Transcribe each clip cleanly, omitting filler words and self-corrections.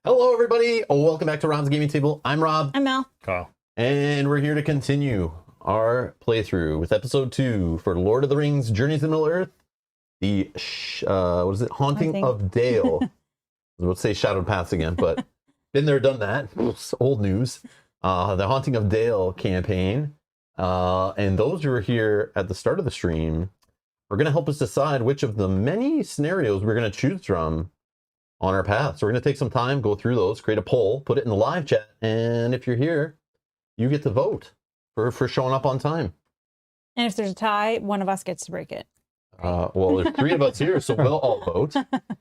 Hello, everybody. Welcome back to Rob's Gaming Table. I'm Rob. I'm Mel. Kyle. And we're here to continue our playthrough with episode 2 for Lord of the Rings Journeys to Middle-earth. The, what is it? Haunting of Dale. I was about to say Shadowed Paths again, but been there, done that. It's old news. The Haunting of Dale campaign. And those who were here at the start of the stream are going to help us decide which of the many scenarios we're going to choose from on our path. So we're going to take some time, go through those, create a poll, put it in the live chat, and if you're here, you get to vote for showing up on time. And if there's a tie, one of us gets to break it. Well, there's 3 of us here, so we'll all vote,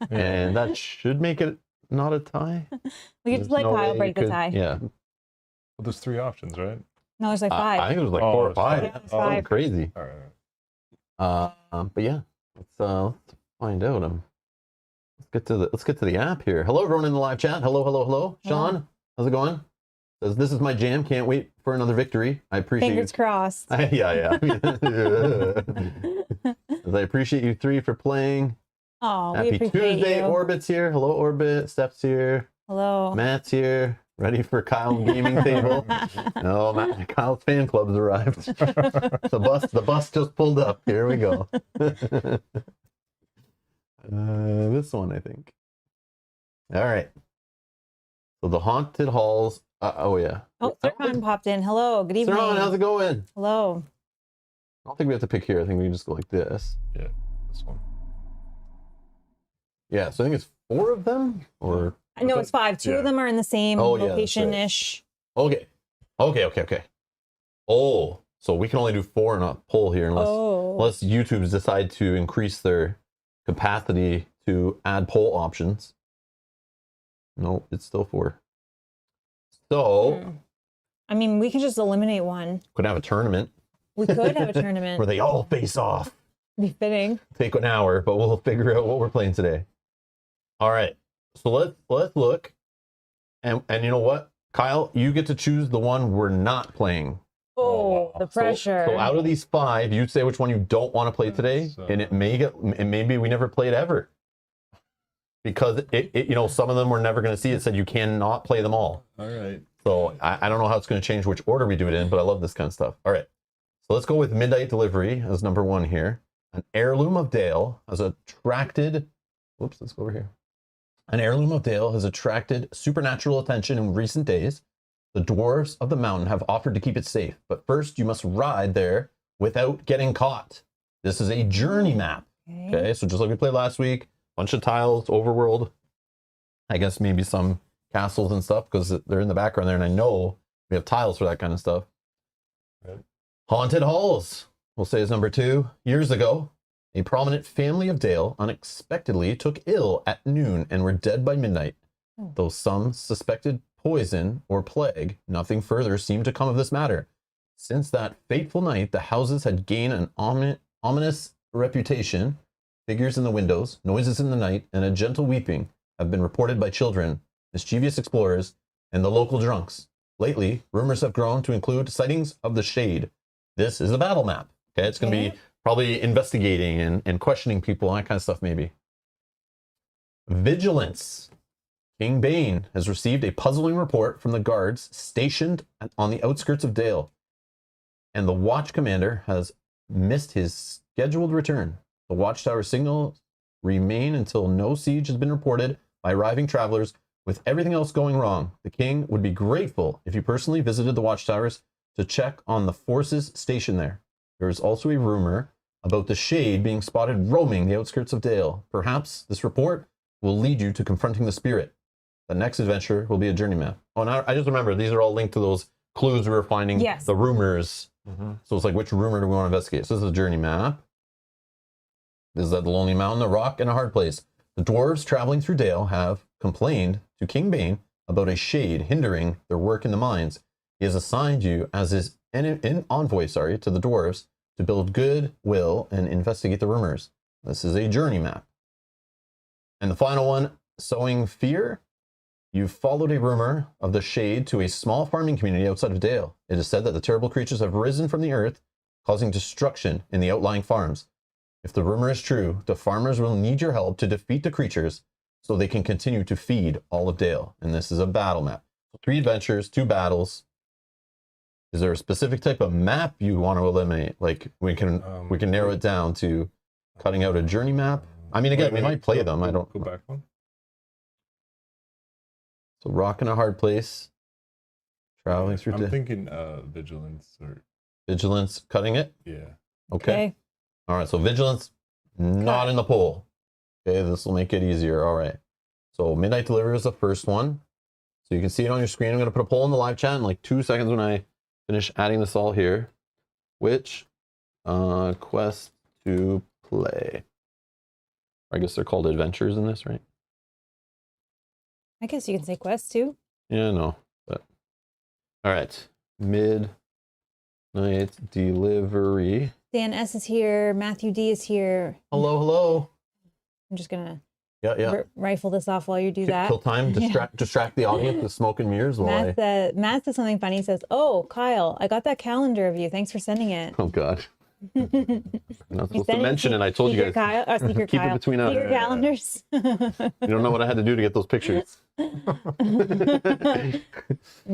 and that should make it not a tie. We could just let Kyle break the tie. Yeah. Well, there's 3 options, right? No, there's like 5. I think it was like 4 or 5. Yeah, it's Something 5. crazy. All right. But yeah, let's find out. Let's get to the app here. Hello, everyone in the live chat. Hello. Sean, how's it going? Says, this is my jam. Can't wait for another victory. I appreciate Fingers crossed. yeah. As I appreciate you 3 for playing. Oh, we Happy appreciate Tuesday. you. Orbit's here. Hello, Orbit. Steph's here. Hello. Matt's here. Ready for Kyle's gaming table. No, Kyle's fan club's arrived. The bus just pulled up. Here we go. This one, I think. All right. So the haunted halls. Oh yeah. Oh, Sirhan popped in. Hello. Good evening. Sirhan, how's it going? Hello. I don't think we have to pick here. I think we can just go like this. Yeah, this one. Yeah. So I think it's 4 of them, or No, it's 5. 2 of them are in the same location-ish. Okay. Oh, so we can only do 4 in a poll here unless YouTube decide to increase their capacity to add poll options. No, it's still 4. So I mean, we can just eliminate one. could have a tournament. We could have a tournament. Where they all face off. Be fitting. Take an hour, but we'll figure out what we're playing today. All right. So let's look. And you know what? Kyle, you get to choose the one we're not playing. Oh, the pressure. So out of these 5, you say which one you don't want to play today, and it maybe we never played ever. Because some of them we're never going to see. It said you cannot play them all. All right. So I don't know how it's going to change which order we do it in, but I love this kind of stuff. All right. So let's go with Midnight Delivery as number 1 here. An Heirloom of Dale has attracted... Whoops, let's go over here. An Heirloom of Dale has attracted supernatural attention in recent days. The dwarves of the mountain have offered to keep it safe, but first you must ride there without getting caught. This is a journey map. Okay, so just like we played last week, bunch of tiles, overworld. I guess maybe some castles and stuff because they're in the background there, and I know we have tiles for that kind of stuff. Right. Haunted halls, we'll say, is number 2. Years ago, a prominent family of Dale unexpectedly took ill at noon and were dead by midnight. Though some suspected poison or plague, nothing further seemed to come of this matter. Since that fateful night, the houses had gained an ominous reputation. Figures in the windows, noises in the night, and a gentle weeping have been reported by children, mischievous explorers, and the local drunks. Lately, rumors have grown to include sightings of the Shade. This is a battle map. Okay, it's going to be probably investigating and questioning people, that kind of stuff maybe. Vigilance. King Bane has received a puzzling report from the guards stationed on the outskirts of Dale, and the watch commander has missed his scheduled return. The watchtower signals remain until no siege has been reported by arriving travelers. With everything else going wrong, the king would be grateful if you personally visited the watchtowers to check on the forces stationed there. There is also a rumor about the Shade being spotted roaming the outskirts of Dale. Perhaps this report will lead you to confronting the spirit. The next adventure will be a journey map. Oh, and I just remember these are all linked to those clues we were finding. Yes. The rumors. So it's like, which rumor do we want to investigate? So this is a journey map. This is at the Lonely Mountain, a rock, and a hard place. The dwarves traveling through Dale have complained to King Bane about a Shade hindering their work in the mines. He has assigned you as his envoy to the dwarves to build goodwill and investigate the rumors. This is a journey map. And the final one, Sowing Fear. You've followed a rumor of the Shade to a small farming community outside of Dale. It is said that the terrible creatures have risen from the earth, causing destruction in the outlying farms. If the rumor is true, the farmers will need your help to defeat the creatures, so they can continue to feed all of Dale. And this is a battle map. 3 adventures, 2 battles. Is there a specific type of map you want to eliminate? Like we can narrow it down to cutting out a journey map. I mean, again, we might play them. I don't go back one. So rock in a hard place. Traveling through. I'm thinking vigilance or vigilance. Cutting it. Yeah. Okay. All right. So vigilance not in the poll. Okay, this will make it easier. All right. So midnight delivery is the first one. So you can see it on your screen. I'm going to put a poll in the live chat in like 2 seconds when I finish adding this all here. Which quest to play? I guess they're called adventures in this, right? I guess you can say quest too. Yeah, no. But all right. Midnight delivery. Dan S is here. Matthew D is here. Hello, hello. I'm just gonna rifle this off while you do that. Kill time, distract the audience with smoke and mirrors. Matt says something funny. He says, "Oh, Kyle, I got that calendar of you. Thanks for sending it." Oh God. I'm not supposed to mention it. I told you guys. Kyle, secret keep Kyle. it between us. Secret calendars. You don't know what I had to do to get those pictures.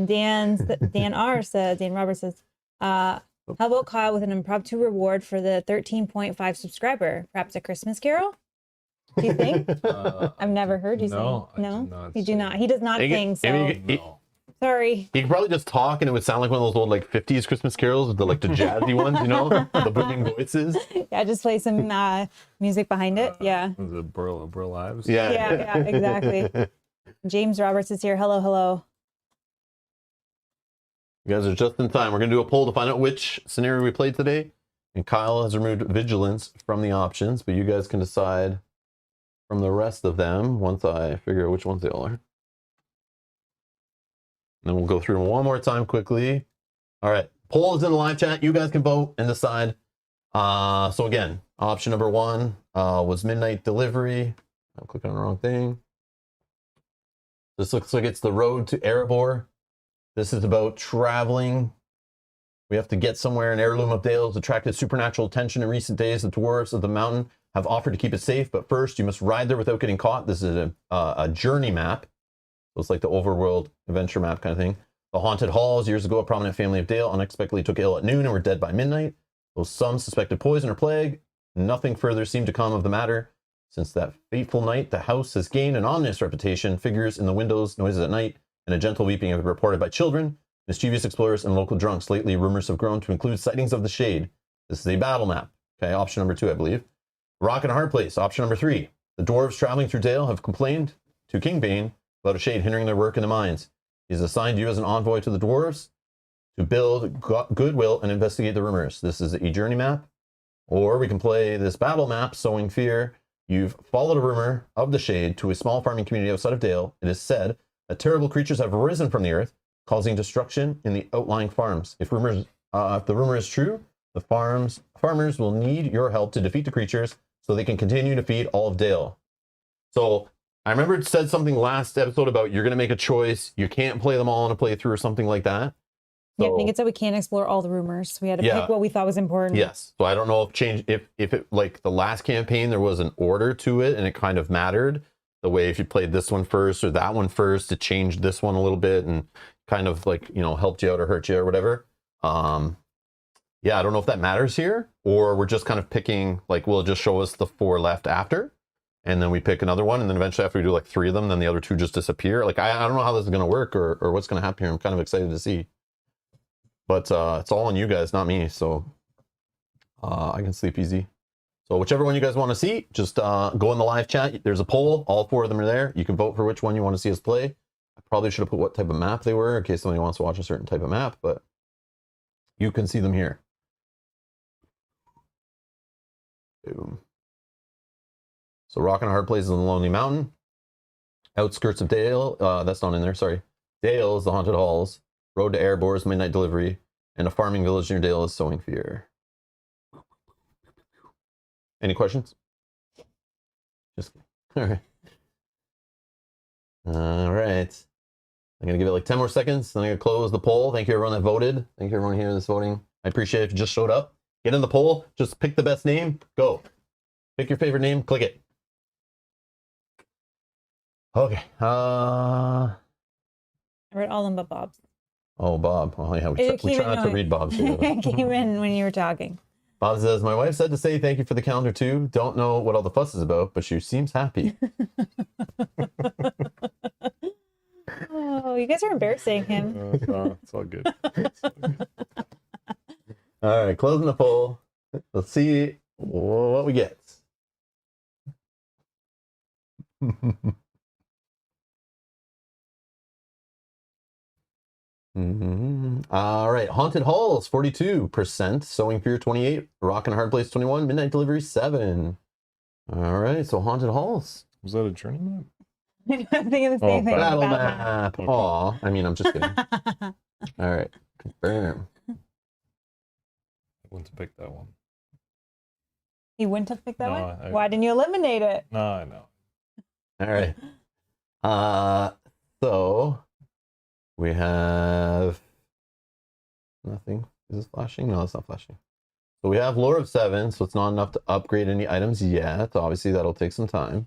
Dan Roberts says, how about Kyle with an impromptu reward for the 13.5 subscriber? Perhaps a Christmas Carol? Do you think? I've never heard you sing. No, you do not. He does not sing. So sorry. He could probably just talk, and it would sound like one of those old like 50s Christmas carols with the like the jazzy ones, you know, the booming voices. Yeah, just play some music behind it. Yeah. The Burl Lives. Yeah, exactly. James Roberts is here. Hello, hello. You guys are just in time. We're gonna do a poll to find out which scenario we played today, and Kyle has removed vigilance from the options, but you guys can decide from the rest of them once I figure out which ones they all are. And then we'll go through them one more time quickly. All right, poll is in the live chat. You guys can vote and decide. So again, option number 1 was midnight delivery. I'm clicking on the wrong thing. This looks like it's the road to Erebor. This is about traveling. We have to get somewhere. An heirloom of Dale has attracted supernatural attention in recent days. The dwarves of the mountain have offered to keep it safe, but first you must ride there without getting caught. This is a journey map. So it's like the overworld adventure map kind of thing. The haunted halls. Years ago, a prominent family of Dale unexpectedly took ill at noon and were dead by midnight. Though some suspected poison or plague, nothing further seemed to come of the matter. Since that fateful night, the house has gained an ominous reputation. Figures in the windows, noises at night, and a gentle weeping have been reported by children, mischievous explorers, and local drunks. Lately, rumors have grown to include sightings of the shade. This is a battle map. Okay, option number 2, I believe. Rock and a hard place. Option number 3. The dwarves traveling through Dale have complained to King Bane about a shade hindering their work in the mines. He's assigned you as an envoy to the dwarves to build goodwill and investigate the rumors. This is a journey map. Or we can play this battle map, Sowing Fear. You've followed a rumor of the shade to a small farming community outside of Dale. It is said that terrible creatures have risen from the earth, causing destruction in the outlying farms. If the rumor is true, the farmers will need your help to defeat the creatures so they can continue to feed all of Dale. So I remember it said something last episode about you're going to make a choice. You can't play them all in a playthrough or something like that. So, yeah, I think it said we can't explore all the rumors. We had to pick what we thought was important. Yes. So I don't know if it like the last campaign, there was an order to it and it kind of mattered. The way if you played this one first or that one first, it changed this one a little bit and kind of like, you know, helped you out or hurt you or whatever. Yeah, I don't know if that matters here, or we're just kind of picking, like, will it just show us the 4 left after? And then we pick another one, and then eventually after we do like 3 of them, then the other 2 just disappear. Like, I don't know how this is going to work or what's going to happen here. I'm kind of excited to see. But it's all on you guys, not me. So I can sleep easy. So whichever one you guys want to see, just go in the live chat. There's a poll. All 4 of them are there. You can vote for which one you want to see us play. I probably should have put what type of map they were in case somebody wants to watch a certain type of map, but you can see them here. Boom. So Rock and a Hard Place is in the Lonely Mountain. Outskirts of Dale, that's not in there, sorry. Dale is the Haunted Halls. Road to Erebor is Midnight Delivery. And a farming village near Dale is Sowing Fear. Any questions? Just all right. All right. I'm going to give it like 10 more seconds. Then I'm going to close the poll. Thank you everyone that voted. Thank you everyone here that's voting. I appreciate it if you just showed up. Get in the poll. Just pick the best name. Go. Pick your favorite name. Click it. Okay. I read all of them but Bob's. Oh, Bob. Oh, yeah. We It try came not to in- read Bob's. It came in when you were talking. Bob says, my wife said to say thank you for the calendar too. Don't know what all the fuss is about, but she seems happy. Oh, you guys are embarrassing him. It's all good. It's all good. All right, closing the poll. Let's see what we get. All right, Haunted Halls 42%, Sewing Fear 28, Rock and Hard Place 21, Midnight Delivery 7. All right, so Haunted Halls. Was that a journey map? I'm thinking the same thing. Battle about map. Okay. Aw, I mean, I'm just kidding. that. All right, confirm. I went to pick that one. You wouldn't have picked that No, one? Why didn't you eliminate it? No, I know. All right. So we have nothing. Is this flashing? No, it's not flashing. So we have Lore of 7, so it's not enough to upgrade any items yet. Obviously, that'll take some time.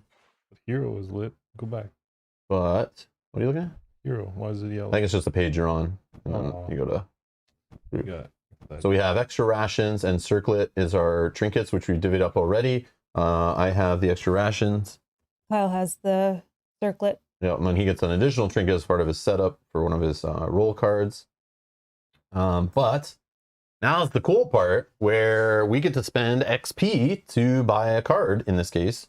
But Hero is lit. Go back. But what are you looking at? Hero. Why is it I yellow? think it's just the page you're on. And then Oh. you go to. You got that. So we have extra rations, and circlet is our trinkets, which we divvied up already. I have the extra rations. Kyle has the circlet. Yeah, and then he gets an additional trinket as part of his setup for one of his roll cards. But now's the cool part where we get to spend XP to buy a card in this case,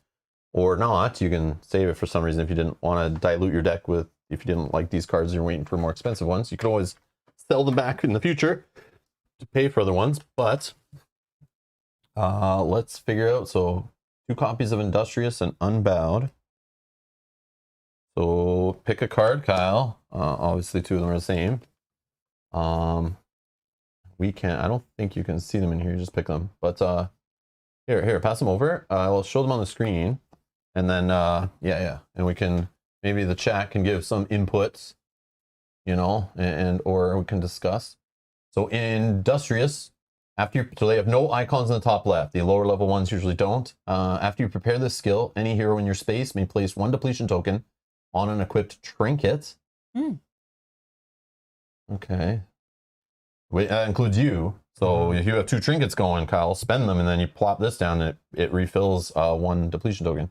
or not. You can save it for some reason if you didn't want to dilute your deck with, if you didn't like these cards and you're waiting for more expensive ones. You can always sell them back in the future to pay for other ones. But let's figure out. So 2 copies of Industrious and Unbowed. So pick a card, Kyle. Obviously 2 of them are the same. We can't, I don't think you can see them in here, just pick them. But here, pass them over. I'll show them on the screen. And then, yeah. And we can, maybe the chat can give some inputs, you know, and or we can discuss. So Industrious, so they have no icons in the top left. The lower level ones usually don't. After you prepare this skill, any hero in your space may place 1 depletion token on an equipped trinket. Okay. Wait, that includes you. So if you have 2 trinkets going, Kyle, spend them, and then you plop this down, and it refills 1 depletion token.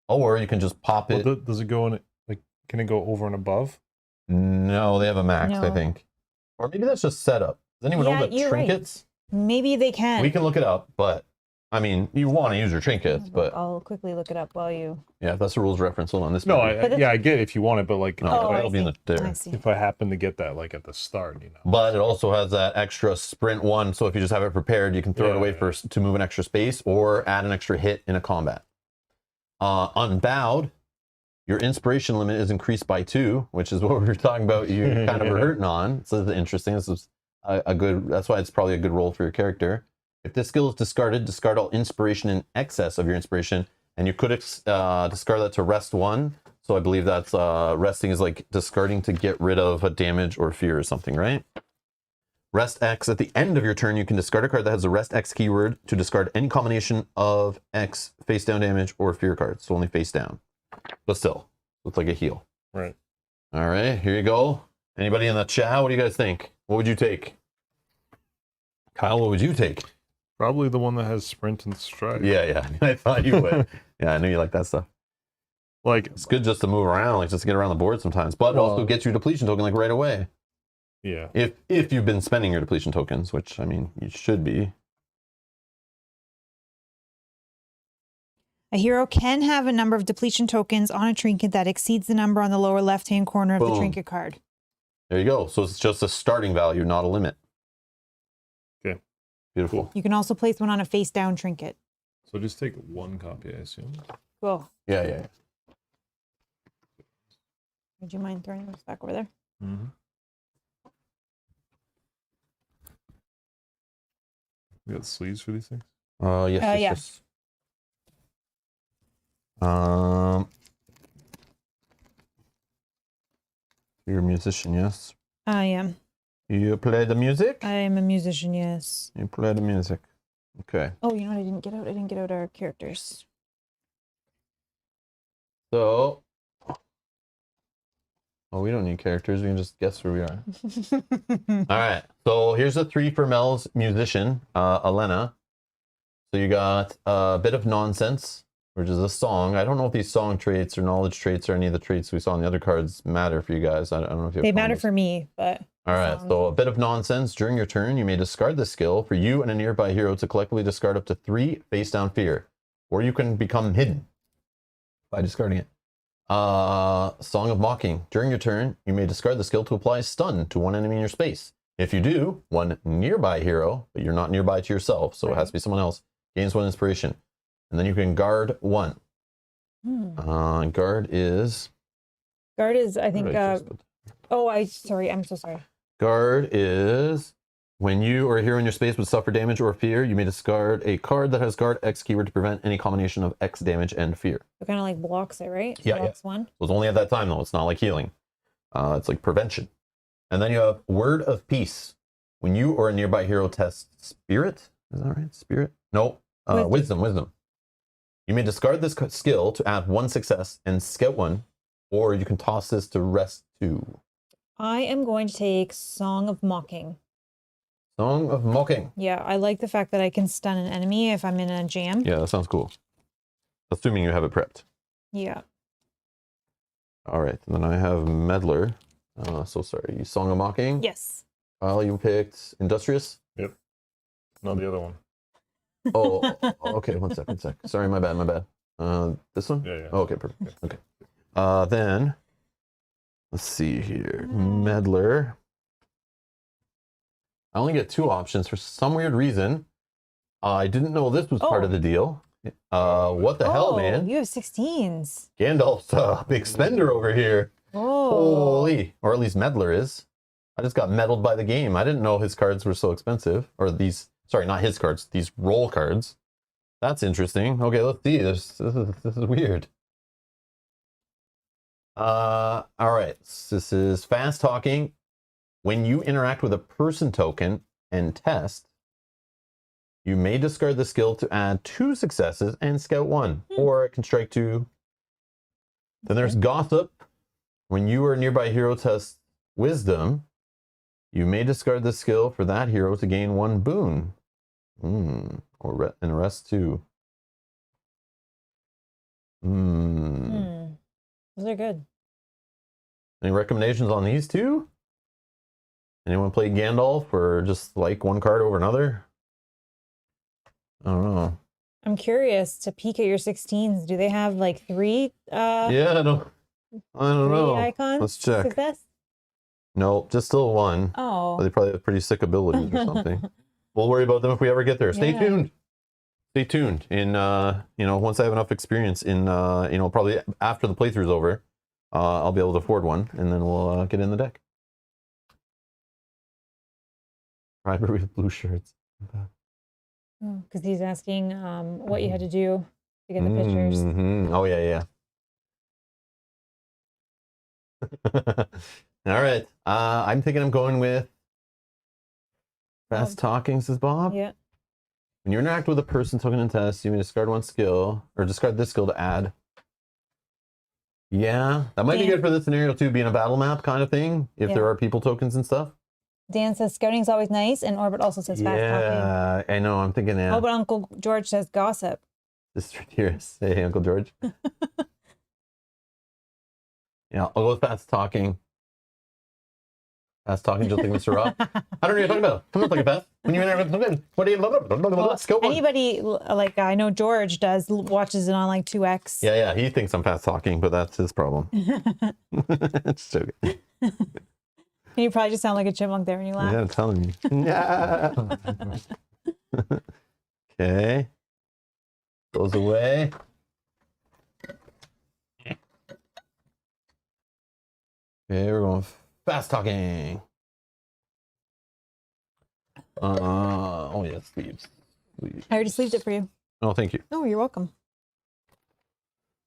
Or you can just pop it. Well, does it go in? Like, can it go over and above? No, they have a max, I No. think. Or maybe that's just setup. Does anyone Yeah, know that you're right. trinkets? Maybe they can. We can look it up, but I mean, you want to use your trinkets, but I'll quickly look it up while you. yeah, if that's the rules reference. Hold on, this. No, might be- But yeah, I get it if you want it, but like, No, Oh, I it'll be in see. the there. I see. if I happen to get that like at the start, you know. But it also has that extra sprint 1, so if you just have it prepared, you can throw it away first to move an extra space or add an extra hit in a combat. Unbowed, your inspiration limit is increased by 2, which is what we were talking about. You kind of were hurting on. So this is interesting. This is a good. That's why it's probably a good role for your character. If this skill is discarded, discard all inspiration in excess of your inspiration, and you could discard that to rest 1. So I believe that's resting is like discarding to get rid of a damage or fear or something, right? Rest X, at the end of your turn, you can discard a card that has the Rest X keyword to discard any combination of X face down damage or fear cards. So only face down. But still, looks like a heal. Right. All right, here you go. Anybody in the chat, what do you guys think? What would you take? Kyle, what would you take? Probably the one that has sprint and stride. Yeah, I thought you would. Yeah, I knew you like that stuff. Like, It's good just to move around, like just to get around the board sometimes, but Well- also get your depletion token like right away. yeah. If you've been spending your depletion tokens, which I mean you should be. A hero can have a number of depletion tokens on a trinket that exceeds the number on the lower left-hand corner of the Boom. trinket card. There you go. So it's just a starting value, not a limit. Okay. Beautiful. You can also place one on a face-down trinket. So just take 1 copy, I assume. Cool. Yeah. Would you mind throwing this back over there? Mm-hmm. You got sleeves for these things? Yes. yeah. Yes. You're a musician, yes? I am. You play the music? I am a musician, yes. You play the music. Okay. Oh, you know what I didn't get out? I didn't get out our characters. So Oh, we don't need characters. We can just guess where we are. All right. So here's the 3 for Mel's musician, Elena. So you got a bit of nonsense, which is a song. I don't know if these song traits or knowledge traits or any of the traits we saw on the other cards matter for you guys. I don't know if you have They matter combos. for me, but All right. So a bit of nonsense. During your turn, you may discard this skill for you and a nearby hero to collectively discard up to 3 face down fear, or you can become hidden by discarding it. Song of Mocking. During your turn, you may discard the skill to apply stun to one enemy in your space. If you do, one nearby hero, but you're not nearby to yourself, so it has to be someone else, gains 1 inspiration. And then you can guard 1. Guard is... I think, sorry, I'm so sorry. Guard is when you or a hero in your space would suffer damage or fear, you may discard a card that has guard X keyword to prevent any combination of X damage and fear. It kind of like blocks it, right? Yeah, blocks 1. So it's only at that time though. It's not like healing. It's like prevention. And then you have Word of Peace. When you or a nearby hero tests Spirit, is that right? Spirit? No, Wisdom. You may discard this skill to add 1 success and scout 1, or you can toss this to rest 2. I am going to take Song of Mocking. Song of Mocking. Yeah, I like the fact that I can stun an enemy if I'm in a jam. Yeah, that sounds cool. Assuming you have it prepped. Yeah. All right, and then I have Meddler. So sorry, Song of Mocking. Yes. You picked Industrious. Yep. No, the other one. Oh, okay. One sec. Sorry, my bad. This one? Yeah. Oh, okay, perfect. Yeah. Okay. Then let's see here. Meddler. I only get 2 options for some weird reason. I didn't know this was part of the deal. What the hell, man? You have 16s. Gandalf's a big spender over here. Oh. Holy. Or at least Meddler is. I just got meddled by the game. I didn't know his cards were so expensive. Or these, sorry, not his cards, these roll cards. That's interesting. Okay, let's see. This is weird. All right. This is fast talking. When you interact with a person token and test, you may discard the skill to add 2 successes and scout 1, or it can strike 2. Then there's Gossip. When you or a nearby hero tests Wisdom, you may discard the skill for that hero to gain 1 boon. Or and rest 2. Those are good. Any recommendations on these 2? Anyone play Gandalf or just like one card over another? I don't know. I'm curious to peek at your 16s. Do they have like 3 Yeah, I don't know. icons? Let's check. Success? No, just still 1. Oh. But they probably have pretty sick abilities or something. We'll worry about them if we ever get there. Stay tuned. Stay tuned. In once I have enough experience in probably after the playthrough's over, I'll be able to afford one, and then we'll get in the deck. Primary with blue shirts. Because he's asking what you had to do to get the pictures. Oh yeah. All right. I'm thinking I'm going with fast talking, says Bob. Yeah. When you interact with a person token and test, you may discard 1 skill, or discard this skill to add. Yeah, that might be good for this scenario too, being a battle map kind of thing, if there are people tokens and stuff. Dan says scouting's always nice, and Orbit also says fast talking. Yeah, I know, I'm thinking that. Oh, but Uncle George says gossip. Sister Dearest, hey, Uncle George. Yeah, I'll go with fast talking. Fast talking, just like Mr. Rock. I don't know what you're talking about. Come on, like a fast. When you interact with something, what do you let's go. Anybody, like I know George does, watches it on like 2x. Yeah, he thinks I'm fast talking, but that's his problem. It's joking. You probably just sound like a chipmunk there when you laugh. Yeah, I'm telling you. Yeah. Okay. Goes away. Okay, we're going fast talking. Oh yeah, sleeves. I already sleeved it for you. Oh, thank you. Oh, you're welcome.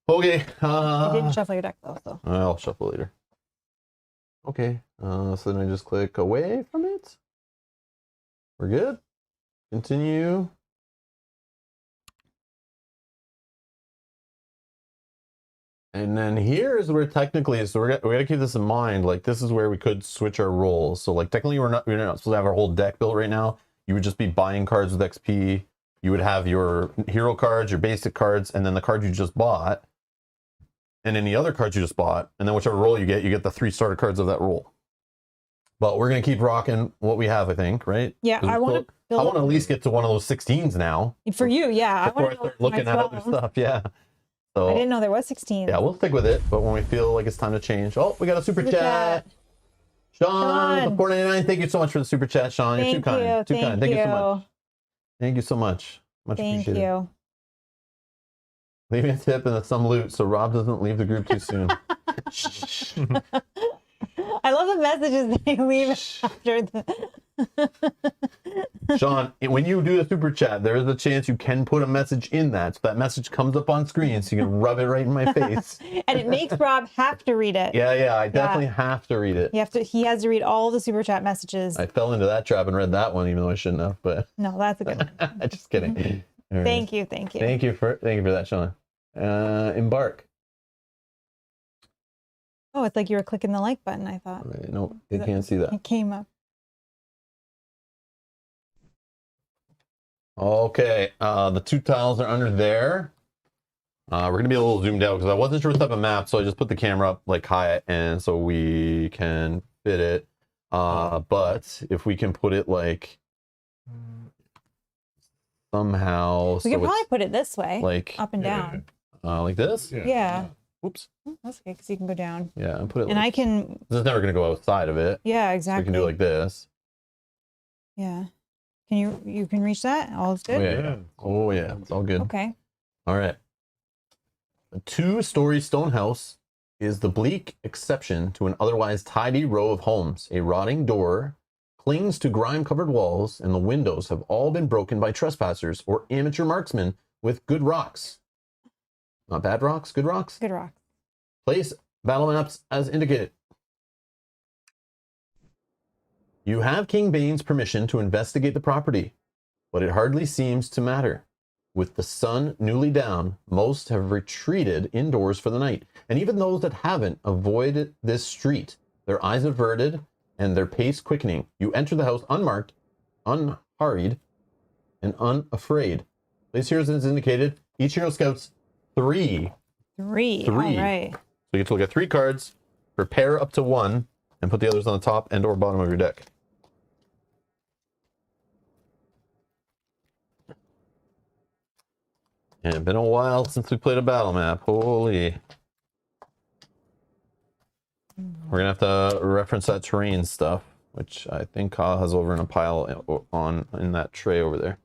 Okay. I didn't shuffle your deck though, so. I'll shuffle later. Okay. So then I just click away from it. We're good. Continue. And then here's where technically, so we got to keep this in mind. Like this is where we could switch our roles. So like technically we're not supposed to have our whole deck built right now. You would just be buying cards with XP. You would have your hero cards, your basic cards, and then the card you just bought, and any other cards you just bought, and then whichever roll you get the 3 starter cards of that roll. But we're gonna keep rocking what we have, I think, right? Yeah, I want to. I want to at least get to one of those 16s now. For you, yeah. Before I start looking at other stuff, yeah. So I didn't know there was 16. yeah, we'll stick with it. But when we feel like it's time to change, oh, we got a super chat. Sean, the $4.99. Thank you so much for the super chat, Sean. You're too kind. Too kind. Thank you so much. Thank you so much. Much appreciated. Thank you. Leave me a tip and some loot so Rob doesn't leave the group too soon. I love the messages they leave after the. Sean, when you do the super chat, there is a chance you can put a message in that, so that message comes up on screen, so you can rub it right in my face. And it makes Rob have to read it. Yeah, I definitely have to read it. He has to read all the super chat messages. I fell into that trap and read that one, even though I shouldn't have. But no, that's a good one. Just kidding. Right. Thank you. Thank you for that, Sean. Embark. Oh, it's like you were clicking the like button, I thought. Right, no, you can't see that. It came up. Okay, the 2 tiles are under there. We're gonna be a little zoomed out because I wasn't sure what type of map, so I just put the camera up like high, and so we can fit it. But if we can put it like somehow, we could probably put it this way, like up and down, like this. Yeah. Oops. That's okay because you can go down. Yeah, and put it. And like, I can. This is never gonna go outside of it. Yeah, exactly. So we can do like this. Yeah. Can you can reach that? All is good? Yeah. Oh yeah. It's all good. Okay. All right. A 2-story stone house is the bleak exception to an otherwise tidy row of homes. A rotting door clings to grime-covered walls, and the windows have all been broken by trespassers or amateur marksmen with good rocks. Not bad rocks, good rocks? Good rocks. Place battle maps as indicated. You have King Bane's permission to investigate the property, but it hardly seems to matter. With the sun newly down, most have retreated indoors for the night, and even those that haven't avoided this street, their eyes averted and their pace quickening. You enter the house unmarked, unhurried, and unafraid. Place heroes is indicated. Each hero scouts 3. 3. All right. So you get to look at 3 cards, prepare up to 1, and put the others on the top and or bottom of your deck. And it's been a while since we played a battle map. Holy. We're going to have to reference that terrain stuff, which I think Kyle has over in a pile in that tray over there.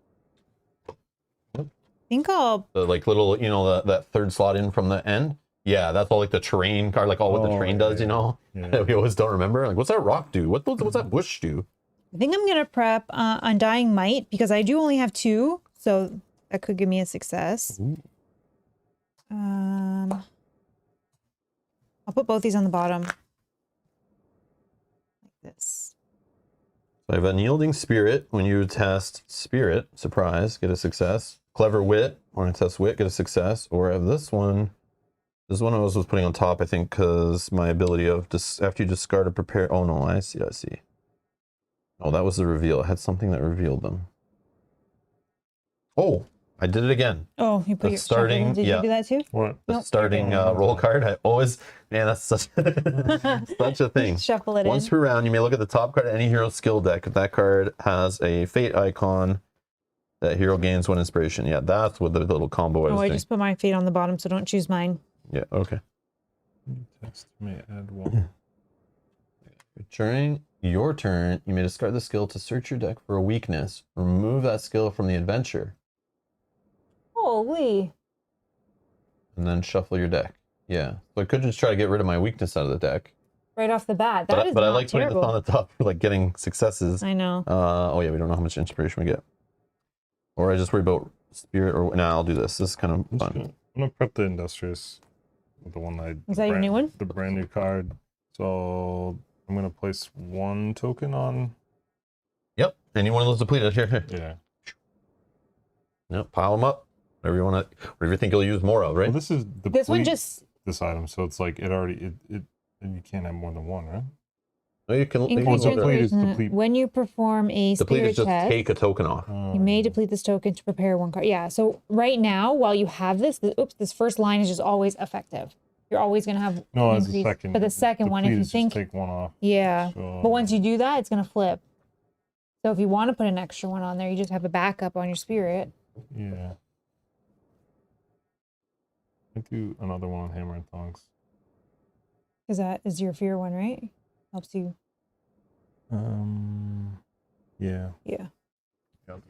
I think I'll... The like little, you know, that 3rd slot in from the end. Yeah, that's all like the terrain card, like all what the terrain does, you know? Yeah. We always don't remember. Like, what's that rock do? What's that bush do? I think I'm going to prep Undying Might because I do only have 2, so that could give me a success. Ooh. I'll put both these on the bottom. Like this. So I have Unyielding Spirit. When you test Spirit, surprise, get a success. Clever Wit, when I test Wit, get a success. Or I have this one. This one I was putting on top, I think, because my ability of after you discard or prepare. Oh no, I see. Oh, that was the reveal. I had something that revealed them. Oh, I did it again. Oh, you put your starting. Did you do that too? What? The starting roll card. I always, man, that's such such a thing. Shuffle it Once in. per round, you may look at the top card of any hero skill deck. If that card has a fate icon, that hero gains 1 inspiration. Yeah, that's what the little combo is. Oh, I just put my fate on the bottom, so don't choose mine. Yeah, okay. Text may add 1. During your turn, you may discard the skill to search your deck for a weakness. Remove that skill from the adventure. Holy. And then shuffle your deck. Yeah. So I could just try to get rid of my weakness out of the deck. Right off the bat. But I not like putting terrible. this on the top for like getting successes. I know. Oh yeah, we don't know how much inspiration we get. Or I just worry about spirit or nah, I'll do this. This is kind of fun. I'm gonna prep the Industrious with the one Is that your new one? The brand new card. So I'm gonna place 1 token on. Yep. Any one of those depleted. Here. Yeah. Yep. Pile them up. Whatever you want to, whatever you think you'll use more of, right? Well, this is This one just this item, so it's like it already and you can't have more than one, right? No, you can Increase your deplete is inspiration. deplete. When you perform a deplete spirit is just test, take a token off. you may deplete this token to prepare one card. Yeah. So right now, while you have this, this first line is just always effective. You're always gonna have No, an as a increase. second. But the second one, if deplete you is think, just take one off. yeah. So, But once you do that, it's gonna flip. So if you want to put an extra one on there, you just have a backup on your spirit. yeah. I do another one on hammer and tongs. Because that is your fear one, right? Helps you. Yeah. Yeah. So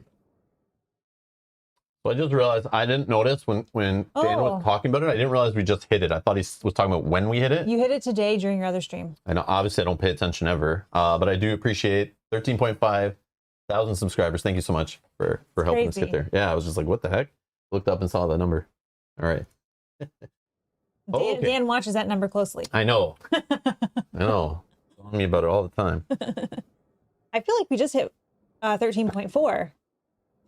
I just realized I didn't notice when Dan was talking about it. I didn't realize we just hit it. I thought he was talking about when we hit it. You hit it today during your other stream. I know, obviously I don't pay attention ever, but I do appreciate 13.5 thousand subscribers. Thank you so much for helping us get there. Yeah, I was just like, what the heck? Looked up and saw that number. All right. Dan watches that number closely. I know. I know. Telling me about it all the time. I feel like we just hit 13.4. I feel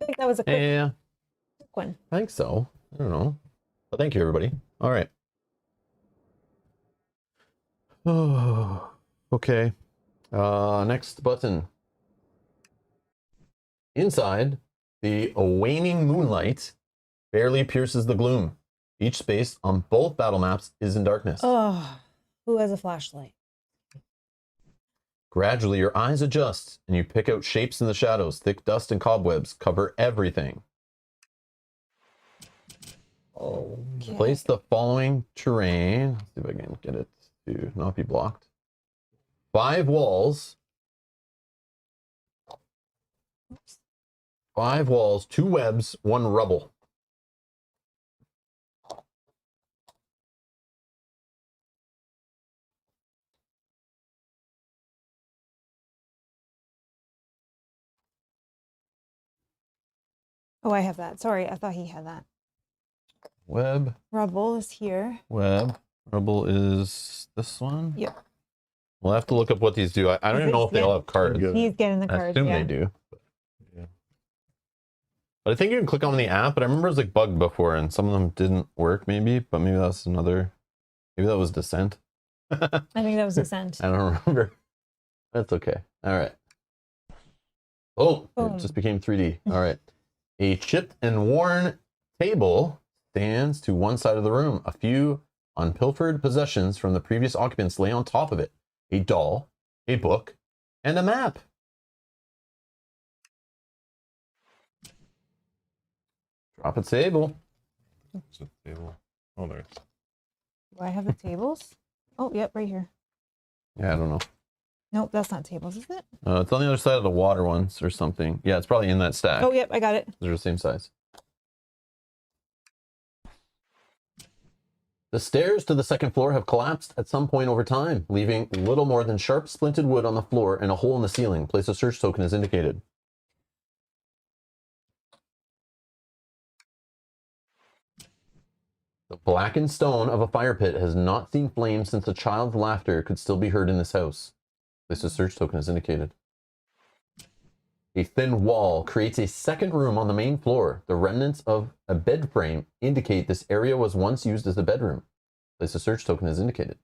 like that was a quick one. I think so. I don't know. But thank you, everybody. All right. Oh, okay. Next button. Inside, the waning moonlight barely pierces the gloom. Each space on both battle maps is in darkness. Oh, who has a flashlight? Gradually, your eyes adjust, and you pick out shapes in the shadows. Thick dust and cobwebs cover everything. Okay. Place the following terrain. Let's see if I can get it to not be blocked. 5 walls. 5 walls, 2 webs, 1 rubble. Oh, I have that. Sorry, I thought he had that. Web. Rubble is here. Web. Rubble is this one? Yep. We'll have to look up what these do. I don't even know if they all have cards. He's getting the I cards. assume Yeah. they do. Yeah. But I think you can click on the app, but I remember it was like bugged before and some of them didn't work maybe, but maybe that's another, maybe that was Descent. I think that was Ascent. I don't remember. That's okay. All right. Oh, Boom. it just became 3D. All right. A chipped and worn table stands to one side of the room. A few unpilfered possessions from the previous occupants lay on top of it. A doll, a book, and a map. Drop a table. It's a table. Oh, there. Do I have the tables? Oh, yep, right here. Yeah, I don't know. Nope, that's not tables, is it? It's on the other side of the water ones or something. Yeah, it's probably in that stack. Oh, yep, I got it. They're the same size. The stairs to the second floor have collapsed at some point over time, leaving little more than sharp splinted wood on the floor and a hole in the ceiling. Place a search token as indicated. The blackened stone of a fire pit has not seen flames since a child's laughter could still be heard in this house. Place a search token as indicated. A thin wall creates a second room on the main floor. The remnants of a bed frame indicate this area was once used as a bedroom. Place a search token as indicated.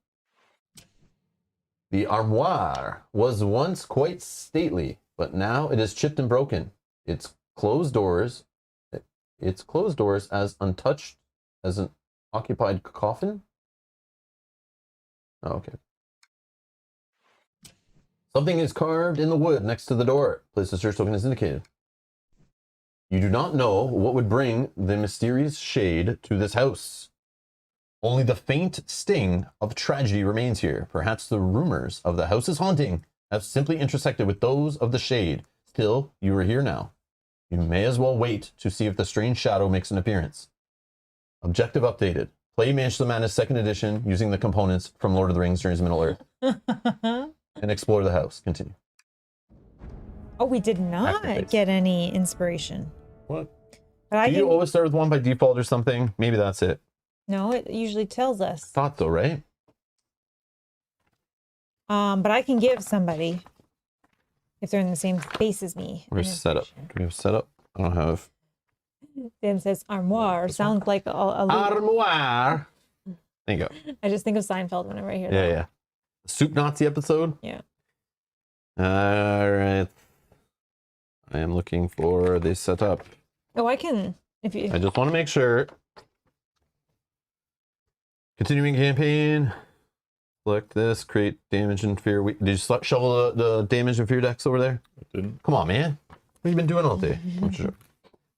The armoire was once quite stately, but now it is chipped and broken. Its closed doors as untouched as an occupied coffin. Oh, okay. Something is carved in the wood next to the door. Place a search token as indicated. You do not know what would bring the mysterious shade to this house. Only the faint sting of tragedy remains here. Perhaps the rumors of the house's haunting have simply intersected with those of the shade. Still, you are here now. You may as well wait to see if the strange shadow makes an appearance. Objective updated. Play Mansion of the Madness 2nd edition using the components from Lord of the Rings Journeys to Middle-earth. And explore the house. Continue. Oh, we did not Activate. get any inspiration. What? But I Do you can... always start with one by default or something? Maybe that's it. No, it usually tells us. Thought so, right? But I can give somebody if they're in the same space as me. Where's an setup? inspiration. Do we have setup? I don't have. Dan says armoire. Sounds like a loot. Armoire. There you go. I just think of Seinfeld whenever I hear that. Yeah. Soup Nazi episode? Yeah. All right. I am looking for the setup. Oh, I can. If you. I just want to make sure. Continuing campaign. Select this. Create damage and fear. Did you shovel the damage and fear decks over there? I didn't. Come on, man. What have you been doing all day? Sure.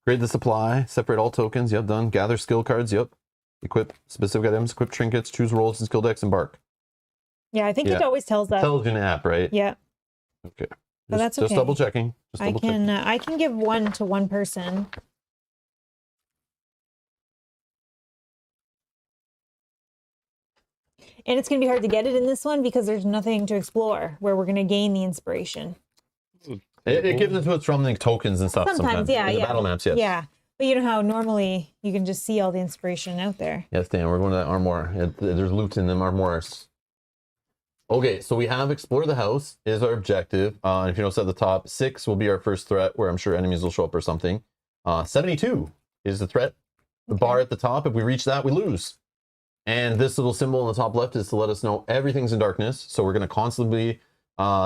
Create the supply. Separate all tokens. Yep, done. Gather skill cards. Yep. Equip specific items. Equip trinkets. Choose rolls and skill decks. Embark. Yeah, I think it always tells that. Tells you an app, right? Yeah. Okay. But that's okay. Just double checking. I can give one to one person. And it's going to be hard to get it in this one because there's nothing to explore where we're going to gain the inspiration. It gives it to us from the tokens and stuff sometimes. Yeah, in the battle maps, yes. Yeah. But you know how normally you can just see all the inspiration out there. Yes, Dan, we're going to that armoire. There's loot in them armoires. Okay, so we have explore the house is our objective. If you notice at the top, 6 will be our first threat, where I'm sure enemies will show up or something. 72 is the threat. The bar at the top, if we reach that, we lose. And this little symbol on the top left is to let us know everything's in darkness. So we're going to constantly be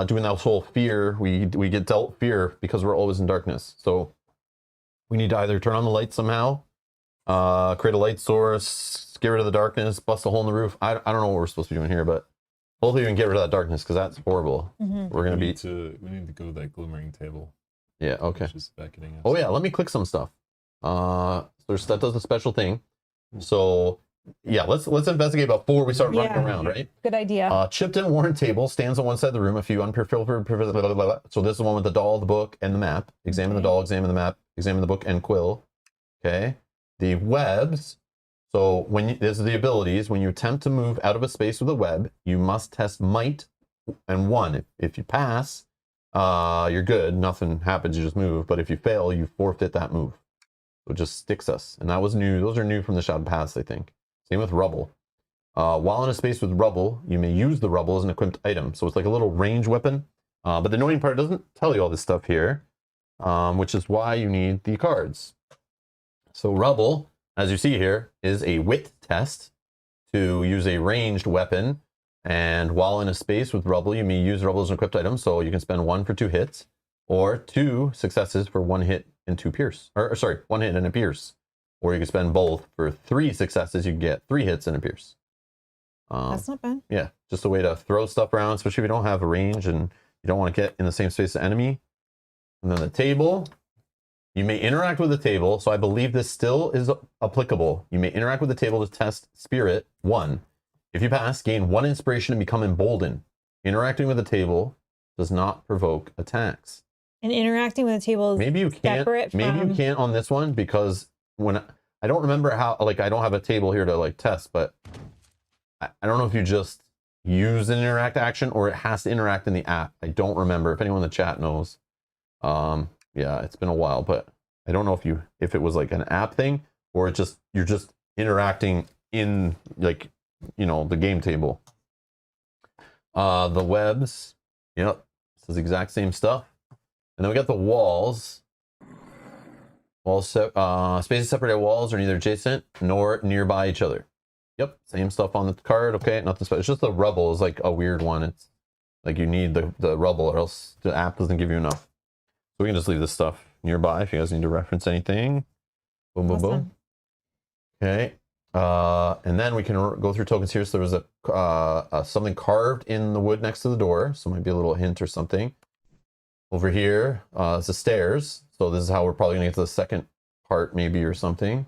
doing that whole fear. We get dealt fear because we're always in darkness. So we need to either turn on the light somehow, create a light source, get rid of the darkness, bust a hole in the roof. I don't know what we're supposed to be doing here, but hopefully we can get rid of that darkness because that's horrible. Mm-hmm. We're going we need to go to that glimmering table. Yeah, okay. Just beckoning us. Oh yeah, let me click some stuff. That does a special thing. So yeah, let's investigate before we start running around, right? Good idea. Chipped and worn table stands on one side of the room. A few unfiltered. So this is the one with the doll, the book, and the map. Examine the doll, examine the map, examine the book and quill. Okay. The webs. So this is the abilities. When you attempt to move out of a space with a web, you must test might and 1. If you pass, you're good. Nothing happens. You just move. But if you fail, you forfeit that move. So it just sticks us. And that was new. Those are new from the Shrouded Paths, I think. Same with rubble. While in a space with rubble, you may use the rubble as an equipped item. So it's like a little range weapon. But the annoying part doesn't tell you all this stuff here, which is why you need the cards. So rubble, as you see here, is a wit test to use a ranged weapon. And while in a space with rubble, you may use rubble as an equipped item. So you can spend 1 for 2 hits, or 2 successes for 1 hit and 2 pierce. Or sorry, 1 hit and a pierce. Or you can spend both for 3 successes. You can get 3 hits and a pierce. That's not bad. Yeah, just a way to throw stuff around, especially if you don't have a range and you don't want to get in the same space as the enemy. And then the table. You may interact with the table. So I believe this still is applicable. You may interact with the table to test spirit 1. If you pass, gain 1 inspiration and become emboldened. Interacting with the table does not provoke attacks. And interacting with the table is maybe you can't. Maybe you can't on this one because when I don't remember how. Like I don't have a table here to like test, but I don't know if you just use an interact action or it has to interact in the app. I don't remember. If anyone in the chat knows, yeah, it's been a while, but I don't know if it was like an app thing or you're just interacting in like the game table. The webs, yep, this is the exact same stuff. And then we got the walls. Spaces separated walls are neither adjacent nor nearby each other. Yep, same stuff on the card. Okay, nothing special. It's just the rubble is like a weird one. It's like you need the rubble or else the app doesn't give you enough. So we can just leave this stuff nearby if you guys need to reference anything. Boom, boom, boom. Okay. And then we can go through tokens here. So there was a something carved in the wood next to the door. So it might be a little hint or something. Over here, it's the stairs. So this is how we're probably going to get to the second part maybe or something.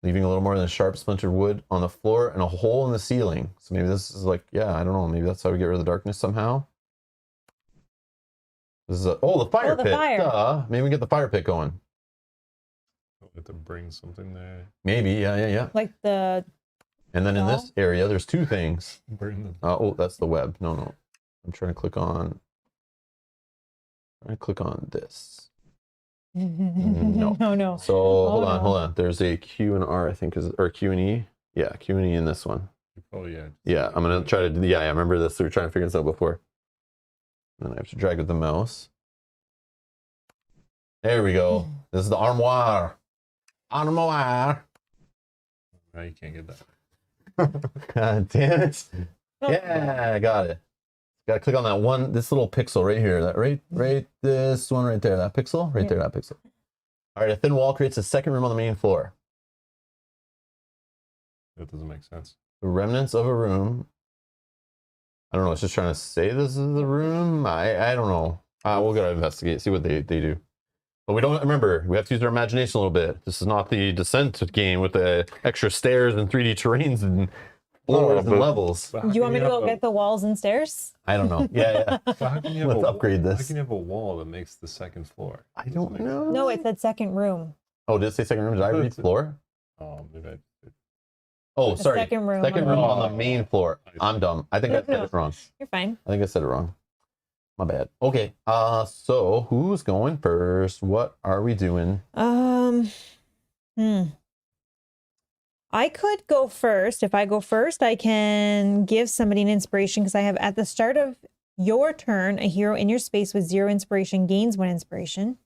Leaving a little more than sharp splintered wood on the floor and a hole in the ceiling. So maybe this is like, yeah, I don't know. Maybe that's how we get rid of the darkness somehow. This is the fire pit. Fire. Duh. Maybe we can get the fire pit going. We have to bring something there. Maybe, yeah. Like the. And then in this area, there's 2 things. Burn them. Oh, that's the web. No. I'm trying to click on. This. No. No. So hold on. There's a Q and R, I think, or Q and E. Yeah, Q and E in this one. Oh yeah. Yeah, I'm gonna try to. Yeah, I remember this. We were trying to figure this out before. And then I have to drag with the mouse. There we go. This is the armoire. Armoire. No, you can't get that. God damn it. Oh. Yeah, I got it. Gotta click on that one, this little pixel right here. That right, this one right there. That pixel? Right there, that pixel. All right, a thin wall creates a second room on the main floor. That doesn't make sense. The remnants of a room. I don't know, it's just trying to say this is the room. I don't know. We'll go investigate, see what they do. But we don't remember. We have to use our imagination a little bit. This is not the Descent game with the extra stairs and 3D terrains and floors and levels. Do you want me to go get the walls and stairs? I don't know. Yeah. But how can you have Let's upgrade How this. can you have a wall that makes the second floor? I don't know. No, it said second room. Oh, did it say second room? Did I read floor? Oh, maybe I. Oh, sorry. second room. Second room on the main floor. I'm dumb. I think I said it wrong. You're fine. I think I said it wrong. My bad. Okay. So who's going first? What are we doing? I could go first. If I go first, I can give somebody an inspiration because I have at the start of your turn, a hero in your space with 0 inspiration gains 1 inspiration.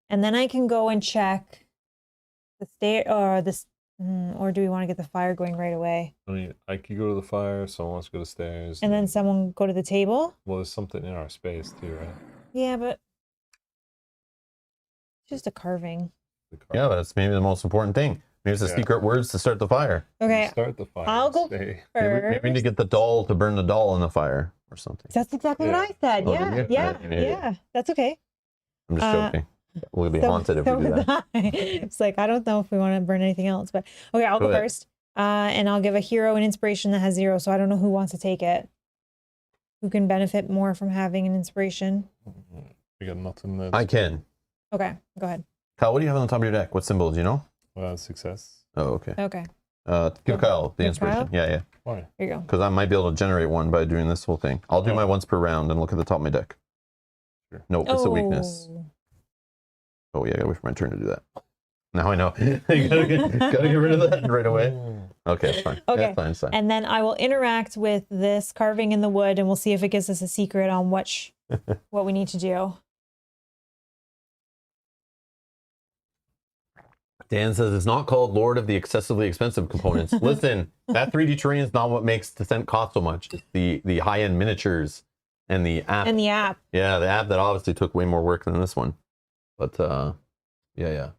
And then I can go and check the stair or this, or do we want to get the fire going right away? I mean, I could go to the fire. Someone wants to go to stairs. And then someone go to the table? Well, there's something in our space too, right? Yeah, but just a carving. Yeah, that's maybe the most important thing. Maybe it's the secret words to start the fire. Okay, Start the fire. I'll go stay. first. Maybe we need to get the doll to burn the doll in the fire or something. That's exactly what I said. Oh, Yeah, did you? yeah, Yeah. yeah. That's okay. I'm just joking. We'll be haunted if we do that. It's like, I don't know if we want to burn anything else, but okay, I'll go ahead. first. And I'll give a hero an inspiration that has 0, so I don't know who wants to take it. Who can benefit more from having an inspiration? We got nothing that. I can. Okay, go ahead. Kyle, what do you have on the top of your deck? What symbol? Do you know? Success. Oh, okay. Okay, Give Kyle the Give inspiration. Kyle? Yeah. Why? here you go. Because I might be able to generate one by doing this whole thing. I'll do my once per round and look at the top of my deck. Sure. Nope, it's a weakness. Oh. Oh yeah, I gotta wait for my turn to do that. Now I know. You gotta get rid of that right away. Okay, it's fine. Okay. Yeah, it's fine, it's fine. And then I will interact with this carving in the wood, and we'll see if it gives us a secret on what we need to do. Dan says it's not called Lord of the Excessively Expensive Components. Listen, that 3D terrain is not what makes Descent cost so much. It's the high-end miniatures and the app. And the app. Yeah, the app that obviously took way more work than this one. But yeah.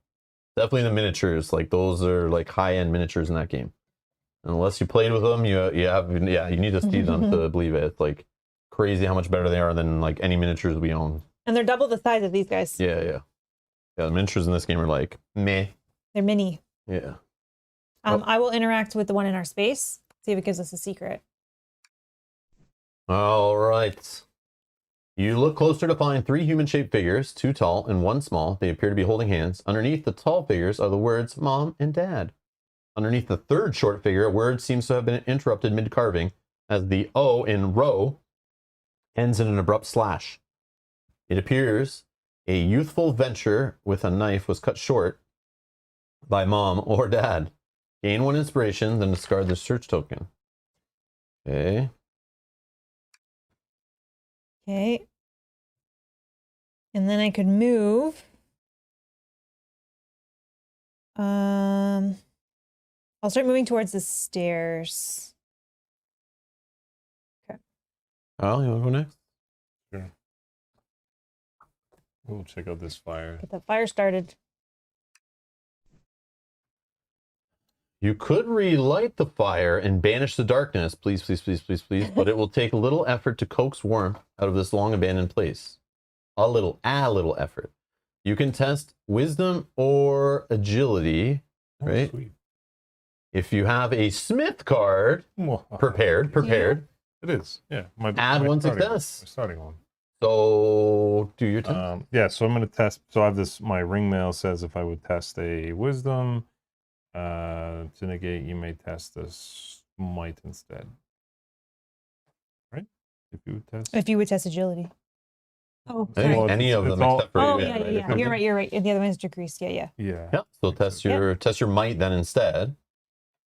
Definitely the miniatures. Like those are like high-end miniatures in that game. Unless you played with them, you need to see them to believe it. It's like crazy how much better they are than like any miniatures we own. And they're double the size of these guys. Yeah, the miniatures in this game are like meh. They're mini. Yeah. I will interact with the one in our space, see if it gives us a secret. All right. You look closer to find 3 human-shaped figures, 2 tall and 1 small. They appear to be holding hands. Underneath the tall figures are the words Mom and Dad. Underneath the third short figure, a word seems to have been interrupted mid-carving as the O in row ends in an abrupt slash. It appears a youthful venture with a knife was cut short by Mom or Dad. Gain 1 inspiration, then discard the search token. Okay. Okay. And then I could move. I'll start moving towards the stairs. Okay. Kyle, you want to go next? Sure. We'll check out this fire. Get the fire started. You could relight the fire and banish the darkness, please, but it will take little effort to coax warmth out of this long abandoned place. A little effort. You can test wisdom or agility, Oh, right? sweet. If you have a smith card, prepared. It is. Yeah. Add my one starting success. My starting one. So do your test. Yeah, so I'm going to test. So I have this, my ring mail says if I would test a wisdom, to negate, you may test a smite instead. Right? If you would test. If you would test agility. Oh, Hey, sorry. Well, any of it's them all- except for Oh, yeah, yeah. right? You're right. And the other one is decreased. Yeah. Yeah. Yeah. So test your might then instead.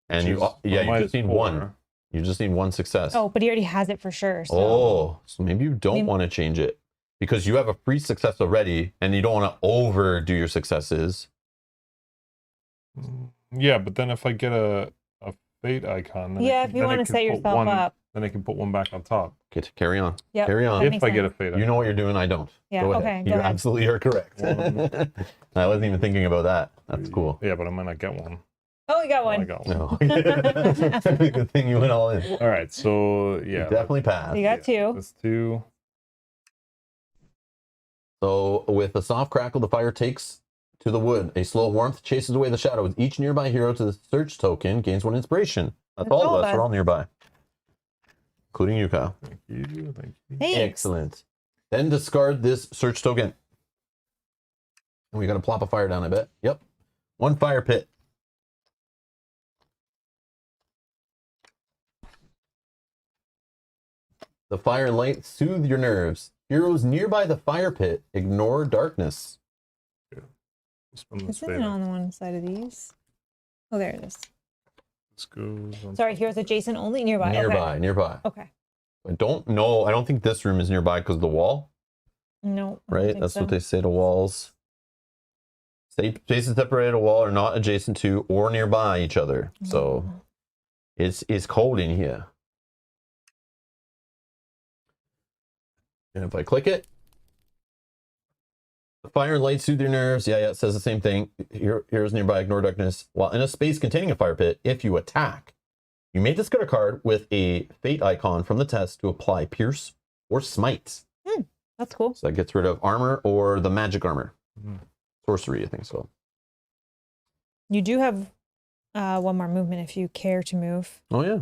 And you Might just is need 4. one. You just need 1 success. Oh, but he already has it for sure. So. Oh, so maybe you don't Maybe- want to change it because you have a free success already and you don't want to overdo your successes. Yeah, but then if I get a fate icon. Then Yeah, if you want to set yourself up. Then I can put one back on top. Okay, carry on. Yep, Carry on. that If makes I get a sense. fate icon. You know what you're doing. I don't. Yeah, Go okay, ahead. go You ahead. absolutely are correct. One, I wasn't even thinking about that. That's cool. Yeah, but I might not get one. Oh, we got Oh, I one. got one. No. Good thing you went all in. All right, so You yeah. definitely passed. You got two. That's 2. So with a soft crackle, the fire takes to the wood. A slow warmth chases away the shadow. With each nearby hero to the search token gains 1 inspiration. That's all of us. We're all nearby. Including you, Kyle. Thank you. Thank you. Thanks. Excellent. Then discard this search token. And we got to plop a fire down, I bet. Yep. 1 fire pit. The fire and light soothe your nerves. Heroes nearby the fire pit ignore darkness. Spin this Isn't fate. it on the one side of these? Oh, there it is. This goes on. Sorry, heroes adjacent only nearby. Nearby, nearby. Okay. I don't know. I don't think this room is nearby because of the wall, No. I don't right? think That's so. what they say to walls. Spaces separated a wall are not adjacent to or nearby each other. So it's cold in here. And if I click it, the fire and light soothe your nerves. Yeah, it says the same thing. Heroes nearby ignore darkness. While in a space containing a fire pit, if you attack, you may discard a card with a fate icon from the test to apply pierce or smite. That's cool. So that gets rid of armor or the magic armor. Mhm. Sorcery, I think so. You do have 1 more movement if you care to move. Oh, yeah.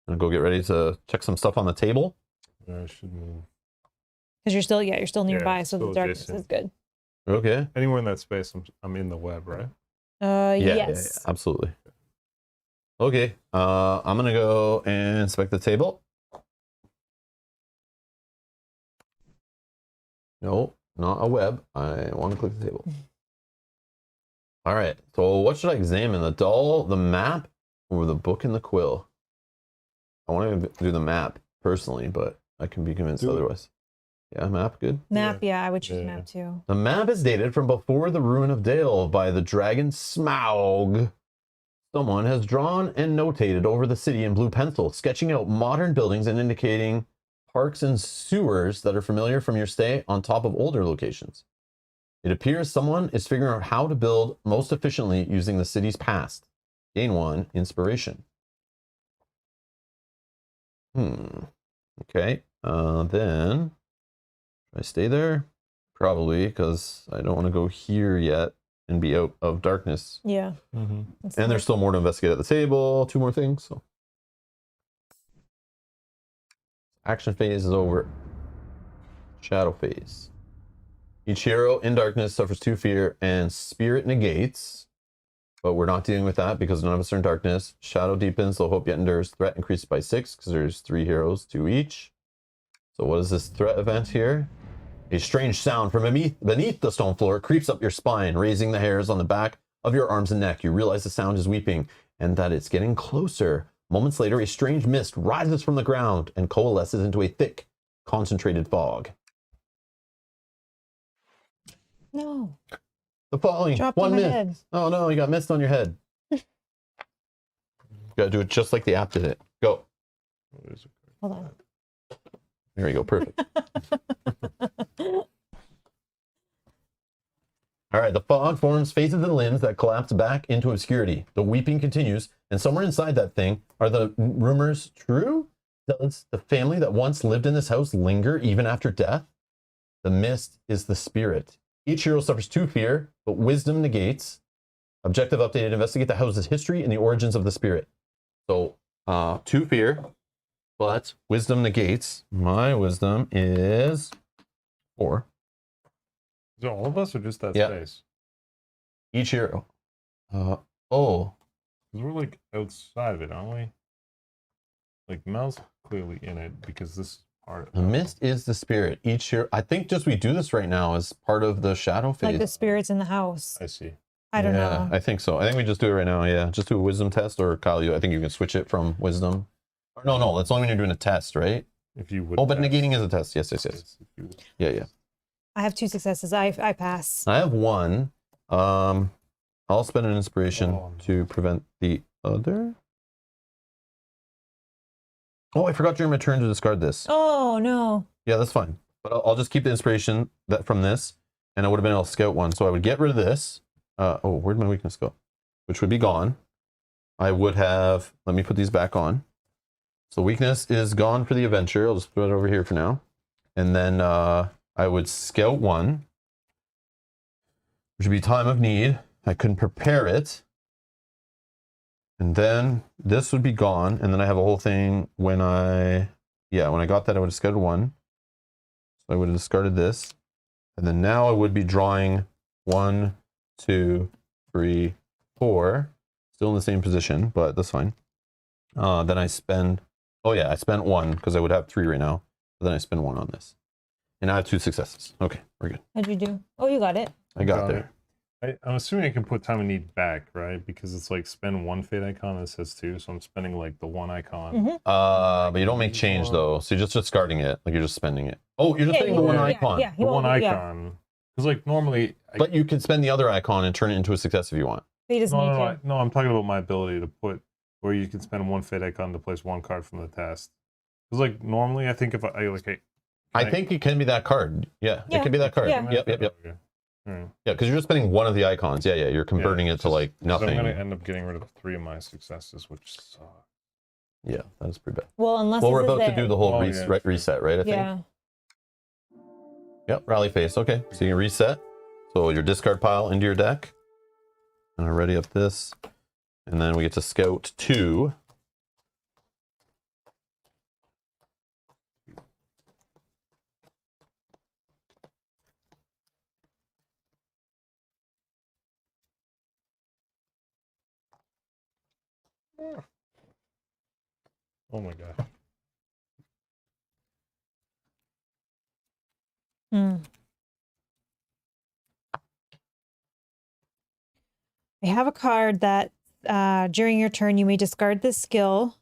Gonna go get ready to check some stuff on the table. I should move. Because you're still nearby, so the still darkness adjacent. is good. Okay. Anywhere in that space, I'm in the web, right? Yes. Yeah, absolutely. Okay. I'm gonna go and inspect the table. No, not a web. I want to click the table. All right. So what should I examine? The doll, the map, or the book and the quill? I want to do the map personally, but I can be convinced Do it. otherwise. Yeah, map, good. Map, yeah, I would choose Yeah. map too. The map is dated from before the ruin of Dale by the dragon Smaug. Someone has drawn and notated over the city in blue pencil, sketching out modern buildings and indicating parks and sewers that are familiar from your stay on top of older locations. It appears someone is figuring out how to build most efficiently using the city's past. Gain 1 inspiration. Okay. Then should I stay there? Probably, because I don't want to go here yet and be out of darkness. Yeah. Mm-hmm. That's And there's still more to investigate at the table. 2 more things. So action phase is over. Shadow phase. Each hero in darkness suffers 2 fear and spirit negates. But we're not dealing with that because none of us are in darkness. Shadow deepens, though hope yet endures. Threat increases by 6 because there's 3 heroes, 2 each. So what is this threat event here? A strange sound from beneath the stone floor creeps up your spine, raising the hairs on the back of your arms and neck. You realize the sound is weeping and that it's getting closer. Moments later, a strange mist rises from the ground and coalesces into a thick, concentrated fog. No. The following Dropped one on my mist. head. Oh no, you got mist on your head. Gotta do it just like the app did it. Go. Hold on. There you go. Perfect. All right, the fog forms faces and limbs that collapse back into obscurity. The weeping continues, and somewhere inside that thing are the rumors true? Does the family that once lived in this house linger even after death? The mist is the spirit. Each hero suffers 2 fear, but wisdom negates. Objective updated, investigate the house's history and the origins of the spirit. So 2 fear, but wisdom negates. My wisdom is 4. Is it all of us or just that Yeah. space? Each hero. Oh, Because we're like outside of it, aren't we? Like Mel's clearly in it because this is part of the mist is the spirit. Each hero. I think just we do this right now as part of the shadow phase. Like the spirits in the house. I see. I don't know. I think so. I think we just do it right now. Yeah, just do a wisdom test, or Kyle, I think you can switch it from wisdom. Or no, that's only when you're doing a test, right? If you would. Oh, but test. negating is a test. Yes. If you would. Yeah. I have 2 successes. I pass. I have 1. I'll spend an inspiration Oh, no. to prevent the other. Oh, I forgot during my turn to discard this. Oh no. Yeah, that's fine. But I'll just keep the inspiration that from this, and I would have been able to scout one. So I would get rid of this. Oh, where'd my weakness go? Which would be gone. I would have, let me put these back on. So weakness is gone for the adventure. I'll just put it over here for now. And then I would scout one, which would be time of need. I couldn't prepare it. And then this would be gone. And then I have a whole thing when I got that, I would have scouted one. So I would have discarded this. And then now I would be drawing 1, 2, 3, 4. Still in the same position, but that's fine. Then I spend, I spent 1 because I would have 3 right now. But then I spend 1 on this. And I have 2 successes. Okay, we're good. How'd you do? Oh, you got it. I got there. I'm assuming I can put time of need back, right? Because it's like spend 1 fate icon and it says 2, so I'm spending like the 1 icon. But you don't make change though, so you're just discarding it, like you're just spending it. Oh, you're just spending the 1 icon. Yeah, the 1 icon. Because like normally, but you can spend the other icon and turn it into a success if you want. He doesn't need to. No, I'm talking about my ability to put where you can spend 1 fate icon to place 1 card from the test. Because like normally, I think if I think it can be that card. Yeah, it can be that card. Yeah. Yep. Okay. Yeah, because you're just spending one of the icons. Yeah, you're converting it to like nothing. So I'm going to end up getting rid of 3 of my successes, which sucks. Yeah, that's pretty bad. Well, unless we're about to do the whole reset, right? I think. Yeah. Yep, rally face. Okay, so you can reset. So your discard pile into your deck. And I ready up this. And then we get to scout 2. Oh my god. I have a card that during your turn you may discard this skill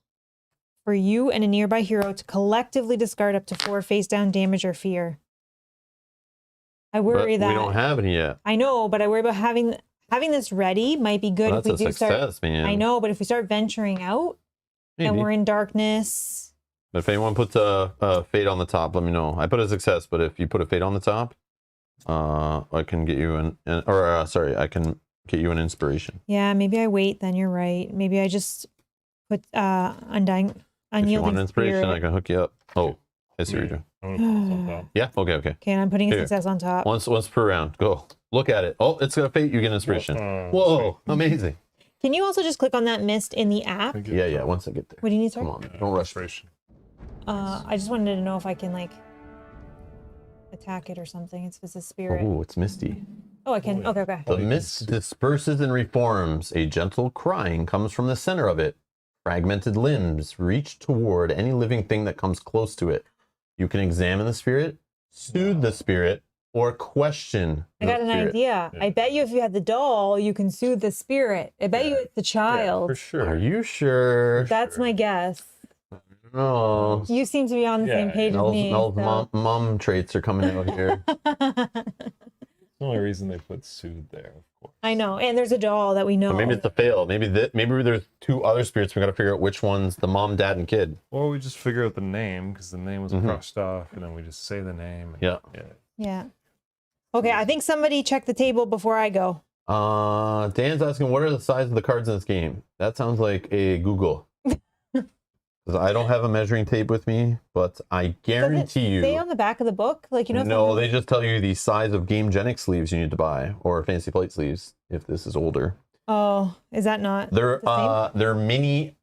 for you and a nearby hero to collectively discard up to 4 face down damage or fear. I worry that we don't have any yet. I know, but I worry about having this ready might be good Well, if we do start. Man. I know, but if we start venturing out and we're in darkness. But if anyone puts a fate on the top, let me know. I put a success, but if you put a fate on the top, I can get you I can get you an inspiration. Yeah, maybe I wait. Then you're right. Maybe I just put unyielding. If you want an inspiration, spirit. I can hook you up. Oh, I see what you're doing. I'm gonna put this on top. Yeah. Okay. Okay, and I'm putting a success on top. Once per round. Go. Look at it. Oh, it's got a fate. You get an inspiration. Whoa, amazing. Can you also just click on that mist in the app? Yeah. Once I get there. What do you need, sir? Come on, don't rush. I just wanted to know if I can like attack it or something. It's a spirit. Oh, it's misty. Oh, I can. Okay. The mist disperses and reforms. A gentle crying comes from the center of it. Fragmented limbs reach toward any living thing that comes close to it. You can examine the spirit, soothe the spirit, or question I got an idea. Yeah. I bet you if you had the doll, you can soothe the spirit. I bet you it's the child. For sure. Are you sure? That's my guess. No. You seem to be on the same page as me. Mom traits are coming out here. The only reason they put soothe there, of course. I know, and there's a doll that we know. So maybe it's a fail. Maybe there's 2 other spirits. We got to figure out which one's the mom, dad, and kid. Or we just figure out the name because the name was crossed off, and then we just say the name. Yeah. Okay, I think somebody check the table before I go. Dan's asking, what are the size of the cards in this game? That sounds like a Google. I don't have a measuring tape with me, but I guarantee you. Stay on the back of the book, like you know. No, they just tell you the size of Game Genic sleeves you need to buy, or Fantasy Flight sleeves if this is older. Oh, is that not? They're mini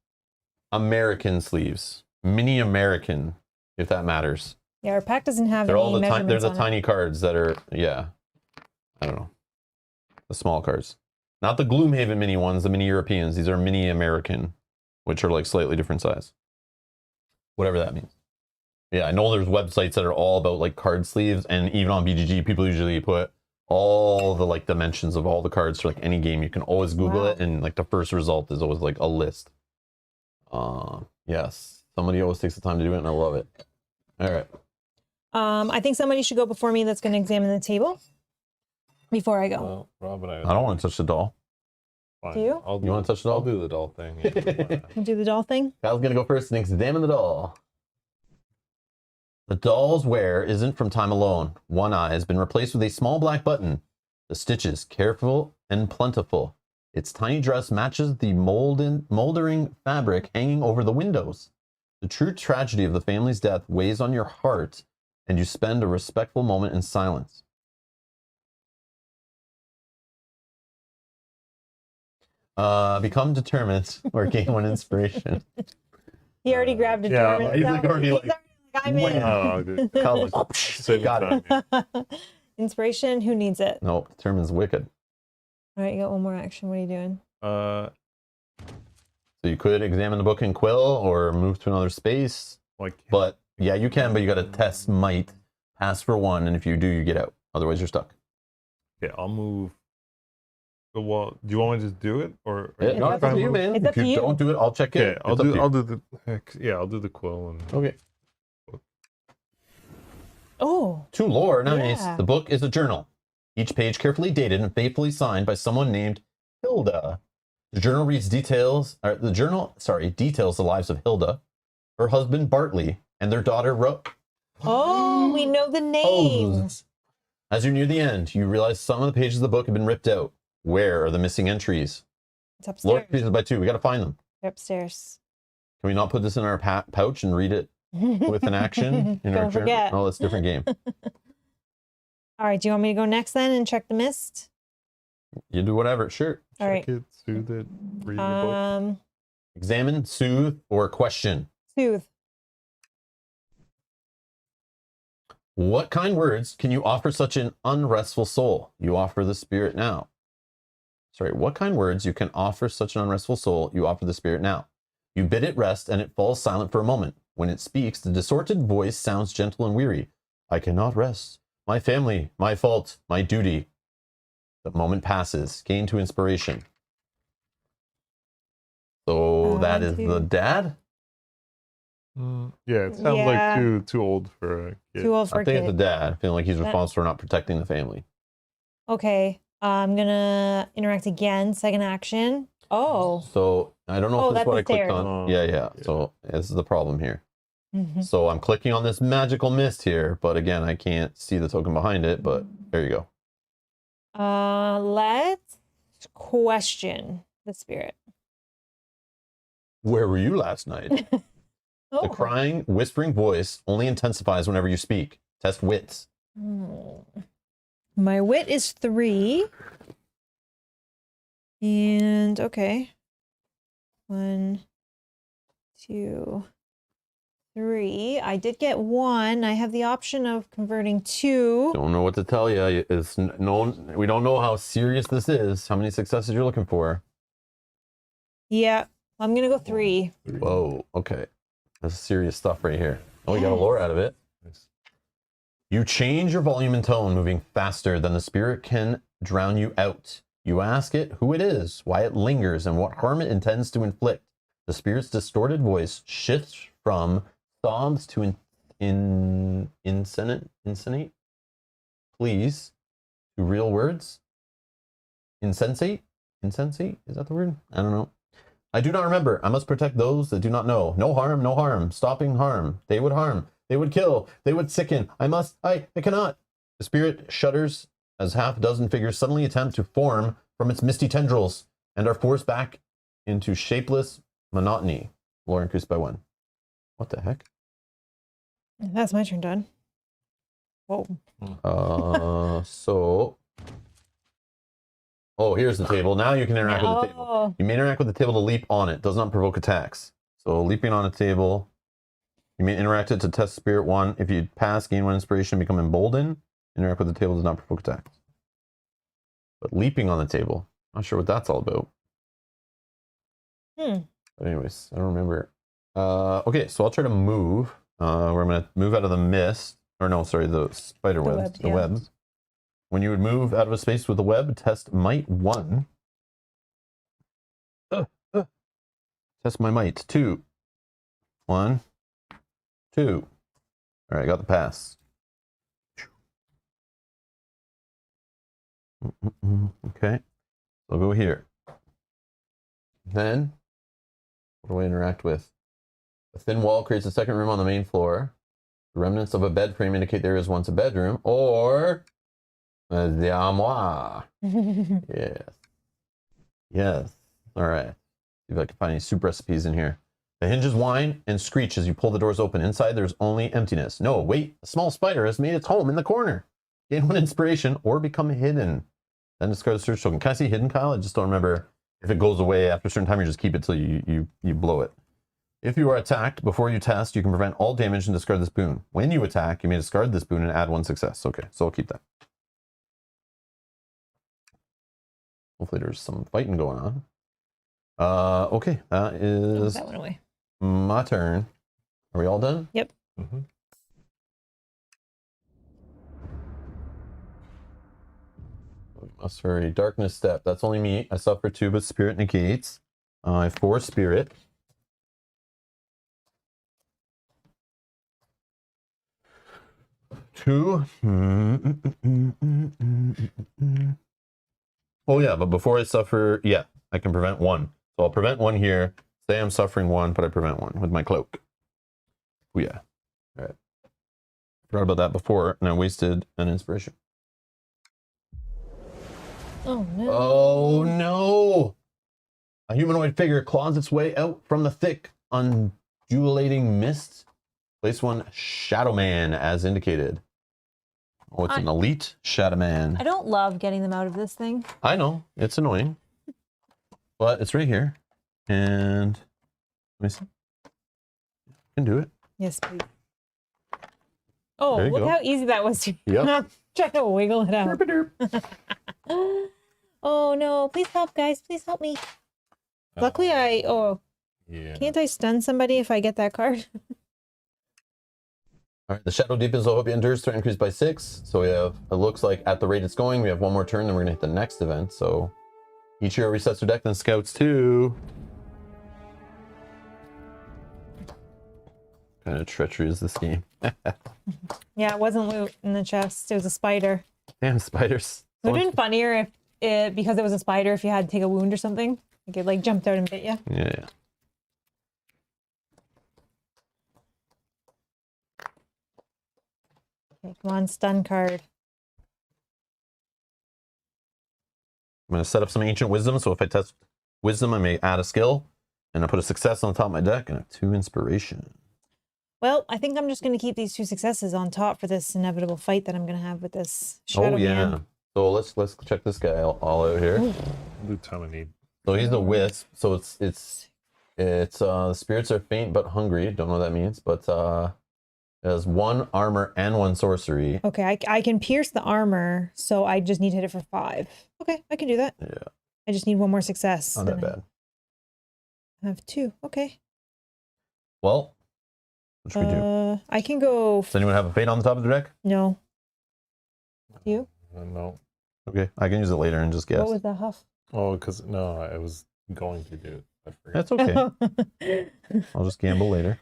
American sleeves, mini American, if that matters. Yeah, our pack doesn't have They're any all the measurements They're the on tiny cards that are I don't know, the small cards, not the Gloomhaven mini ones, the mini Europeans. These are mini American, which are like slightly different size. Whatever that means. Yeah, I know there's websites that are all about like card sleeves, and even on BGG, people usually put all the like dimensions of all the cards for like any game. You can always Google it, and like the first result is always like a list. Yes, somebody always takes the time to do it, and I love it. All right. I think somebody should go before me that's going to examine the table before I go. Well, Rob and I don't want to touch the doll. Fine. Do you? I'll You want to touch the I'll doll? do the doll thing. Yeah, why not? You do the doll thing? Kyle's gonna go first and examine the doll. The doll's wear isn't from time alone. One eye has been replaced with a small black button. The stitches careful and plentiful. Its tiny dress matches the moldering fabric hanging over the windows. The true tragedy of the family's death weighs on your heart, and you spend a respectful moment in silence. Become determined or gain one inspiration. He already grabbed a yeah, German. he's so like already like, I'm in. Oh, dude. Kyle's like, Save got time. it. Inspiration, who needs it? No, determine's wicked. All right, you got one more action. What are you doing? Uh, So you could examine the book in quill or move to another space. like, But yeah, you can, but you got to test might, pass for one, and if you do, you get out. Otherwise, you're stuck. okay, I'll move. Well, do you want me to just do it, or Yeah, It's no, up it's up to to you, you. man. It's If up to you you. don't do it, I'll check okay, it. I'll It's up to you. I'll do the yeah, I'll do the quill and Okay. Oh, To lore, nice. Yeah. The book is a journal. Each page carefully dated and faithfully signed by someone named Hilda. The journal details the lives of Hilda, her husband Bartley, and their daughter oh, we know the name. Rose. As you near the end, you realize some of the pages of the book have been ripped out. Where are the missing entries? It's Lore upstairs. pieces by two. We got to find them. They're upstairs. Can we not put this in our pouch and read it with an action in our Don't journal? forget. Oh, that's a different game. All right, do you want me to go next then and check the mist? You do whatever. Sure. All right. check it, soothe it, read the book. Examine, soothe, or question. Soothe. What kind words can you offer such an unrestful soul? You offer the spirit now. Sorry, what kind words you can offer such an unrestful soul? You offer the spirit now. You bid it rest, and it falls silent for a moment. When it speaks, the distorted voice sounds gentle and weary. I cannot rest. My family, my fault, my duty. The moment passes. Gain to inspiration. So that is the dad? Yeah, it sounds Yeah. like too old for a kid. Too old for I a think it's the kid. dad, feeling like he's That- responsible for not protecting the family. Okay, I'm gonna interact again. Second action. Oh. So I don't know Oh, if this is that's what the I clicked stairs. on. Oh, Yeah. yeah. So this is the problem here. Mhm. So I'm clicking on this magical mist here, but again, I can't see the token behind it, but there you go. Let's question the spirit. Where were you last night? Oh. The crying, whispering voice only intensifies whenever you speak. Test wits. My wit is 3. And okay. 1, 2, 3. I did get 1. I have the option of converting 2. Don't know what to tell you. It's we don't know how serious this is. How many successes you're looking for? Yeah, I'm gonna go 3. Whoa. Okay. That's serious stuff right here. Oh, we got a lore out of it. Nice. You change your volume and tone, moving faster than the spirit can drown you out. You ask it who it is, why it lingers, and what harm it intends to inflict. The spirit's distorted voice shifts from sobs to insensate, please, to real words. Insensate? Insensate? Is that the word? I don't know. I do not remember. I must protect those that do not know. No harm, no harm. Stopping harm. They would harm. They would kill. They would sicken. I cannot. The spirit shudders as half a dozen figures suddenly attempt to form from its misty tendrils and are forced back into shapeless monotony. Lore increased by 1. What the heck? That's my turn done. Whoa. Oh, here's the table. Now you can interact with the table. Oh. You may interact with the table to leap on it. Does not provoke attacks. So leaping on a table, you may interact it to test spirit 1. If you pass, gain 1 inspiration, become emboldened. Interact with the table does not provoke attacks. But leaping on the table, not sure what that's all about. But anyways, I don't remember. Okay, so I'll try to move. Where I'm going to move out of the mist. Or no, sorry, the spider webs. The webs. When you would move out of a space with a web, test might 1. Test my might 2. 1, 2. All right, I got the pass. Okay, I'll go here. Then, what do I interact with? A thin wall creates a second room on the main floor. The remnants of a bed frame indicate there is once a bedroom. Or, the armoire. Yes. Yes. All right. See if I can find any soup recipes in here. The hinges whine and screech as you pull the doors open. Inside, there's only emptiness. No, wait. A small spider has made its home in the corner. Gain 1 inspiration or become hidden. Then discard the search token. Can I see hidden, Kyle? I just don't remember. If it goes away after a certain time, you just keep it till you blow it. If you are attacked before you test, you can prevent all damage and discard this boon. When you attack, you may discard this boon and add 1 success. Okay, so I'll keep that. Hopefully there's some fighting going on. Okay, that is that went away. my turn. Are we all done? Yep. Mm-hmm. Must hurry. Darkness step. That's only me. I suffer 2, but spirit negates. I have 4 spirit. Two. Oh yeah, but before I suffer, yeah, I can prevent 1. So I'll prevent 1 here. Say I'm suffering 1, but I prevent 1 with my cloak. Oh yeah. All right. Forgot about that before, and I wasted an inspiration. Oh no. Oh no! A humanoid figure claws its way out from the thick, undulating mist. Place 1 Shadow Man as indicated. Oh, it's an elite Shadow Man. I don't love getting them out of this thing. I know, it's annoying. But it's right here. And let me see. I can do it. Yes, please. Oh, There you look go. how easy that was to Yep. try to wiggle it out. Derp-a-derp. Oh no, please help, guys. Please help me. Luckily, Yeah. can't I stun somebody if I get that card? All right, the Shadow Deepens, I hope it endures, threat increased by 6. So we have, it looks like at the rate it's going, we have 1 more turn, then we're gonna hit the next event. So each hero resets their deck, then scouts too. What kind of treachery is this game? Yeah, it wasn't loot in the chest. It was a spider. Damn spiders. It would have been funnier because it was a spider, if you had to take a wound or something. Like it jumped out and bit you. Yeah. Okay, come on, stun card. I'm going to set up some Ancient Wisdom, so if I test Wisdom, I may add a skill, and I put a success on top of my deck, and a 2 Inspiration. Well, I think I'm just going to keep these 2 successes on top for this inevitable fight that I'm going to have with this Shadow Oh, yeah. Man. So let's check this guy all out here. Blue ton of need. So he's a wisp, so it's spirits are faint but hungry. Don't know what that means, but it has 1 armor and 1 sorcery. Okay, I can pierce the armor, so I just need to hit it for 5. Okay, I can do that. Yeah. I just need 1 more success. Not that bad. I have 2. Okay. Well, what should we do? I can go. Does anyone have a fate on the top of the deck? No. You? No. Okay, I can use it later and just guess. What was the huff? Oh, because no, I was going to do it. I forgot. That's okay. I'll just gamble later.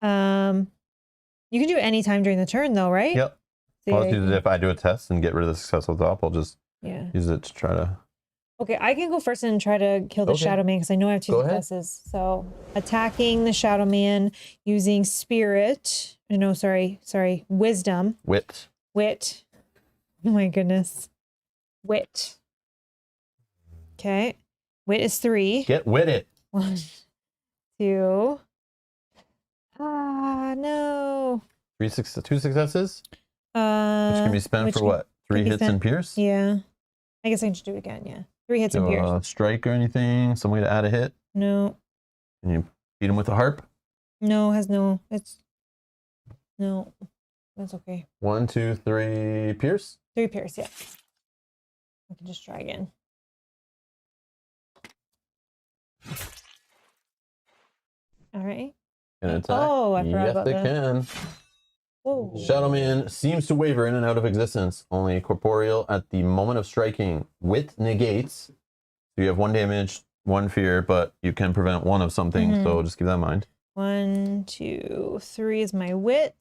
You can do it anytime during the turn, though, right? Yep. So I'll yeah, just use it if I do a test and get rid of the success on top. I'll just yeah. use it to try to. Okay, I can go first and try to kill the Okay. Shadow Man because I know I have 2 Go ahead. successes. So attacking the Shadow Man using Spirit. No, sorry, Wisdom. Wit. Wit. Oh my goodness. Wit. Okay. Wit is 3. Get with it. 1, 2. Ah, no. 2 successes, which can be spent which for can- what? 3 be hits spent- and pierce? Yeah. I guess I can just do it again, yeah. 3 hits and Do pierce. a strike or anything? Some way to add a hit? No. Can you beat him with a harp? No, has no. It's. No. That's okay. 1, 2, 3, pierce. 3 pierce, yeah. I can just try again. All right. Can it attack? Oh, I forgot yes, about it that. can. Whoa. Shadow Man seems to waver in and out of existence, only corporeal at the moment of striking. Wit negates. So you have 1 damage, 1 fear, but you can prevent 1 of something, so just keep that in mind. 1, 2, 3 is my wit.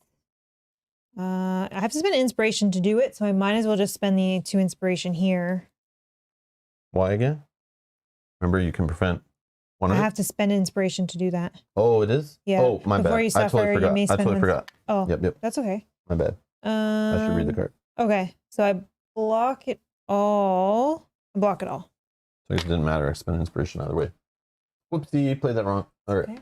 I have to spend inspiration to do it, so I might as well just spend the 2 inspiration here. Why again? Remember, you can prevent One I of it? have to spend inspiration to do that. Oh, it is? Yeah. Oh, my Before bad. you I suffer, totally you forgot. may I spend totally one- forgot. Oh, Yep. that's okay. My bad. I should read the card. Okay, so I block it all. Block it all. So it didn't matter. I spent inspiration either way. Whoopsie, played that wrong. All right. Okay.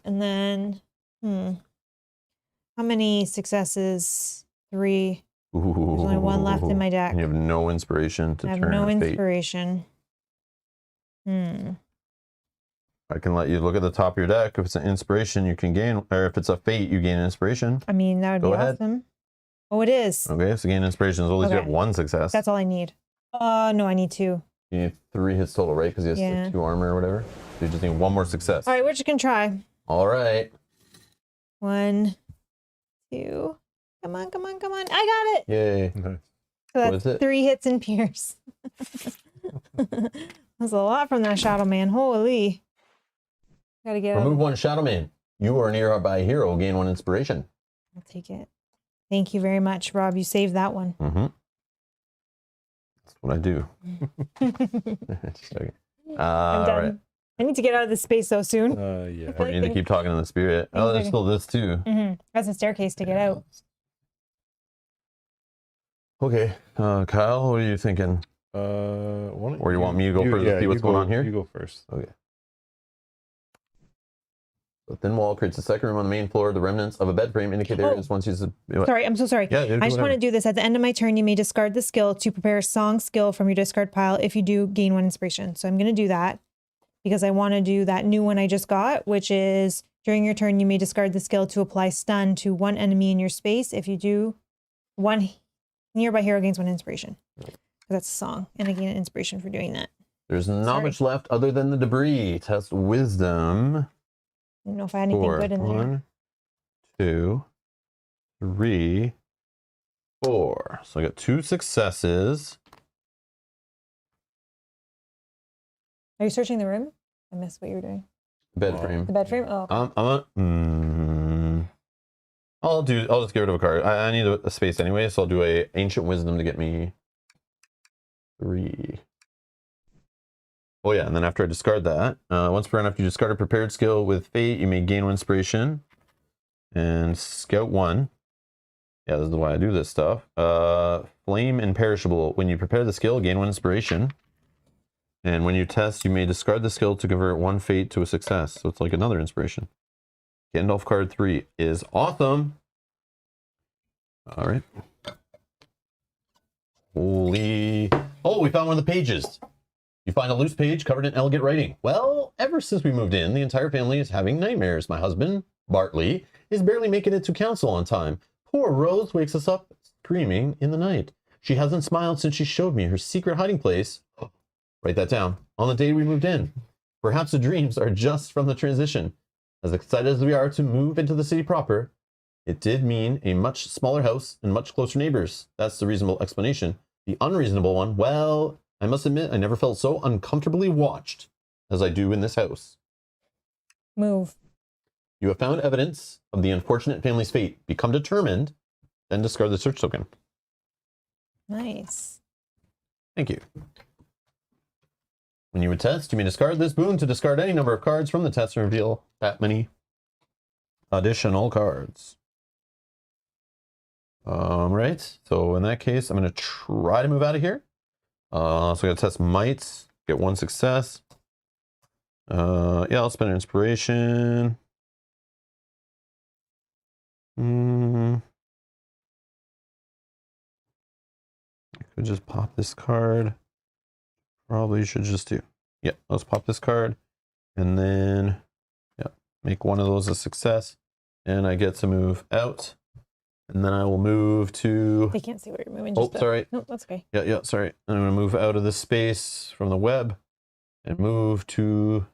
And then, how many successes? 3. Ooh. There's only 1 left in my deck. And you have no inspiration to I have turn no fate. inspiration. I can let you look at the top of your deck. If it's an inspiration, you can gain, or if it's a fate, you gain inspiration. I mean, that would Go be ahead. awesome. Oh, it is. Okay, so gain inspiration as long as you Okay. have 1 success. That's all I need. No, I need 2. You need 3 hits total, right? Because he has Yeah. 2 armor or whatever. So you just need 1 more success. All right, we're just gonna try. All right. 1, 2. Come on, come on, come on. I got it. Yay. Nice. So What that's is it? 3 hits and pierce. That's a lot from that Shadow Man. Holy. Gotta get Remove out. 1 Shadow Man. You are nearby hero. Gain 1 inspiration. I'll take it. Thank you very much, Rob. You saved that one. Mm-hmm. That's what I do. Just joking. I'm All done. right. I need to get out of this space so soon. Yeah. Or you need to keep talking in the spirit. Oh, there's still this too. That's a staircase to get out. Okay. Kyle, what are you thinking? Or you want me to go first to see what's going on here? You go first. Okay. The thin wall creates a second room on the main floor. The remnants of a bed frame indicate there is once used. Sorry, I'm so sorry. Yeah, I just want to do this. At the end of my turn, you may discard the skill to prepare a song skill from your discard pile. If you do, gain 1 inspiration. So I'm going to do that because I want to do that new one I just got, which is during your turn, you may discard the skill to apply stun to 1 enemy in your space. If you do, 1 nearby hero gains 1 inspiration. That's a song, and I gain an inspiration for doing that. There's not much left other than the debris. Test wisdom. I don't know if I had anything good in there. 1, 2, 3, 4. So I got 2 successes. Are you searching the room? I missed what you were doing. Bed frame. The bed frame? Oh, okay. I'll just get rid of a card. I need a space anyway, so I'll do a ancient wisdom to get me 3. Oh yeah, and then after I discard that, once per round after you discard a prepared skill with fate, you may gain 1 inspiration and scout 1. Yeah, this is why I do this stuff. Flame imperishable. When you prepare the skill, gain 1 inspiration. And when you test, you may discard the skill to convert 1 fate to a success. So it's like another inspiration. Gandalf card 3 is awesome. All right. Holy. Oh, we found one of the pages. You find a loose page covered in elegant writing. Well, ever since we moved in, the entire family is having nightmares. My husband, Bartley, is barely making it to council on time. Poor Rose wakes us up screaming in the night. She hasn't smiled since she showed me her secret hiding place. Write that down. On the day we moved in. Perhaps the dreams are just from the transition. As excited as we are to move into the city proper, it did mean a much smaller house and much closer neighbors. That's the reasonable explanation. The unreasonable one, well, I must admit I never felt so uncomfortably watched as I do in this house. Move. You have found evidence of the unfortunate family's fate. Become determined, then discard the search token. Nice. Thank you. When you would test, you may discard this boon to discard any number of cards from the test and reveal that many additional cards. Right, so in that case, I'm going to try to move out of here. So I'm going to test might, get 1 success. Yeah, I'll spend an inspiration. I could just pop this card. Probably should just do. Yeah, let's pop this card. And then, yeah, make one of those a success. And I get to move out. And then I will move to... They can't see where you're moving. Oh, sorry. No, that's okay. Yeah, sorry. I'm going to move out of this space from the web and move to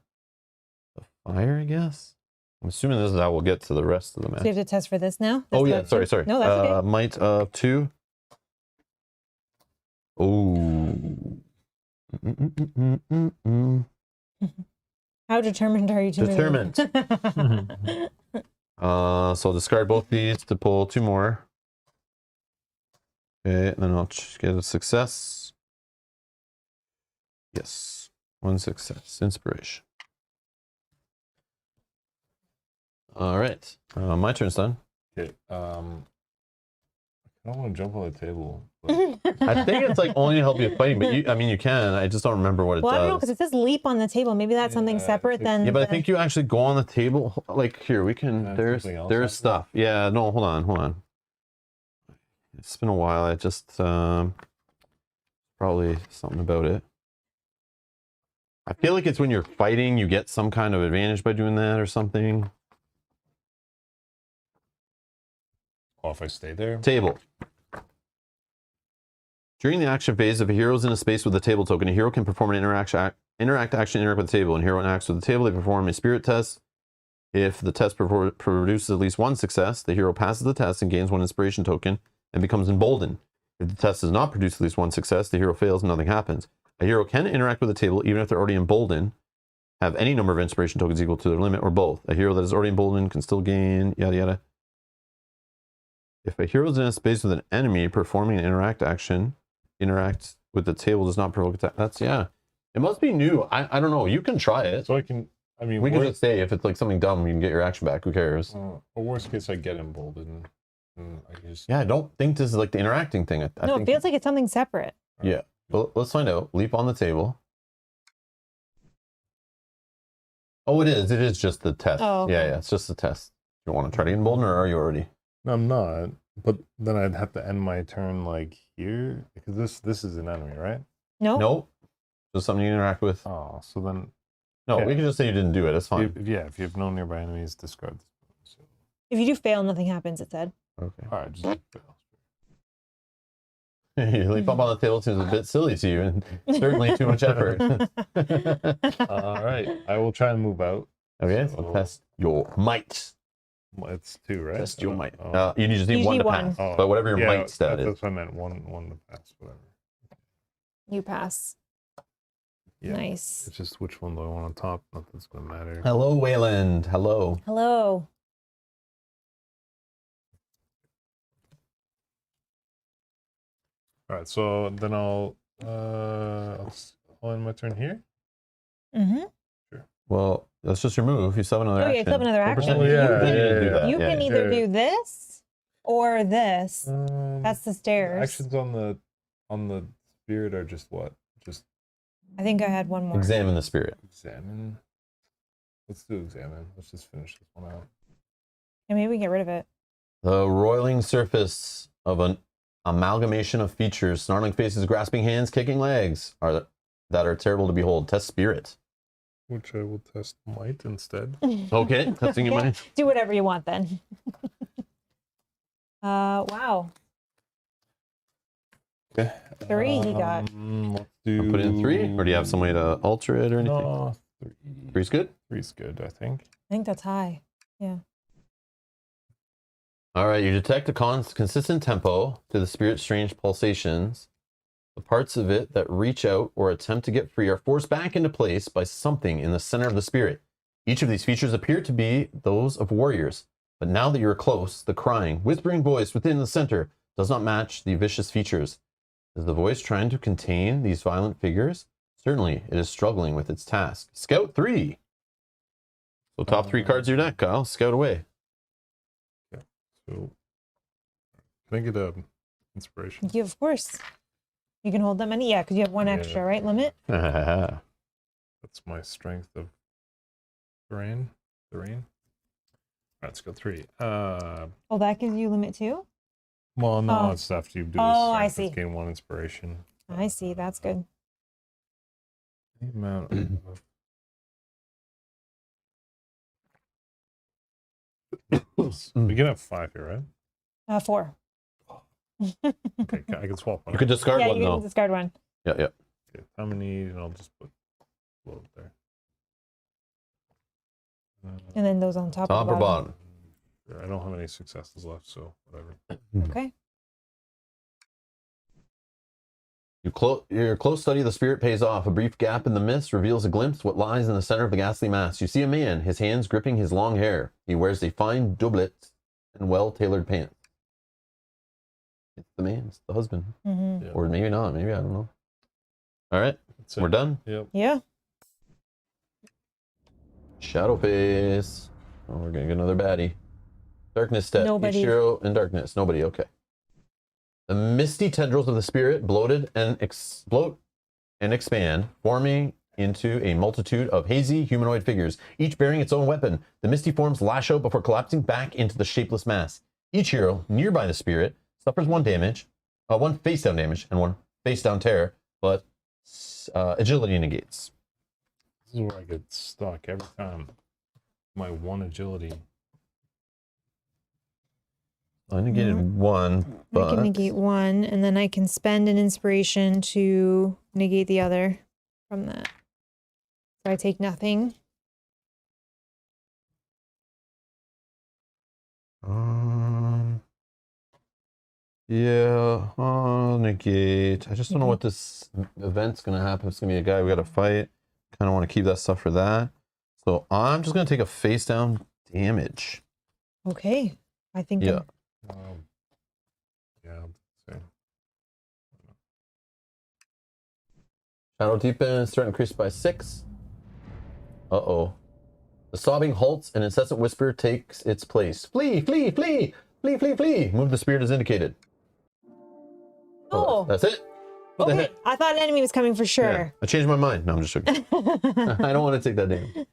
the fire, I guess. I'm assuming this is how we'll get to the rest of the match. So you have to test for this now? Oh, That's yeah, card sorry. two? No, that's okay. Might of 2. Oh. How determined are you to Determined. move? So I'll discard both these to pull 2 more. Okay, and then I'll get a success. Yes, 1 success. Inspiration. All right. My turn's done. Okay. I don't want to jump on the table. I think it's like only to help you fighting, but you can. I just don't remember what it Well, I does. don't know because it says leap on the table. Maybe that's something separate than. Yeah, but I think you actually go on the table. Like here, we can. There's stuff. Yeah, no, hold on. It's been a while. I just probably something about it. I feel like it's when you're fighting, you get some kind of advantage by doing that or something. Oh, if I stay there. Table. During the action phase, if a hero is in a space with a table token, a hero can perform an interact action with the table. And hero interacts with the table, they perform a spirit test. If the test produces at least one success, the hero passes the test and gains one inspiration token and becomes emboldened. If the test does not produce at least one success, the hero fails and nothing happens. A hero can interact with the table even if they're already emboldened, have any number of inspiration tokens equal to their limit, or both. A hero that is already emboldened can still gain yada yada. If a hero is in a space with an enemy performing an interact action, interact with the table does not provoke attack. That's, yeah. It must be new. I don't know. You can try it. So I can, I mean, We can just say if it's like something dumb, you can get your action back. Who cares? worst case, I get emboldened. I just, Yeah, I don't think this is like the interacting thing. I No, think, it feels like it's something separate. yeah. Well, let's find out. Leap on the table. Oh, it is. It is just the test. Oh, okay. Yeah. It's just the test. You want to try to get emboldened, or are you already? No, I'm not. But then I'd have to end my turn like here because this is an enemy, right? No. Nope. Just something you interact with. Oh, so then No, okay. we can just say you didn't do it. It's fine. if you have no nearby enemies, discard this. So, If you do fail, nothing happens. It said. Okay. all right, just fail. You leap up on the table seems a bit silly to you, and certainly too much effort. All right, I will try and move out. Okay, so So- test your might. It's 2, right? Test your might. Oh. You just need Usually one to one. pass. Oh, But whatever your yeah, might stat is. That's what I meant. One to pass, whatever. You pass. Yeah. Nice. It's just which one do I want on top? Nothing's gonna matter. Hello, Wayland. Hello. Hello. All right, so then I'll end my turn here. Mm-hmm. Well, that's just your move. You still have another Oh, yeah, action. you still have another What action. percentage? Yeah, You can yeah, do yeah. that, You yeah. can either do this or this. That's the stairs. Actions on the spirit are just what? Just I think I had one more. Examine the spirit. examine. Let's do examine. Let's just finish this one out. And maybe we get rid of it. The roiling surface of an amalgamation of features, snarling faces, grasping hands, kicking legs, that are terrible to behold. Test spirit. Which I will test might instead. Okay, testing your Okay. mind. Do whatever you want then. Wow. Okay. 3 he got. Let's do. I'll put in 3, or do you have some way to alter it or anything? No, 3. 3's good? 3's good, I think. I think that's high. Yeah. All right, you detect a consistent tempo to the spirit's strange pulsations. The parts of it that reach out or attempt to get free are forced back into place by something in the center of the spirit. Each of these features appear to be those of warriors, but now that you're close, the crying, whispering voice within the center does not match the vicious features. Is the voice trying to contain these violent figures? Certainly, it is struggling with its task. Scout 3. So top 3 cards of your deck, Kyle. Scout away. So, can I get a inspiration? Yeah, of course. You can hold that many? Yeah, because you have one Yeah. extra, right? Limit? That's my strength of terrain. All right, let's go 3. Oh, that gives you limit too? Well, no, Oh. it's after you do Oh, I this. Strength, see. Gain 1 inspiration. I see. That's good. The amount of we can have 5 here, right? 4. Okay, I can swap one. You could discard Yeah, one, you can though. discard one. Yeah. Okay, how many? And I'll just put load there. And then those on top, Top or or bottom. bottom? I don't have any successes left, so whatever. Okay. Your close study of the spirit pays off. A brief gap in the mist reveals a glimpse what lies in the center of the ghastly mass. You see a man, his hands gripping his long hair. He wears a fine doublet and well-tailored pants. It's the man. It's the husband. Mm-hmm. Yeah. Or maybe not. Maybe, I don't know. All right. That's it. We're done. Yep. Yeah. Shadow face. Oh, we're gonna get another baddie. Darkness step. Nobody. Each hero in darkness. Nobody. Okay. The misty tendrils of the spirit bloated and explode and expand, forming into a multitude of hazy humanoid figures, each bearing its own weapon. The misty forms lash out before collapsing back into the shapeless mass. Each hero nearby the spirit suffers one face down damage, and one face down terror, but agility negates. This is where I get stuck every time. My 1 agility. I negated one, but I can negate one, and then I can spend an inspiration to negate the other from that. So I take nothing. Yeah, negate. I just don't know what this event's gonna happen. It's gonna be a guy we gotta fight. Kind of want to keep that stuff for that. So I'm just gonna take a face down damage. Okay. I think Yeah. Yeah. Same. Shadow deepens, threat increased by 6. Uh-oh. The sobbing halts, and incessant whisper takes its place. Flee, flee, flee, flee, flee, flee. Move the spirit as indicated. Oh. That's it. What the Okay. heck? I thought an enemy was coming for Yeah, sure. I changed my mind. No, I'm just joking. I don't want to take that damage.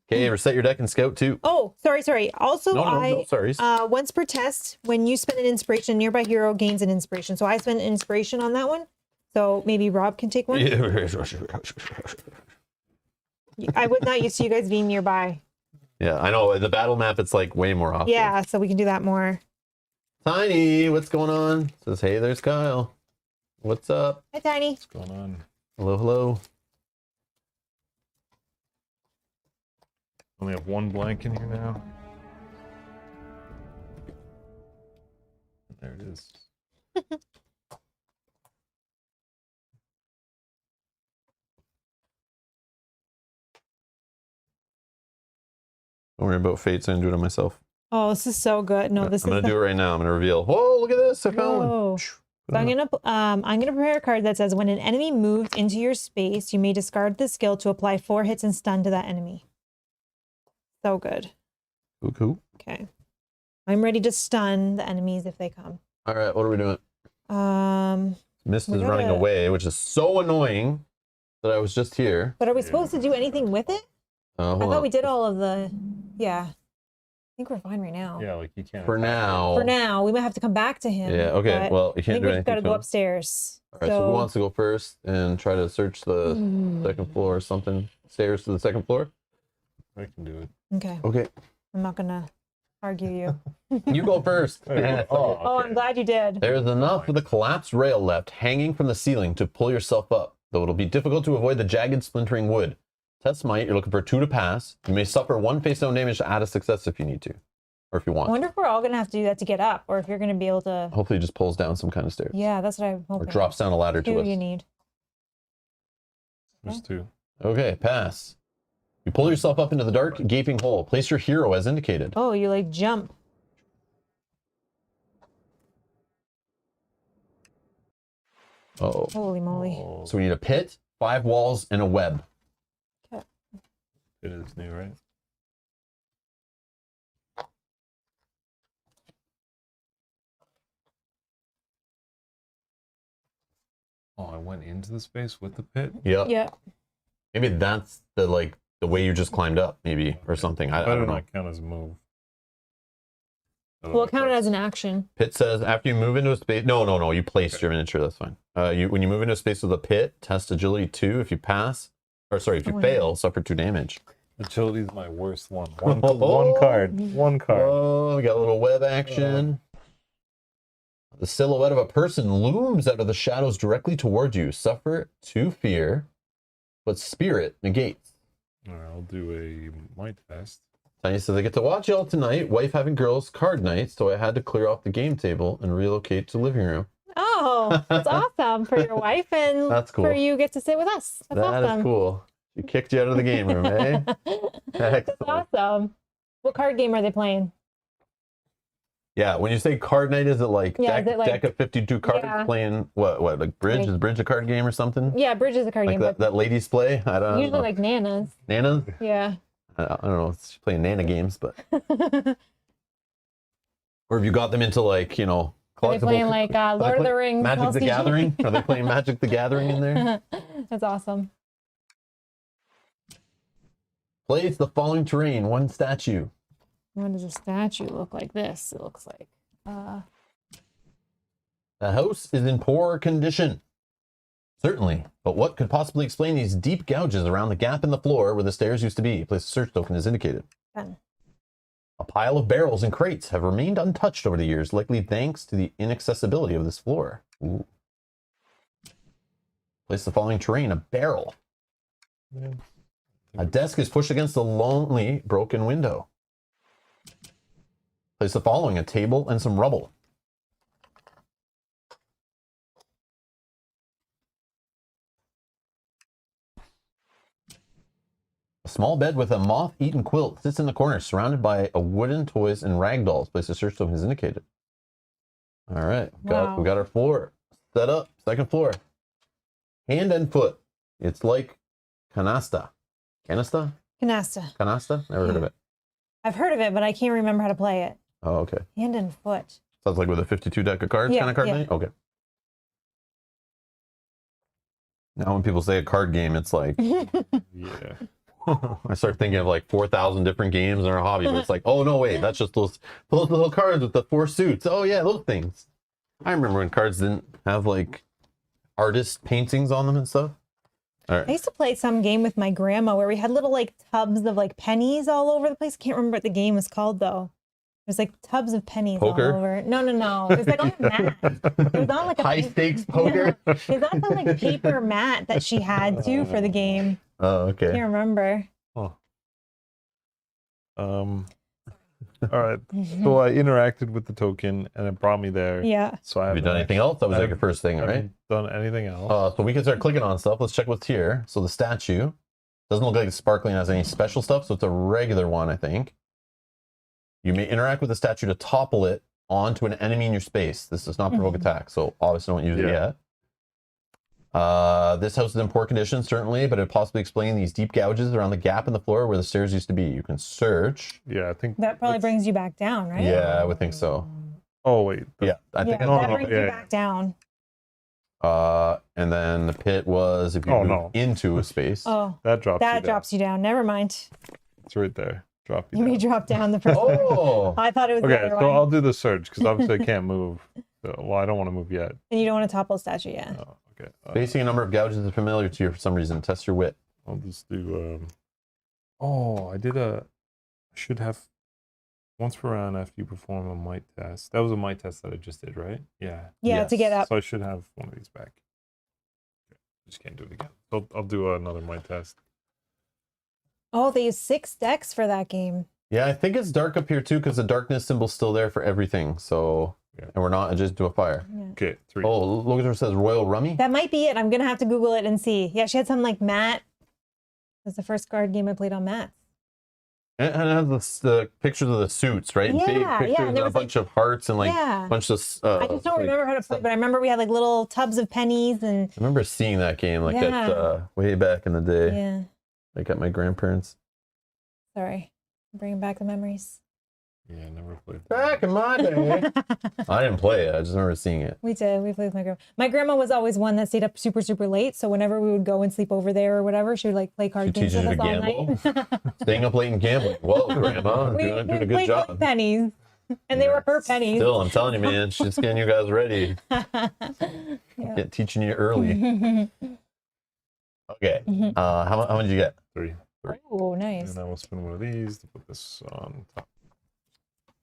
Okay, reset your deck and scout 2. Oh, sorry. Also, No, sorry. once per test, when you spend an inspiration, a nearby hero gains an inspiration. So I spent an inspiration on that one. So maybe Rob can take one. I was not used to you guys being nearby. Yeah, I know. The battle map, it's like way more often. Yeah, so we can do that more. Tiny, what's going on? Says, hey, there's Kyle. What's up? Hi, Tiny. What's going on? Hello, hello. Only have 1 blank in here now. There it is. Don't worry about fates. I'm doing it myself. Oh, this is so good. No, this I'm is gonna do it right now. I'm gonna reveal. Whoa, look at this! I found one. Whoa. So I'm gonna prepare a card that says when an enemy moves into your space, you may discard the skill to apply 4 hits and stun to that enemy. So good. Cool. Okay. I'm ready to stun the enemies if they come. All right, what are we doing? Mist we is running gotta- away, which is so annoying that I was just here. But are we supposed to do anything with it? I Hold thought on. we did all of the. Yeah. I think we're fine right now. Yeah, like you can't. For now. For now, we might have to come back to him. Yeah. Okay. but Well, you I can't think do we just gotta anything. go to him. upstairs. All right. So who wants to go first and try to search the second floor or something? Stairs to the second floor. I can do it. Okay. Okay. I'm not gonna argue you. You go first. Oh, I'm glad you did. There's enough of the collapsed rail left hanging from the ceiling to pull yourself up, though it'll be difficult to avoid the jagged, splintering wood. Test might, you're looking for 2 to pass. You may suffer 1 face down damage to add a success if you need to, or if you I want. wonder if we're all gonna have to do that to get up, or if you're gonna be able to. Hopefully, it just pulls down some kind of stairs. Yeah, that's what I'm Or hoping. drops down a ladder to 2 us. you need. There's 2. Okay, pass. You pull yourself up into the dark, gaping hole. Place your hero as indicated. Oh, you like jump. Oh. Holy moly. Oh, So we need a pit, 5 walls, and a web. Okay. it is new, right? Oh, I went into the space with the pit. Yep. Yeah. Maybe that's the the way you just climbed up, maybe, or something. I Better don't know. not count as a move. Well, count it as an action. Pit says after you move into a space. No. You placed your miniature. That's fine. When you move into a space with a pit, test agility 2. If you pass, or sorry, if you Oh, fail, suffer 2 damage. Agility is my worst one. One card. One card. Oh, we got a little web action. The silhouette of a person looms out of the shadows directly toward you. Suffer 2 fear, but spirit negates. All right, I'll do a might test. Tiny says, I get to watch y'all tonight. Wife having girls card night, so I had to clear off the game table and relocate to living room. Oh, that's awesome for your wife, and That's cool. for you get to sit with us. That's That awesome. is cool. She kicked you out of the game room, eh? That's Excellent. awesome. What card game are they playing? Yeah, when you say card night, is it like, Yeah, deck, is it like- deck of 52 cards Yeah. playing what, like bridge? Like- Is bridge a card game or something? Yeah, bridge is a card Like game, that, but that ladies play? I don't usually know. like nanas. Nana? Yeah. I don't know. She's playing Nana games, but or have you got them into like Are they playing like Lord of the Rings? Magic the Gathering? Are they playing Magic the Gathering in there? That's awesome. Place the following terrain, one statue. What does a statue look like? This it looks like. The house is in poor condition. Certainly, but what could possibly explain these deep gouges around the gap in the floor where the stairs used to be? Place a search token is indicated. 10. A pile of barrels and crates have remained untouched over the years, likely thanks to the inaccessibility of this floor. Ooh. Place the following terrain, a barrel. Yeah. A desk is pushed against the lonely, broken window. Place the following, a table and some rubble. A small bed with a moth-eaten quilt sits in the corner, surrounded by wooden toys and rag dolls. Place a search token is indicated. All right, we got our floor set up. Second floor. Hand and foot. It's like canasta. Canasta? Canasta. Never heard of it. I've heard of it, but I can't remember how to play it. Oh, okay. Hand and foot. Sounds like with a 52 deck of cards kind of card game? Okay. Now when people say a card game, it's like... Yeah. I start thinking of like 4,000 different games in our hobby, but it's like, oh no, wait, that's just those little cards with the 4 suits. Oh yeah, those things. I remember when cards didn't have like artist paintings on them and stuff. All right. I used to play some game with my grandma where we had little like tubs of like pennies all over the place. Can't remember what the game was called though. It was like tubs of pennies Poker? all over. No. It was like on a mat. It was on like a High stakes poker. Yeah. It was on the like paper mat that she had too for the game. Oh, okay. Can't remember. Oh. All right. So I interacted with the token, and it brought me there. Yeah. So I Have you done anything else? That was like your first thing, right? haven't done anything else. So we can start clicking on stuff. Let's check what's here. So the statue doesn't look like it's sparkling, has any special stuff, so it's a regular one, I think. You may interact with the statue to topple it onto an enemy in your space. This does not provoke attack, so obviously don't use it yet. This house is in poor condition, certainly, but it possibly explain these deep gouges around the gap in the floor where the stairs used to be. You can search. Yeah, I think That probably brings you back down, right? Yeah, I would think so. Oh wait. Yeah, I think. That brings you back down. And then the pit was if you move into a space. Oh, that drops you down. Never mind. It's right there. Drop you You down. may drop down the person. Oh, I thought it was the Okay, other so one. I'll do the search because obviously I can't move. So, well, I don't want to move yet. And you don't want to topple a statue yet. Oh, okay. facing a number of gouges is familiar to you for some reason. Test your wit. I'll just do. Oh, I should have once per round after you perform a might test. That was a might test that I just did, right? Yeah. Yeah, to get up. So I should have one of these back. Okay. I just can't do it again. So I'll do another might test. Oh, they use 6 decks for that game. Yeah, I think it's dark up here too because the darkness symbol's still there for everything. So, and we're not adjusted to a fire. Yeah. Okay, 3. Oh, look at where it says Royal Rummy. That might be it. I'm going to have to Google it and see. Yeah, she had some like mat. It was the first card game I played on mats. And it has the pictures of the suits, right? Yeah, Big yeah, pictures and and there a was, bunch of hearts and like a bunch of. I just don't remember how to play, but I remember we had like little tubs of pennies and. I remember seeing that game like at way back in the day. Yeah. Like at my grandparents. Sorry, I'm bringing back the memories. Yeah, never played. Back in my day. I didn't play it. I just remember seeing it. We did. We played with my grandma. My grandma was always one that stayed up super, super late. So whenever we would go and sleep over there or whatever, she would like play card games with us all night. Staying up late and gambling. Whoa, grandma, doing a good job. Pennies, and they were her pennies. Still, I'm telling you, man, she's getting you guys ready. Teaching you early. Okay. How much did you get? 3. Oh, nice. And I will spin one of these to put this on top.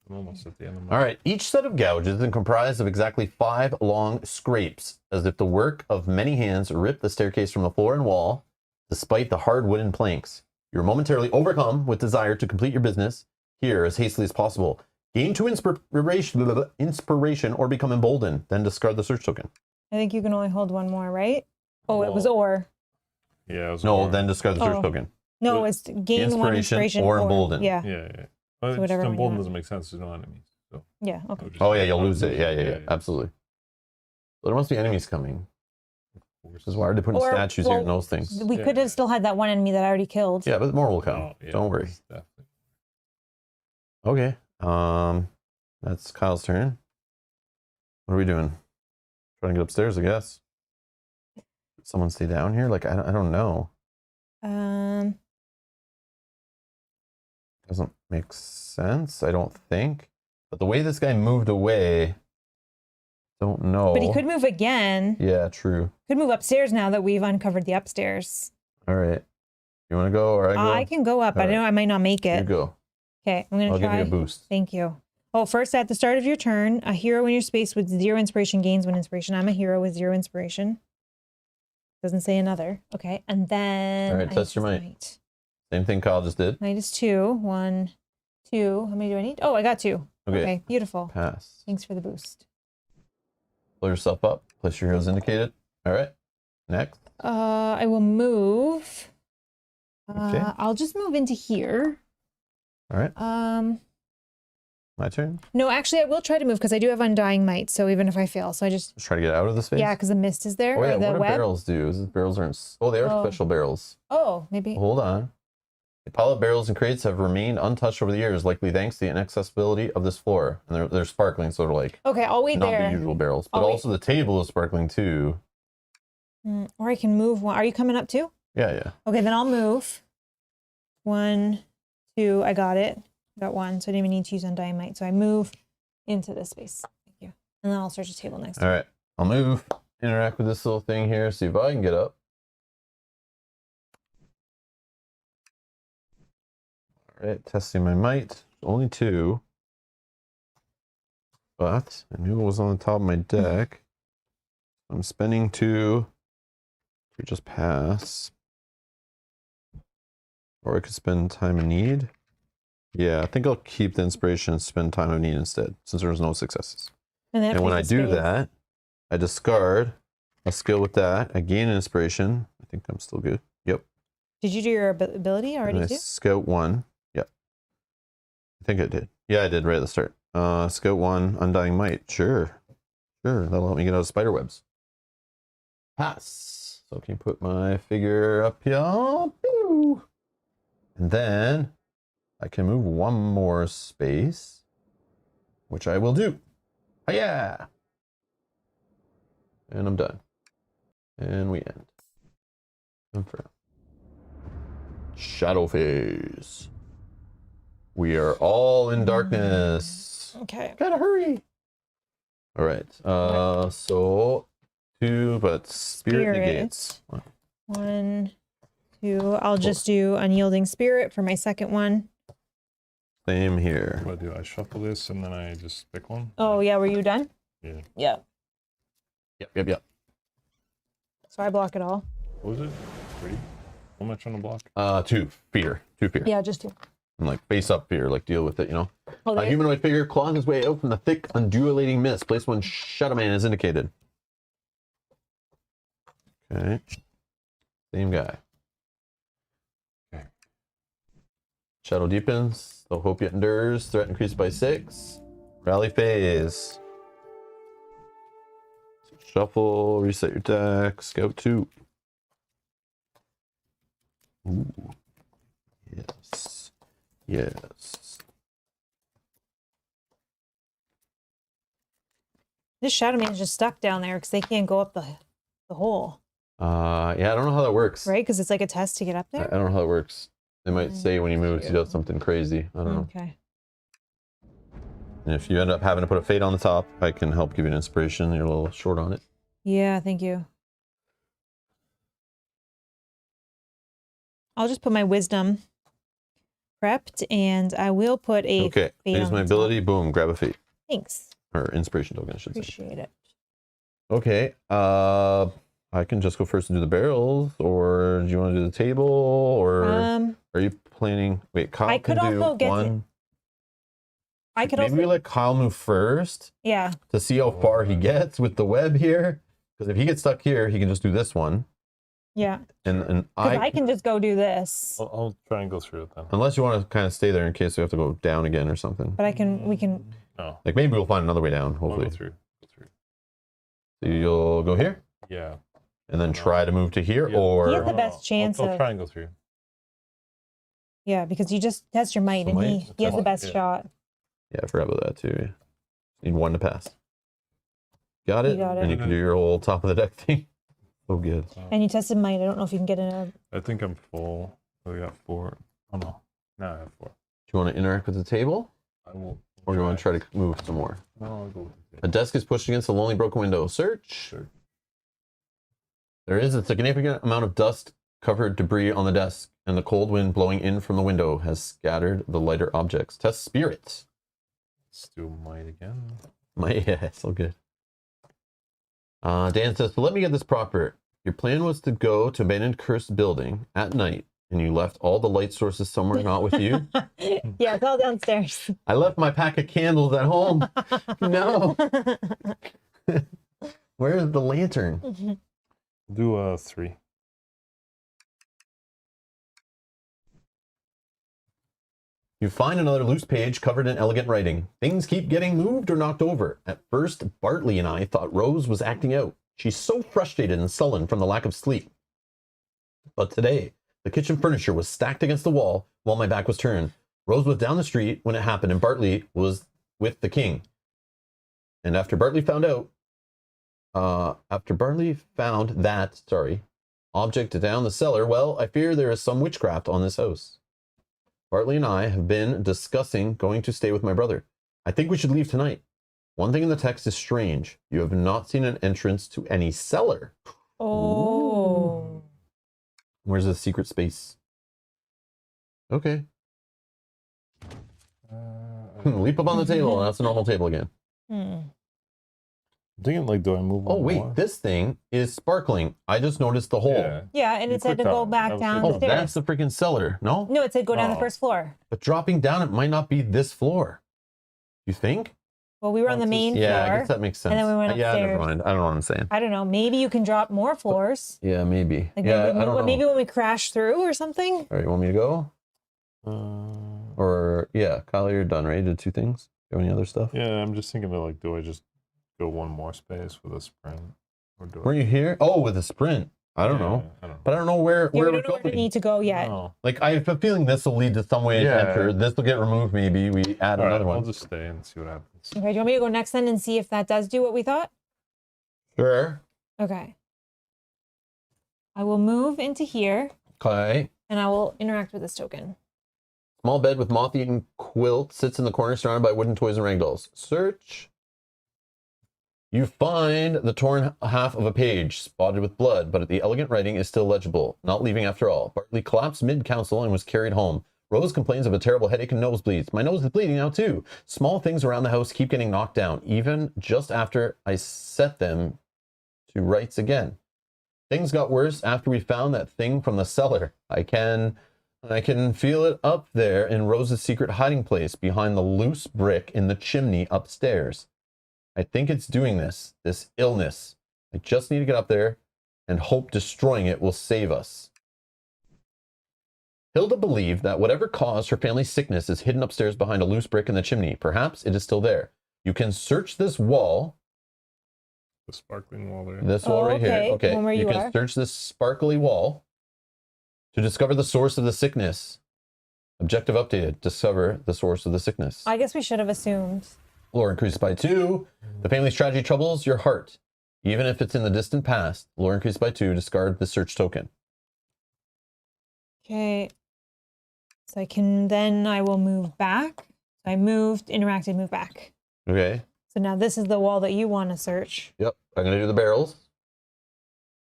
I'm almost at the end of my... All right. Each set of gouges is comprised of exactly 5 long scrapes, as if the work of many hands ripped the staircase from the floor and wall, despite the hard wooden planks. You're momentarily overcome with desire to complete your business here as hastily as possible. Gain 2 inspiration or become emboldened, then discard the search token. I think you can only hold one more, right? Oh, it was or. Yeah, it was No, or. then discard the search token. No, it's gain 1 inspiration or emboldened. Yeah. Yeah. So whatever one you emboldened want. doesn't make sense. There's no enemies. So Yeah, okay. Oh, yeah, you'll lose it. Yeah, absolutely. So there must be enemies coming. Because why are they putting Or- statues here and well, those things? We could have still had that one enemy that I already killed. Yeah, but more will come. Oh, yeah, Don't worry. it's definitely- Okay. That's Kyle's turn. What are we doing? Trying to get upstairs, I guess. Someone stay down here? Like, I don't know. Doesn't make sense, I don't think. But the way this guy moved away, don't know. But he could move again. Yeah, true. Could move upstairs now that we've uncovered the upstairs. All right. You want to go or I go? I can go up. I Alright. know I might not make You it. go. Okay, I'm gonna I'll try. give you a boost. Thank you. Oh, first at the start of your turn, a hero in your space with 0 inspiration gains 1 inspiration. I'm a hero with 0 inspiration. Doesn't say another. Okay, and then All right, test your might. Same thing Kyle just did. Might is 2. 1, 2. How many do I need? Oh, I got 2. Okay. Beautiful. Pass. Thanks for the boost. Pull yourself up. Place your heroes indicated. All right. Next. I will move. Okay. I'll just move into here. All right. My turn. No, actually, I will try to move because I do have Undying Might. So even if I fail, so I just Just try to get out of the space. yeah, because the mist is there. Oh, yeah. Or the What do web. barrels do? Is it barrels aren't? Oh, they are Oh. special barrels. Oh, maybe. Hold on. A pile of barrels and crates have remained untouched over the years, likely thanks to the inaccessibility of this floor. And they're sparkling, sort of like Okay, I'll wait not there. the usual barrels, but I'll wait. also the table is sparkling too. Or I can move one. Are you coming up too? Yeah, yeah. Okay, then I'll move. 1, 2. I got it. Got 1, so I didn't even need to use Undying Might. So I move into this space. Thank you. And then I'll search the table next All right. I'll move. Interact with this little thing here. See if I can get up. All right. Testing my might. Only 2. But I knew it was on the top of my deck. I'm spending 2 to just pass. Or I could spend time of need. Yeah, I think I'll keep the inspiration and spend time of need instead, since there's no successes. And then it And when I plays the do space. that, I discard a skill with that. I gain an inspiration. I think I'm still good. Yep. Did you do your ability already And I too? scout 1. Yep. I think I did. Yeah, I did right at the start. Scout 1, Undying Might. Sure. Sure. That'll help me get out of spider webs. Pass. So can you put my figure up here? Pew. And then I can move 1 more space, which I will do. Oh, yeah. And I'm done. And we end. Inferno. Shadow phase. We are all in darkness. Okay. Gotta hurry. All right. So 2, but spirit negates. 1, 2. I'll just do Unyielding Spirit for my second one. Same here. What do I shuffle this and then I just pick one? Oh yeah, were you done? Yeah. Yeah. Yep. So I block it all. What was it? 3? How much on the block? 2 fear. 2 fear. Yeah, just 2. And like face up fear, like deal with it, you know. Oh, A there- humanoid figure clawing his way out from the thick, undulating mist. Place 1 shadow man as indicated. Okay. Same guy. Okay. Shadow deepens. The hope yet endures. Threat increased by 6. Rally phase. Shuffle. Reset your deck. Scout 2. Ooh. Yes. Yes. This Shadow Man is just stuck down there because they can't go up the hole, Yeah, I don't know how that works. right? Because it's like a test to get up I there. don't know how it works. They might say when you move to do something crazy. I don't know. Okay. And if you end up having to put a fate on the top, I can help give you an inspiration. You're a little short on it. Yeah, thank you. I'll just put my wisdom prepped, and I will put a Okay. fate Use on my the ability. Boom. Grab a fate. top. Thanks. Or inspiration token, I should say. Appreciate it. Okay. I can just go first and do the barrels, or do you want to do the table, or are you planning? Wait, Kyle I could can do also get one. I could Maybe also we let Kyle move first yeah. to see how far he gets with the web here. Because if he gets stuck here, he can just do this one. Yeah. And Because I can just go do this. I'll try and go through it then. unless you want to kind of stay there in case we have to go down again or something. But we can No, Like maybe we'll find another way down, I'll hopefully. go through. So you'll go here? Yeah. And then try to move to here, or... He has the best chance I'll of- try and go through. Yeah, because you just test your might, So and might, he has the best yeah. shot. Yeah, I forgot about that too. Yeah. Need one to pass. Got You it? got it. And you can do your whole top of the deck thing. So good. And you tested might. I don't know if you can get in a. I think I'm full. We got 4. Oh no, now I have 4. Do you want to interact with the table? I will. Or do you want to try to move some more? No, I'll go with the A table. desk is pushed against a lonely broken window. Search. Sure. There is a significant amount of dust covered debris on the desk, and the cold wind blowing in from the window has scattered the lighter objects. Test spirits. Let's do might again. Yeah, so good. Dan says, so let me get this proper. Your plan was to go to abandoned cursed building at night, and you left all the light sources somewhere not with you? Yeah, it's all downstairs. I left my pack of candles at home. No. Where's the lantern? Do 3. You find another loose page covered in elegant writing. Things keep getting moved or knocked over. At first, Bartley and I thought Rose was acting out. She's so frustrated and sullen from the lack of sleep. But today, the kitchen furniture was stacked against the wall while my back was turned. Rose was down the street when it happened, and Bartley was with the king. And after Bartley found that object down the cellar, well, I fear there is some witchcraft on this house. Bartley and I have been discussing going to stay with my brother. I think we should leave tonight. One thing in the text is strange. You have not seen an entrance to any cellar. Oh. Where's the secret space? Okay. Leap up on the table. That's a normal table again. I'm thinking, like, do I move Oh, one wait. more? This thing is sparkling. I just noticed the hole. Yeah. Yeah, and You it said to clicked go on it. back That was down it. the Oh, stairs. that's the freaking cellar. No? No, it said go down the Oh. first floor. But dropping down, it might not be this floor. You think? Well, we were on the That's main Yeah, I floor. guess that makes sense. and then we went Yeah, never upstairs. mind. I don't know what I'm saying. I don't know. Maybe you can drop more floors. Yeah, maybe. Like yeah, maybe, I don't know. maybe when we crash through or something. All right, you want me to go? Or, yeah, Kyle, you're done, right? You did 2 things. You have any other stuff? Yeah, I'm just thinking about, like, do I just go one more space with a sprint? Or do Were you here? Oh, with a sprint. I don't know. I don't know. But I don't know where Yeah, we we're don't know where we going. need to go yet. No. Like, I have a feeling this will lead to some way to Yeah. enter. This will get removed, maybe. We add All right, another I'll one. just stay and see what happens. Okay, do you want me to go next then and see if that does do what we thought? Sure. Okay. I will move into here Okay. and I will interact with this token. Small bed with moth-eaten quilt sits in the corner surrounded by wooden toys and ragdolls. Search. You find the torn half of a page, spotted with blood, but the elegant writing is still legible. Not leaving after all. Bartley collapsed mid-council and was carried home. Rose complains of a terrible headache and nosebleeds. My nose is bleeding now too. Small things around the house keep getting knocked down, even just after I set them to rights again. Things got worse after we found that thing from the cellar. I can feel it up there in Rose's secret hiding place behind the loose brick in the chimney upstairs. I think it's doing this illness. I just need to get up there and hope destroying it will save us. Hilda believed that whatever caused her family's sickness is hidden upstairs behind a loose brick in the chimney. Perhaps it is still there. You can search this wall. The sparkling wall there. This wall right okay. here. Okay. One where you can are. search this sparkly wall to discover the source of the sickness. Objective updated. Discover the source of the sickness. I guess we should have assumed. Lore increased by 2. The family's tragedy troubles your heart. Even if it's in the distant past, lore increased by 2. Discard the search token. Okay. So I will move back. I moved, interacted, move back. Okay. So now this is the wall that you want to search. Yep. I'm going to do the barrels.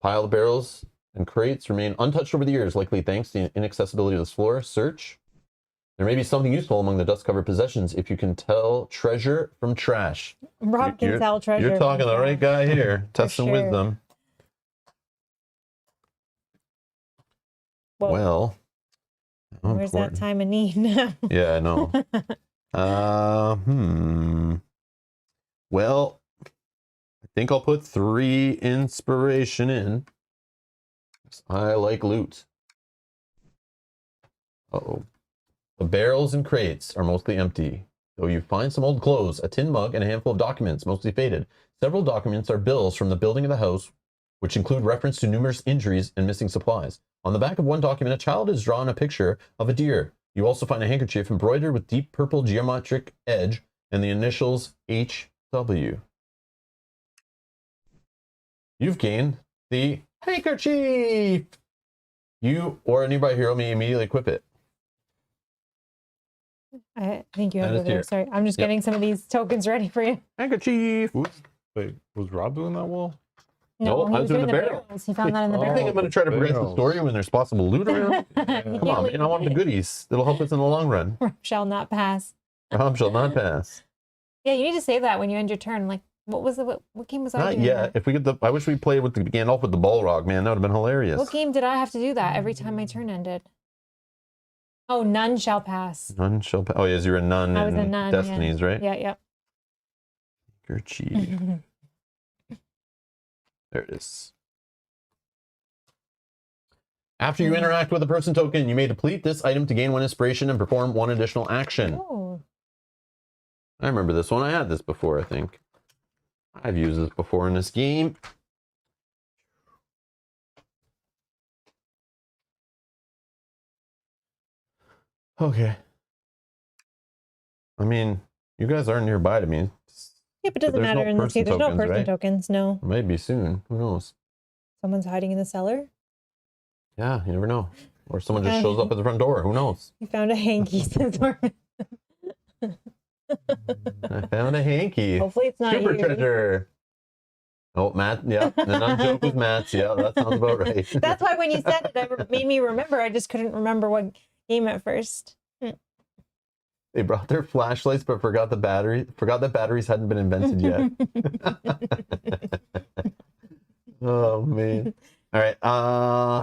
Pile of barrels and crates remain untouched over the years, likely thanks to the inaccessibility of this floor. Search. There may be something useful among the dust-covered possessions if you can tell treasure from trash. Rob can tell treasure. You're talking from the right trash. guy here. Test some sure. wisdom. Whoa, Well, how where's that important. time of need now? Yeah, I know. Well, I think I'll put 3 inspiration in. I like loot. Uh-oh. The barrels and crates are mostly empty, though you find some old clothes, a tin mug, and a handful of documents, mostly faded. Several documents are bills from the building of the house which include reference to numerous injuries and missing supplies. On the back of one document, a child has drawn a picture of a deer. You also find a handkerchief embroidered with deep purple geometric edge and the initials HW. You've gained the handkerchief. You or a nearby hero may immediately equip it. I think you have That it is there. here. Sorry, I'm just Yep. getting some of these tokens ready for you. Handkerchief. Wait, was Rob doing that wall? No, he I was was doing doing the the barrel. barrels. He found that in the I barrel. think I'm going to try to progress the barrels. story when there's possible loot around. You Come can't on, wait. man. I want the goodies. It'll help us in the long run. Shall not pass. Rom shall not pass. Yeah, you need to say that when you end your turn. Like, what was the what game was I Not doing yet. that? If we get the, I wish we played with the Gandalf with the Balrog, man. That would have been hilarious. What game did I have to do that every time my turn ended? Oh, none shall pass. None shall pass. Oh, yes, you're a nun I was a in nun. Destinies, right? Yeah, yeah. Handkerchief. There it is. After you interact with a person token, you may deplete this item to gain 1 inspiration and perform 1 additional action. Oh, I remember this one. I had this before, I think. I've used this before in this game. Okay. I mean, you guys are nearby to me. yeah, but it doesn't there's no matter in this person case. There's no tokens, person right? tokens. No, Maybe soon. Who knows? someone's hiding in the cellar. Yeah, you never know. Or someone just shows up at the front door. Who knows? You found a hanky, says Norman. I found a hanky. Hopefully, it's not Super you. treasure. Oh, Matt. Yeah, the nun joke was Matt's. Yeah, that sounds about right. That's why when you said it, it made me remember. I just couldn't remember what game at first. They brought their flashlights, but forgot the battery. Forgot that batteries hadn't been invented yet. Oh man. All right.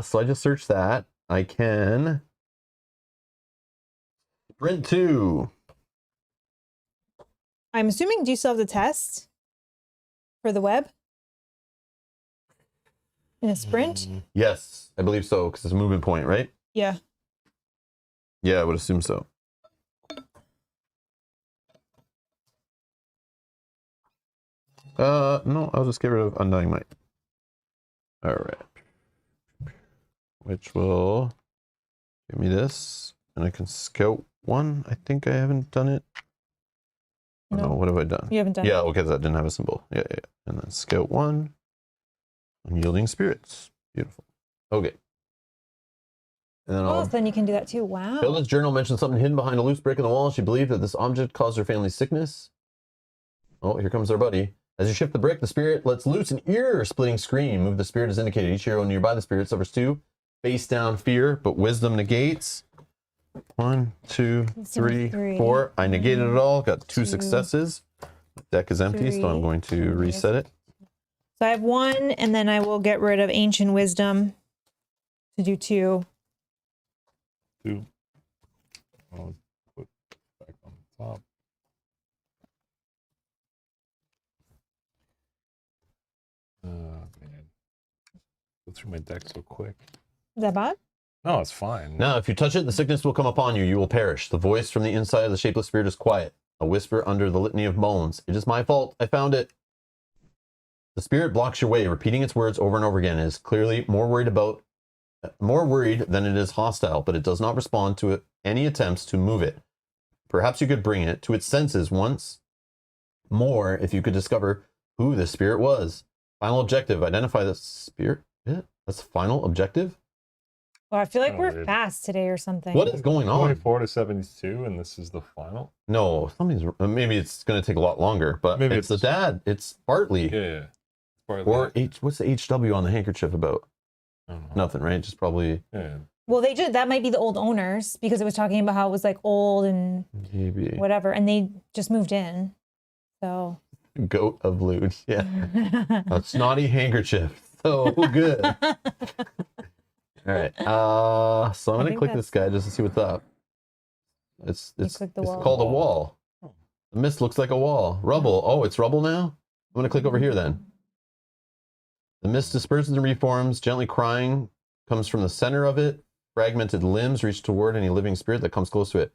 So I just searched that. I can sprint 2. I'm assuming, do you still have the test for the web in a sprint? Yes, I believe so, because it's a movement point, right? Yeah. Yeah, I would assume so. No, I'll just get rid of Undying Might. All right. Which will give me this, and I can scout 1. I think I haven't done it. No, what have I done? You haven't done Yeah, it. okay, that didn't have a symbol. Yeah. And then scout 1. Unyielding spirits. Beautiful. Okay. And then Oh, I'll so then you can do that too. Wow. Hilda's journal mentioned something hidden behind a loose brick in the wall. She believed that this object caused her family sickness. Oh, here comes our buddy. As you shift the brick, the spirit lets loose an ear-splitting scream. Move the spirit as indicated. Each hero nearby the spirit suffers 2 face down fear, but wisdom negates. 1, 2, 3, 4. I negated it all. Got 2 successes. The deck is empty, so I'm going to reset it. So I have 1, and then I will get rid of ancient wisdom to do 2. 2. I'll put back on the top. Man. Go through my deck so quick. Is that bad? No, it's fine. Now, if you touch it, the sickness will come upon you. You will perish. The voice from the inside of the shapeless spirit is quiet. A whisper under the litany of moans. It is my fault. I found it. The spirit blocks your way, repeating its words over and over again. It is clearly more worried than it is hostile, but it does not respond to any attempts to move it. Perhaps you could bring it to its senses once more if you could discover who the spirit was. Final objective, identify the spirit. Yeah, that's the final objective? Well, I feel like Oh, we're weird. fast today or something. What is going on? 24 to 72, and this is the final. No, something's, maybe it's going to take a lot longer, but Maybe it's the it's- dad. It's Bartley. Yeah. Part of Or that. what's the HW on the handkerchief about? I don't know. Nothing, right? Just probably Yeah. Well, that might be the old owners because it was talking about how it was like old and maybe whatever, and they just moved in. So goat of loot. Yeah, a snotty handkerchief. So good. All right. So I'm gonna think click this guy just to see what's up. It's click the wall. called a wall. The mist looks like a wall. Rubble. Oh, it's rubble now. I'm gonna click over here then. The mist disperses and reforms. Gently crying comes from the center of it. Fragmented limbs reach toward any living spirit that comes close to it.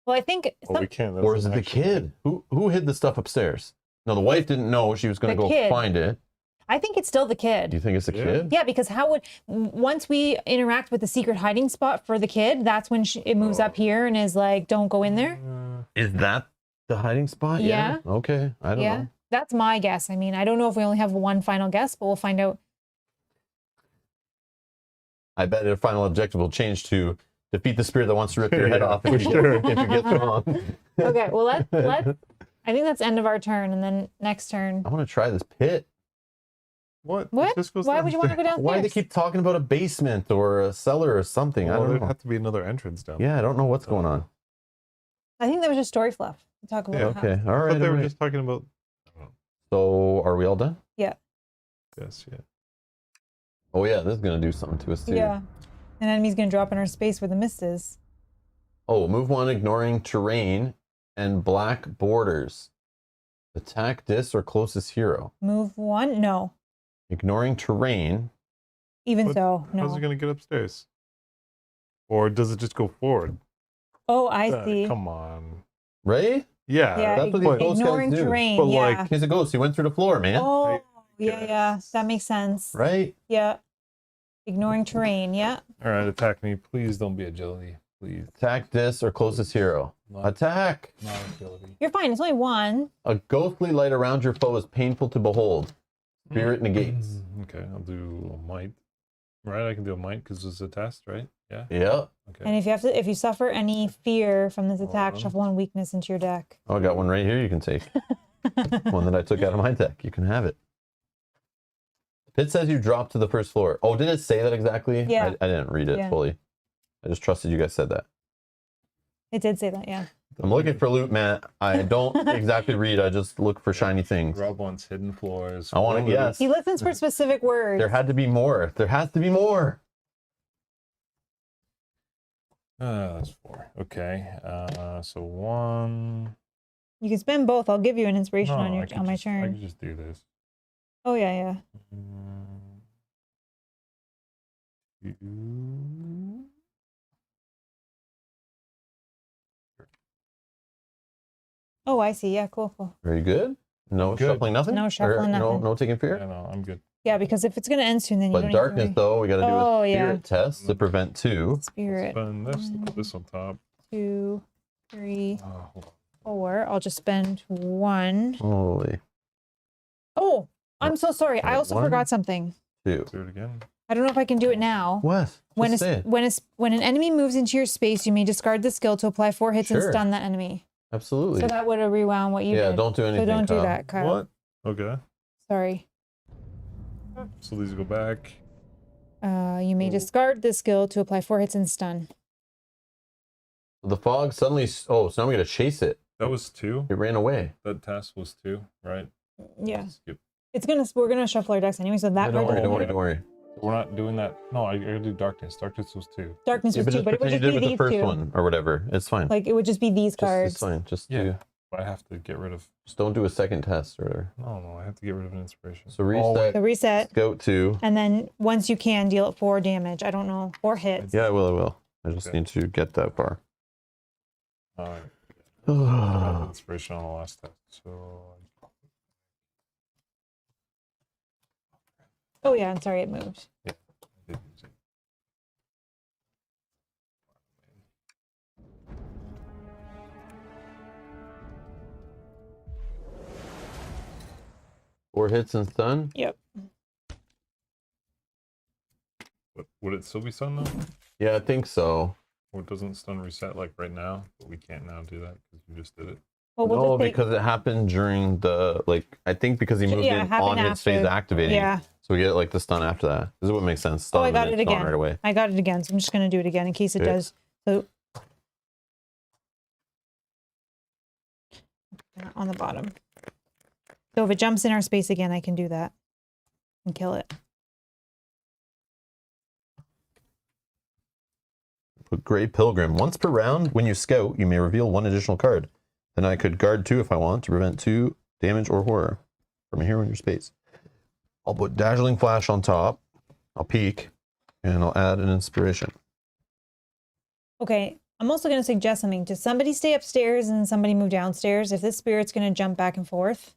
well, I think Well, we can't. Or is it the kid? Who hid the stuff upstairs? No, the wife didn't know she was going The to go kid. find it. I think it's still the kid. You think it's a Yeah. kid? Yeah, because how would once we interact with the secret hiding spot for the kid, that's when it moves up here and is like, "Don't go in there." Is that the hiding spot? Yeah. Okay. I don't know. That's my guess. I mean, I don't know if we only have one final guess, but we'll find out. I bet their final objective will change to defeat the spirit that wants to rip your head Yeah, off for if you, sure. if you get wrong. Okay, well let's. I think that's end of our turn, and then next turn. I want to try this pit. What? What? It just goes Why would you want to go downstairs. downstairs? Why do they keep talking about a basement or a cellar or something? I Well, don't there'd know. have to be another entrance down. Yeah, I don't know what's going on. I think that was just story fluff. We talk about Yeah, the house. Okay, all I right. thought they all were right. just talking about. So, are we all done? Yeah. Yes, yeah. Oh yeah, this is gonna do something to us too. Yeah. An enemy's gonna drop in our space where the mist is. Oh, move one, ignoring terrain and black borders. Attack this or closest hero. Move one? No. Ignoring terrain. Even What- so, How's no. it gonna get upstairs? Or does it just go forward? Oh, I see. Come on. Right? Yeah. Yeah, that's what these ghost ignoring guys do. terrain. But, yeah. like, He's a ghost. He went through the floor, man. Oh, I yeah. That makes sense. Right? Yeah. Ignoring terrain. Yeah. All right, attack me. Please don't be agility. Please. Attack this or closest hero. Not, Attack! not agility. You're fine. It's only one. A ghostly light around your foe is painful to behold. Spirit negates. Okay, I'll do a might. Right, I can do a might because it's a test, right? Yeah. Yep. Okay. And if you suffer any fear from this attack, Uh-huh. shuffle one weakness into your deck. Oh, I got one right here you can take. One that I took out of my deck. You can have it. Pit says you drop to the first floor. Oh, did it say that exactly? Yeah. I didn't read it Yeah. fully. I just trusted you guys said that. It did say that, yeah. I'm looking for loot, Matt. I don't exactly read. I just look for shiny things. Rob wants hidden floors. I want to guess. He listens for specific words. There had to be more. There has to be more. That's 4. Okay. So 1. You can spend both. I'll give you an inspiration No, on I your could on my just- I turn. can just do this. Oh yeah. 2. Oh, I see. Yeah, cool. Very good. No Good. shuffling, nothing. No shuffling, No, nothing. no taking fear. Yeah, no, I'm good. Yeah, because if it's gonna end soon, then you But don't darkness, need to though, we got to do Oh, a yeah. spirit test to prevent 2. worry. Spirit. Spend this. Put this on top. 2, 3, Hold on. 4. I'll just spend 1. Holy. Oh, I'm so sorry. I Wait, also 1, forgot something. 2. Do it again. I don't know if I can do it now. What? When Just say it. when an enemy moves into your space, you may discard the skill to apply 4 hits and Sure. stun that enemy. Absolutely. So that would have rewound what you Yeah, did. don't do anything, So don't do Kyle. that, Kyle. What? Okay. Sorry. So these go back. You may discard the skill to apply 4 hits and stun. The fog suddenly. Oh, so now we got to chase it. That was 2. It ran away. That task was 2, right? Yeah. Skip. We're gonna shuffle our decks anyway, so that Don't would worry, don't worry, don't worry. We're not doing that. No, I gotta do darkness. Darkness was 2. darkness Yeah, was but 2, just but it would pretend just you be did with the these first 2. one or whatever. It's fine. Like it would just be these It's cards. fine. Just Yeah. But I have to get rid of. just don't do a second test or whatever. No, I have to get rid of an inspiration. So reset. So reset, Scout 2. and then once you can, deal it 4 damage. I don't know, 4 hits. Yeah, I will. I will. I just Okay. need to get that far. I got inspiration on the last test. So. Oh yeah, I'm sorry, it moved. I did use it. 4 hits and stun. Yep. But would it still be stun though? Yeah, I think so. Or doesn't stun reset like right now? But we can't now do that because you just did it. Well, we'll No, just take, because it happened during the I think because he moved Yeah, it in happened on his phase after. activating. Yeah. So we get like the stun after that. This is what makes sense. Stun I and got then it it's gone again. right away. I got it again, so I'm just gonna do it again in case it Okay. does. So on the bottom. So if it jumps in our space again, I can do that and kill it. Put Grey Pilgrim. Once per round, when you scout, you may reveal 1 additional card. Then I could guard 2 if I want to prevent 2 damage or horror from a hero in your space. I'll put Dazzling Flash on top. I'll peek, and I'll add an inspiration. Okay, I'm also going to suggest something. Does somebody stay upstairs and somebody move downstairs? If this spirit's going to jump back and forth,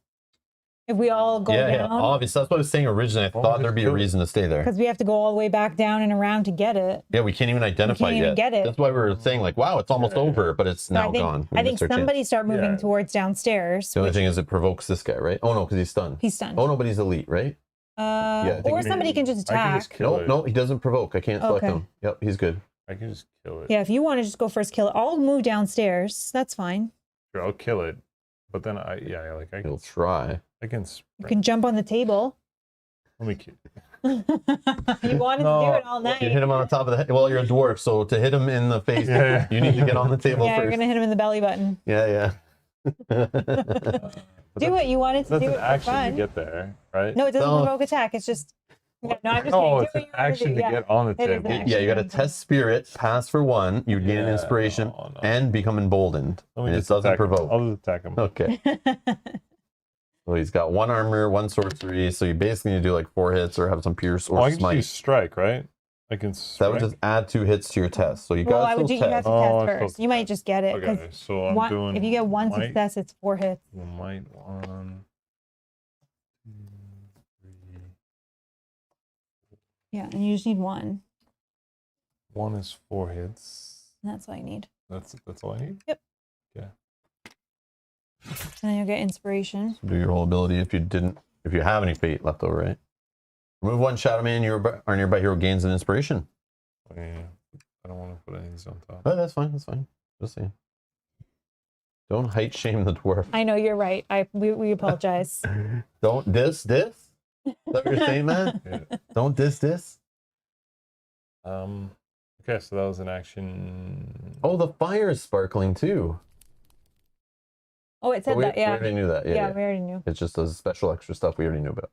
If we all go Yeah, down, obviously. That's what I was saying originally. I Well, thought we there'd be a kill it. reason to stay there. because we have to go all the way back down and around to get it. Yeah, we can't even identify even yet. get it. That's why we were saying like, wow, it's almost Yeah, yeah. over, but it's So now I think, gone. We I think missed our chance. somebody start moving Yeah. towards downstairs. The only which- thing is it provokes this guy, right? Oh no, because he's stunned. He's stunned. Oh no, but he's elite, right? Or think somebody can just I can attack. just kill No, it. no, he doesn't provoke. I can't select Okay. him. Yep, he's good. I can just kill it. Yeah, if you want to just go first, kill it. I'll move downstairs. That's fine. Sure, I'll kill it. But then I He'll try. can You sprint. can jump on the table. Let me kill. You wanted to No, do it all night. You hit him on the top of the head. Well, you're a dwarf, so to hit him in the face, Yeah. you need to get on the table Yeah, you're first. gonna hit him in the belly button. Yeah. Do what you wanted to That's do an it for action fun. to get there, right? No, it doesn't No. provoke attack. It's just. Yeah, no, I'm just No, kidding. it's Do an what you wanna action do. to Yeah. get on the It is an table. action. Yeah, you got to test spirit, pass for 1, you gain Yeah, inspiration, no. and become emboldened. Let me And it just doesn't attack him. provoke. I'll just attack him. Okay. So he's got 1 armor, 1 sorcery, so you basically need to do like 4 hits or have some pierce or Oh, I can just smite. use strike, right? I can That strike. would just add 2 hits to your test. So you Well, got I to would do. still You have test. to Oh, test I'm first. supposed to You might test. just get it. 'cause Okay, so I'm doing. if you get 1 might, success, it's 4 hits. Might 1, 2, 3. Yeah, and you just need 1. 1 is 4 hits. And that's all you need. That's all I need. Yep. Okay. And then you'll get inspiration. Do your whole ability if you have any fate left over, right? Remove 1 shadow man, our nearby hero gains an inspiration. Oh, yeah. I don't want to put anything on top. Oh, that's fine. Just saying. Don't height shame the dwarf. I know you're right. We apologize. Don't diss. Is that what you're saying, man? Yeah. Don't diss. Okay, so that was an action. Oh, the fire is sparkling too. Oh, it said we, that. Yeah. we already knew that. Yeah, Yeah. we already knew. It's just those special extra stuff we already knew about.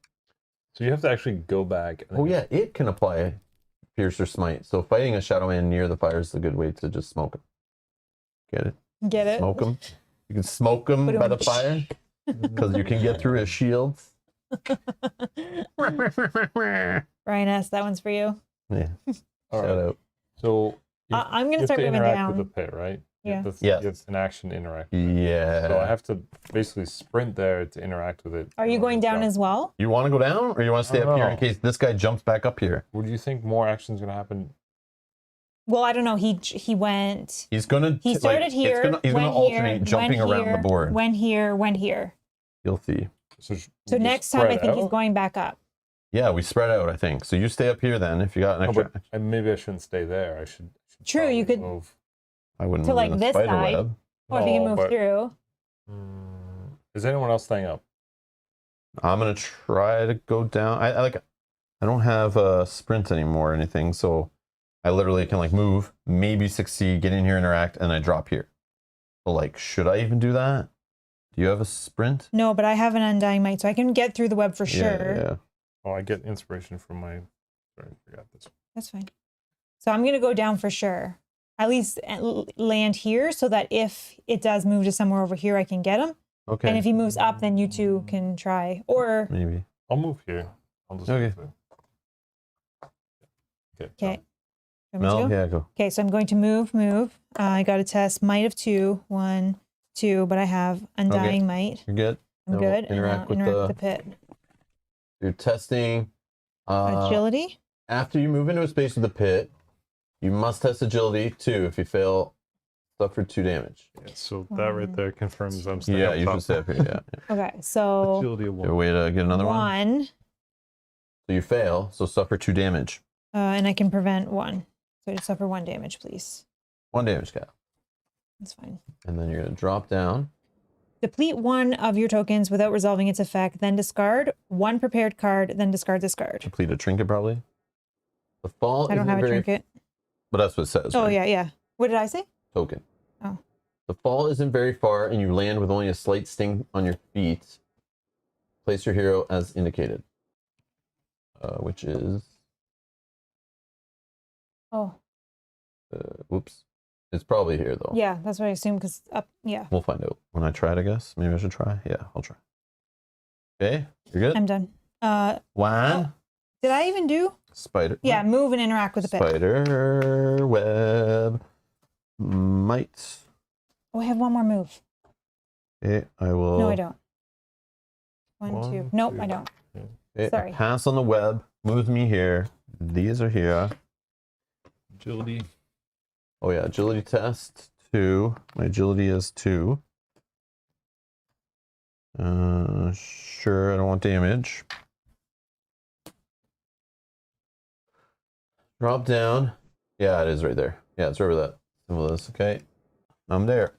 So you have to actually go back. And Oh yeah, it can apply pierce or smite. So fighting a shadow man near the fire is a good way to just smoke him. Get it? Get it? Smoke him. You can smoke him by the fire because you can get through his shields. Brian S., that one's for you. Yeah. All Shout right. out. So I'm you gonna have start to moving interact down. with the pit, right? Yeah. That's, Yes. It's an action to interact. Yeah. So I have to basically sprint there to interact with it. Are you going down as well? You want to go down or you want to stay I up don't here know. in case this guy jumps back up here? Would you think more action's gonna happen? Well, I don't know. He went. He's gonna. He started here. He's gonna went alternate here, jumping went around here, the board. Went here. Went here. You'll see. So, So next time, I think he's going back up. Yeah, we spread out. I think so. You stay up here then. If you got an No, extra, but maybe I shouldn't stay there. I should True, you probably could- move. I wouldn't to, move like, in the this spider side. web. Or if you can No, move but- through. Is anyone else staying up? I'm gonna try to go down. I don't have a sprint anymore or anything, so I literally can like move, maybe succeed, get in here, interact, and I drop here. So like, should I even do that? Do you have a sprint? No, but I have an undying might, so I can get through the web for sure. Yeah. Oh, I get inspiration from my. Sorry, I forgot this. That's fine. So I'm gonna go down for sure. At least land here, so that if it does move to somewhere over here, I can get him. Okay. And if he moves up, then you two can try. Or Maybe. I'll move here. I'll just Okay. move it. okay. Mel, yeah, go. Okay, so I'm going to move. I got a test might of 2, 1, 2, but I have undying might. You're good. I'm Now we'll good. interact with interact the- with the pit. You're testing. Agility. After you move into a space with the pit, you must test agility 2. If you fail, suffer 2 damage. Yeah, so that right there confirms I'm staying Yeah, up you top. should stay up here. Yeah. Okay, so Agility of Is there a one. way to get another one? 1, So you fail, so suffer 2 damage. and I can prevent 1. So I just suffer 1 damage, please. 1 damage, Cal. That's fine. And then you're gonna drop down. Deplete 1 of your tokens without resolving its effect, then discard 1 prepared card, then discard this card. Complete a trinket, probably. The fall. I don't isn't have a very, trinket. But that's what it says. Oh, right? yeah. What did I say? Token. Oh. The fall isn't very far, and you land with only a slight sting on your feet. Place your hero as indicated, which is. Oh, Whoops. It's probably here though. yeah, that's what I assumed, because up, yeah. We'll find out when I try it. I guess maybe I should try. Yeah, I'll try. Okay, you're good. I'm done. One Did I even do? spider. Yeah, move and interact with the pit. Spider web might. Oh, I have one more move. Okay, I will. No, I don't. One, two. One, Nope, two. I don't. Okay, Sorry. pass on the web. Move me here. These are here. Agility. Oh yeah, agility test 2. My agility is 2. Sure, I don't want damage. Drop down. Yeah, it is right there. Yeah, it's over that symbol is. Okay, I'm there.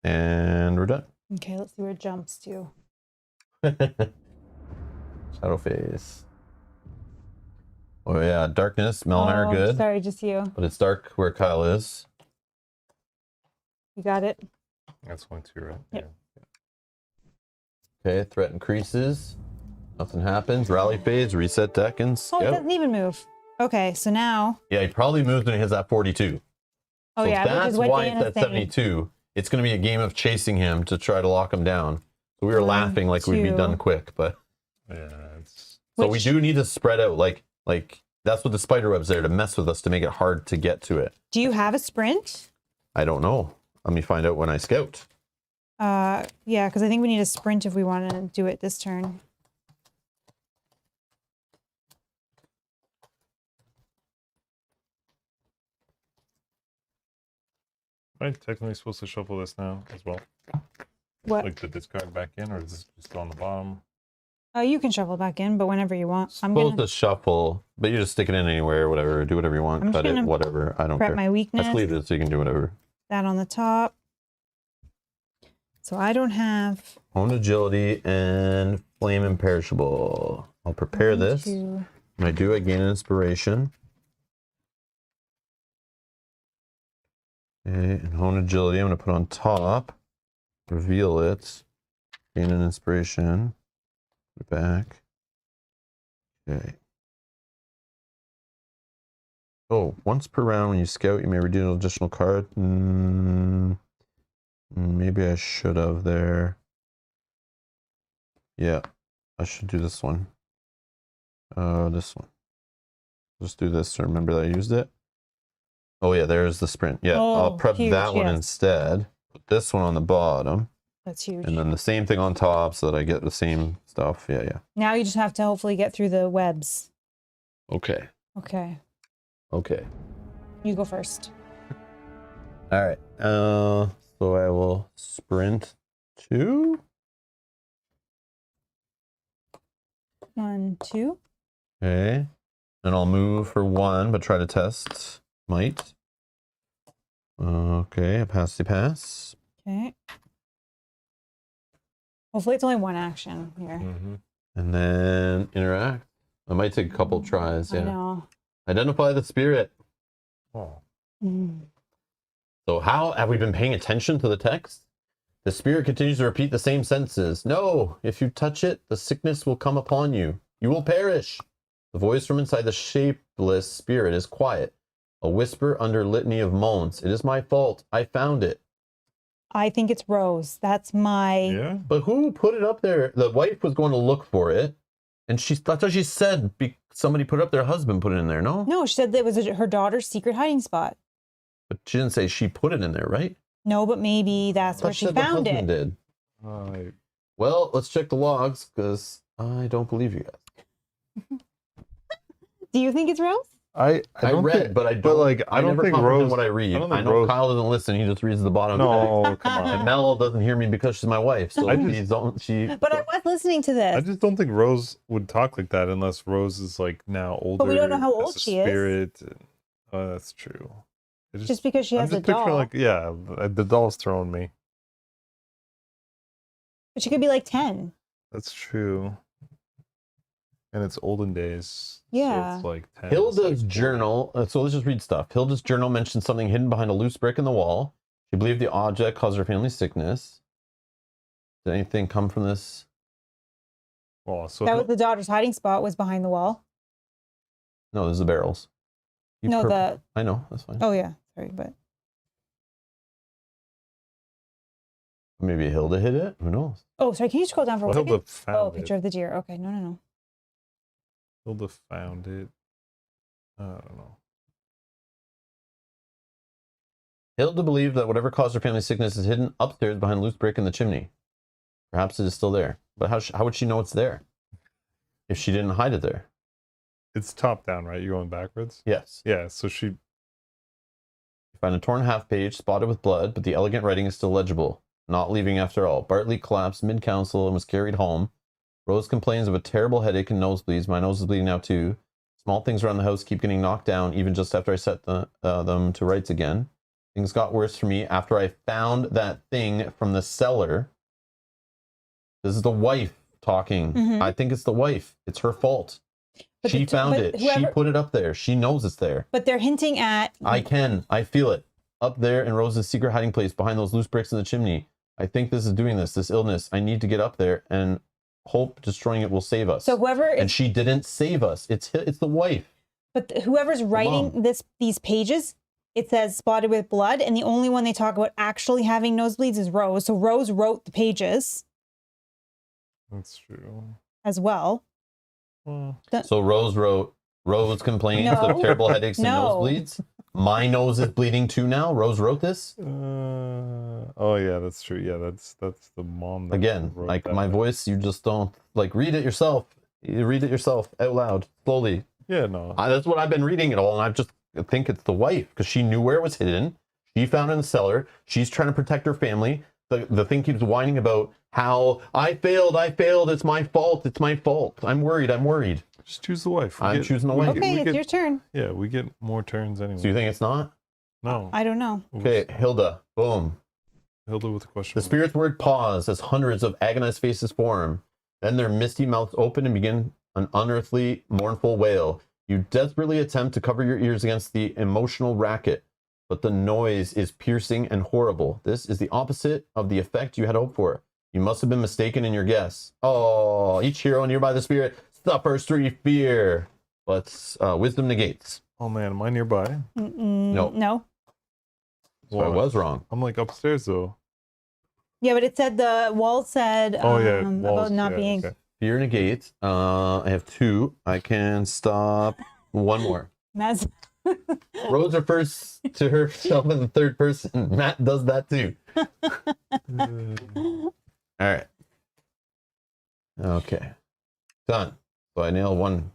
And we're done. Okay, let's see where it jumps to. Shadow face. Oh yeah, darkness. Mel and I are good. Sorry, just you. But it's dark where Kyle is. You got it? That's 1, 2, right? Yep. Yeah. Okay, threat increases. Nothing happens. Rally phase, reset deck, and Oh, it scout. doesn't even move. Okay, so now. Yeah, he probably moves when he hits that 42. Oh So yeah, which that's is what why Dan it's is at saying. 72. It's going to be a game of chasing him to try to lock him down. So we were 1, laughing like we'd be 2. done quick, but Yeah, it's so we Which- do need to spread out. Like that's what the spider web's there to mess with us to make it hard to get to it. Do you have a sprint? I don't know. Let me find out when I scout. Yeah, because I think we need a sprint if we want to do it this turn. right. Technically supposed to shuffle this now as well. What? Like the discard back in, or is this just on the bottom? You can shuffle back in, but whenever you want. I'm Supposed gonna to shuffle, but you just stick it in anywhere, whatever. Do whatever you want. I'm just Cut it, gonna whatever. I don't prep care. my I weakness. sleeved it so you can do whatever. That on the top. So I don't have. Own agility and flame imperishable. I'll prepare 1, this. 2. When I do, I gain an inspiration. Okay, and hone agility, I'm going to put on top. Reveal it. Gain an inspiration. Put it back. Okay. Oh, once per round when you scout, you may redeem an additional card. Maybe I should have there. Yeah, I should do this one. This one. Just do this to remember that I used it. Oh yeah, there's the sprint. Yeah, I'll Oh, prep huge, that one yes. instead. Put this one on the bottom, That's huge. and then the same thing on top, so that I get the same stuff. Yeah, yeah. Now you just have to hopefully get through the webs. Okay. Okay, Okay. you go first. All right. So I will sprint 2. 1, 2. Okay. And I'll move for 1, but try to test might. Okay, a pass the pass. Okay. Hopefully it's only one action here. Mm-hmm. And then interact. I might take a couple tries. I Yeah. know. Identify the spirit. Oh. Mm. So how have we been paying attention to the text? The spirit continues to repeat the same sentences. No, if you touch it, the sickness will come upon you. You will perish. The voice from inside the shapeless spirit is quiet. A whisper under litany of moans. It is my fault. I found it. I think it's Rose. That's my. Yeah. But who put it up there? The wife was going to look for it. And that's what she said. Somebody put it up there. Her husband put it in there, no? No, she said that was her daughter's secret hiding spot. But she didn't say she put it in there, right? No, but maybe that's where she the found husband it. did. Right. Well, let's check the logs because I don't believe you guys. Do you think it's Rose? I I don't read, think, but I don't. but like I don't never think comprehend Rose. what I read. I don't I think know Rose. Kyle doesn't listen. He just reads the bottom. No, come And on. Mel doesn't hear me because she's my wife. So I just- she's don't. She. But I was listening to this. I just don't think Rose would talk like that unless Rose is like now older. we don't know how as old a she is. spirit. Oh, that's true. It just because she I'm has a just picturing doll. like yeah, the doll's throwing me. But she could be like 10. That's true. And it's olden days. Yeah. So it's like 10. Hilda's journal. So let's just read stuff. Hilda's journal mentioned something hidden behind a loose brick in the wall. She believed the object caused her family sickness. Did anything come from this? Well, so That was the daughter's hiding spot was behind the wall. No, this is the barrels. You No, per- I know. That's fine. Oh yeah, sorry, but Maybe Hilda hit it. Who knows? oh, sorry. Can you scroll down for well, one second? Hilda found Oh, it. picture of the deer. Okay, no. Hilda found it. I don't know. Hilda believed that whatever caused her family's sickness is hidden upstairs behind a loose brick in the chimney. Perhaps it is still there. But how would she know it's there if she didn't hide it there? It's top down, right? You're going backwards? Yes. Yeah, so she... You find a torn half page spotted with blood, but the elegant writing is still legible. Not leaving after all. Bartley collapsed mid-council and was carried home. Rose complains of a terrible headache and nosebleeds. My nose is bleeding now too. Small things around the house keep getting knocked down, even just after I set them to rights again. Things got worse for me after I found that thing from the cellar. This is the wife talking. Mhm. I think it's the wife. It's her fault. But She the- found but it. She whoever- put it up there. She knows it's there. But they're hinting at. I feel it. Up there in Rose's secret hiding place behind those loose bricks in the chimney. I think this is doing this illness. I need to get up there and hope destroying it will save us. So whoever And she didn't save us. It's the wife. But whoever's writing mom. these pages, it says spotted with blood, and the only one they talk about actually having nosebleeds is Rose. So Rose wrote the pages That's true. as well. Well, So Rose complains No. of terrible headaches and No. nosebleeds. My nose is bleeding too now. Rose wrote this. oh yeah, that's true. Yeah, that's the mom. That Again, wrote like that. my voice, you just don't like read it yourself. You read it yourself out loud, slowly. Yeah, no. That's what I've been reading it all, and I just think it's the wife because she knew where it was hidden. She found it in the cellar. She's trying to protect her family. The thing keeps whining about how I failed. It's my fault. I'm worried. Just choose the wife. I'm choosing the wife. Okay, it's your turn. Yeah, we get more turns anyway. So you think it's not? No. I don't know. Okay, Hilda. Boom. Hilda with a question. The spirit's word pause as hundreds of agonized faces form. Then their misty mouths open and begin an unearthly, mournful wail. You desperately attempt to cover your ears against the emotional racket, but the noise is piercing and horrible. This is the opposite of the effect you had hoped for. You must have been mistaken in your guess. Oh, each hero nearby the spirit suffers through fear, but wisdom negates. Oh man, am I nearby? No. No. So I was wrong. I'm like upstairs though. Yeah, but it said the wall said Oh yeah, about walls, not yeah, being. okay. Fear negates. I have 2. I can stop one more. That's Rose refers to herself in the third person. Matt does that too. All right. Okay. Done. So I nailed one.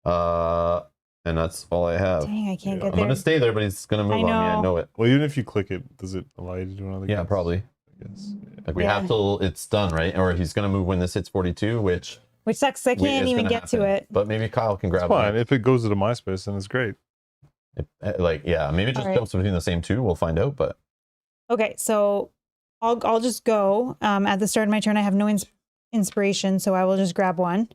And that's all I have. Dang, I can't Yeah, get I'm there. gonna stay there, but he's gonna move on me. I know it. Well, even if you click it, does it allow you to do another? Yeah, guess? probably. I guess. Yeah. Like we have till it's done, right? Or he's gonna move when this hits 42, which Which sucks. I can't is even gonna get to happen. it. But maybe Kyle can grab It's fine. one. If it goes to the MySpace, then it's great. Like, yeah, maybe it just All right. jumps between the same 2. We'll find out. But Okay, so I'll just go. At the start of my turn, I have no inspiration, so I will just grab one,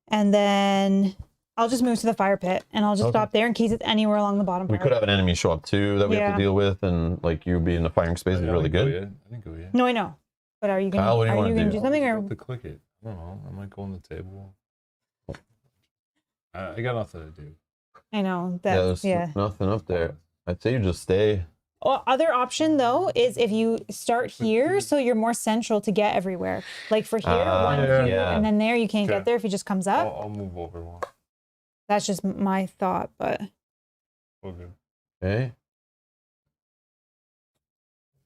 and then I'll just move to the fire pit, and I'll just Okay. stop there in case it's anywhere along the bottom we part. could have an enemy show up too that we have Yeah. to deal with, and like you being in the firing space is really good. I think go yet. No, I know. But are you gonna Kyle, what do you are wanna you gonna do? do something or To click it. I don't know. I might go on the table. I got nothing to do. I know Yeah, that there's yeah. nothing up there. I'd say you just stay. Other option though is if you start here, so you're more central to get everywhere. Like for here, one, yeah. two, Yeah. and then there you can't Okay. get there if he just comes up. I'll move over one. That's just my thought, but Okay. Okay.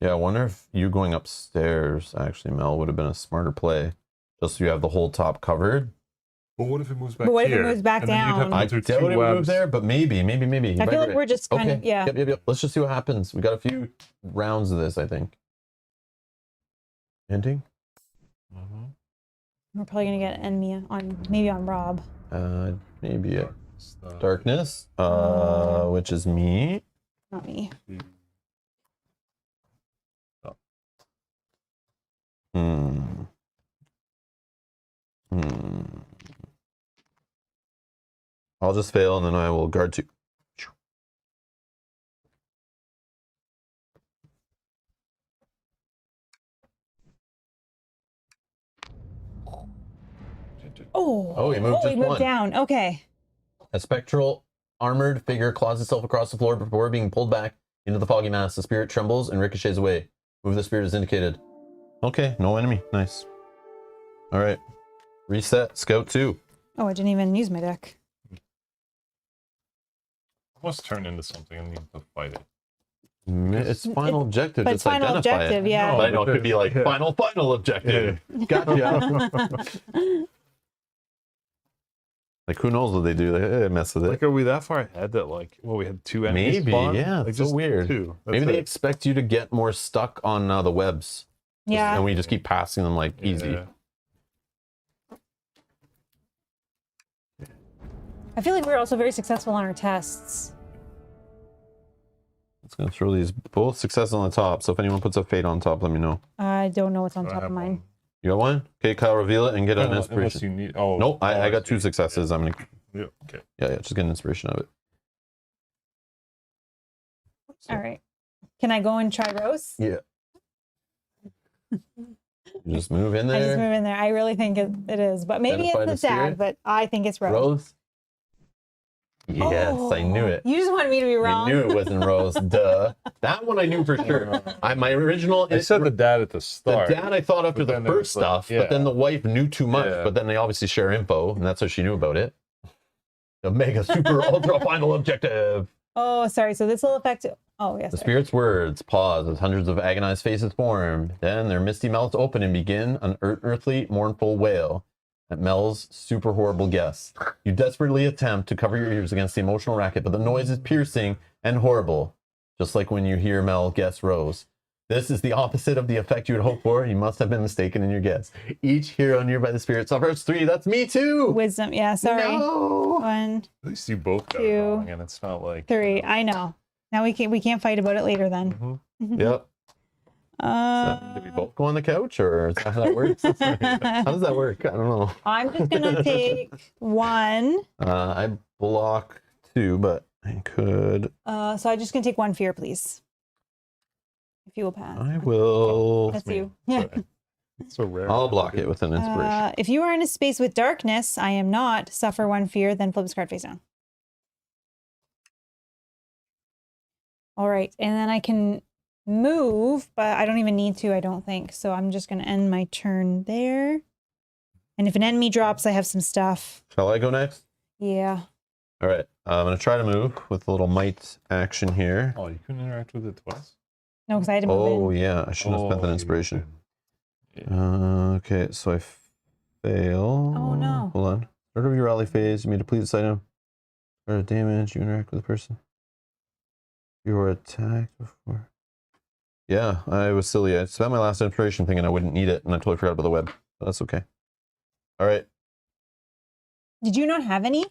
Yeah, I wonder if you going upstairs, actually, Mel, would have been a smarter play. Just so you have the whole top covered. But what if it moves back But what if it here? moves back And then you'd have down? to I go through doubt two it would move webs. there, but maybe. I feel like we're just kind of yeah. Yep. Let's just see what happens. We got a few rounds of this, I think. Ending? Mhm. We're probably gonna get an enemy on maybe on Rob. Maybe a Stuff. darkness, which is me. Not me. Hmm. I'll just fail and then I will guard 2. Oh, he moved just he moved one. down. Okay. A spectral armored figure claws itself across the floor before being pulled back into the foggy mass. The spirit trembles and ricochets away. Move the spirit as indicated. Okay, no enemy. Nice. All right. Reset. Scout 2. Oh, I didn't even use my deck. I must turn into something. I need to fight it. It's final objective. But Just it's final identify objective, it. yeah. But I know it could be like Yeah. final objective. Gotcha. Like who knows what they do? They mess with it. Like, are we that far ahead that like, well, we had 2 enemies Maybe, spawn? yeah. Like, It's so weird. 2. Maybe That's they it. expect you to get more stuck on the webs. Yeah. And we just keep passing them like easy. Yeah. I feel like we're also very successful on our tests. It's gonna throw these both successes on the top. So if anyone puts a fate on top, let me know. I don't know what's on I top have of mine. one. You got one? Okay, Kyle, reveal it and get an Unless inspiration. you need. Oh, Nope, I got 2 see. successes. I'm gonna Yeah. Okay. yeah, just get an inspiration of it. So, All right. Can I go and try Rose? Yeah. You just move in I just there. move in there. I really think it is, but maybe Identify it's the the dad, spirit. but I think it's Rose. Rose. Yes, I knew it. You just wanted me to be wrong. I knew it wasn't Rose. Duh. That one I knew for sure. My original. I said the dad at the The start. dad I thought after But the then it first was like, stuff, but then yeah. the wife knew too much. Yeah. But then they obviously share info, and that's how she knew about it. The mega super ultra final objective. Oh, sorry. So this will affect. Oh, yes. The spirit's words pause as hundreds of agonized faces form. Then their misty mouths open and begin an unearthly, mournful wail at Mel's super horrible guess. You desperately attempt to cover your ears against the emotional racket, but the noise is piercing and horrible, just like when you hear Mel guess Rose. This is the opposite of the effect you would hope for. You must have been mistaken in your guess. Each hero near by the spirit suffers 3. That's me too. Wisdom. Yeah. Sorry. No. 1, At least you both got 2, it wrong, and it's not like 3. I know. Now we can't fight about it later then. Mhm. Yep. Did we both go on the couch, or is that how that works? How does that work? I don't know. I'm just gonna take 1. I block 2, but I could. So I'm just gonna take 1 fear, please. If you will pass. I will. That's me. you. Yeah. It's so rare. I'll block it with an inspiration. If you are in a space with darkness, I am not. Suffer 1 fear, then flip this card face down. All right, and then I can move, but I don't even need to, I don't think. So I'm just going to end my turn there. And if an enemy drops, I have some stuff. Shall I go next? Yeah. All right. I'm going to try to move with a little might action here. Oh, you couldn't interact with it twice. No, because I had to move Oh, in. yeah. I shouldn't have spent that you inspiration. did. Yeah. Okay, so I fail. Oh, no. Hold on. Start of your rally phase. You may deplete this item. Start damage. You interact with the person. You were attacked before. Yeah, I was silly. I spent my last inspiration thinking I wouldn't need it, and I totally forgot about the web. But that's okay. All right. Did you not have any?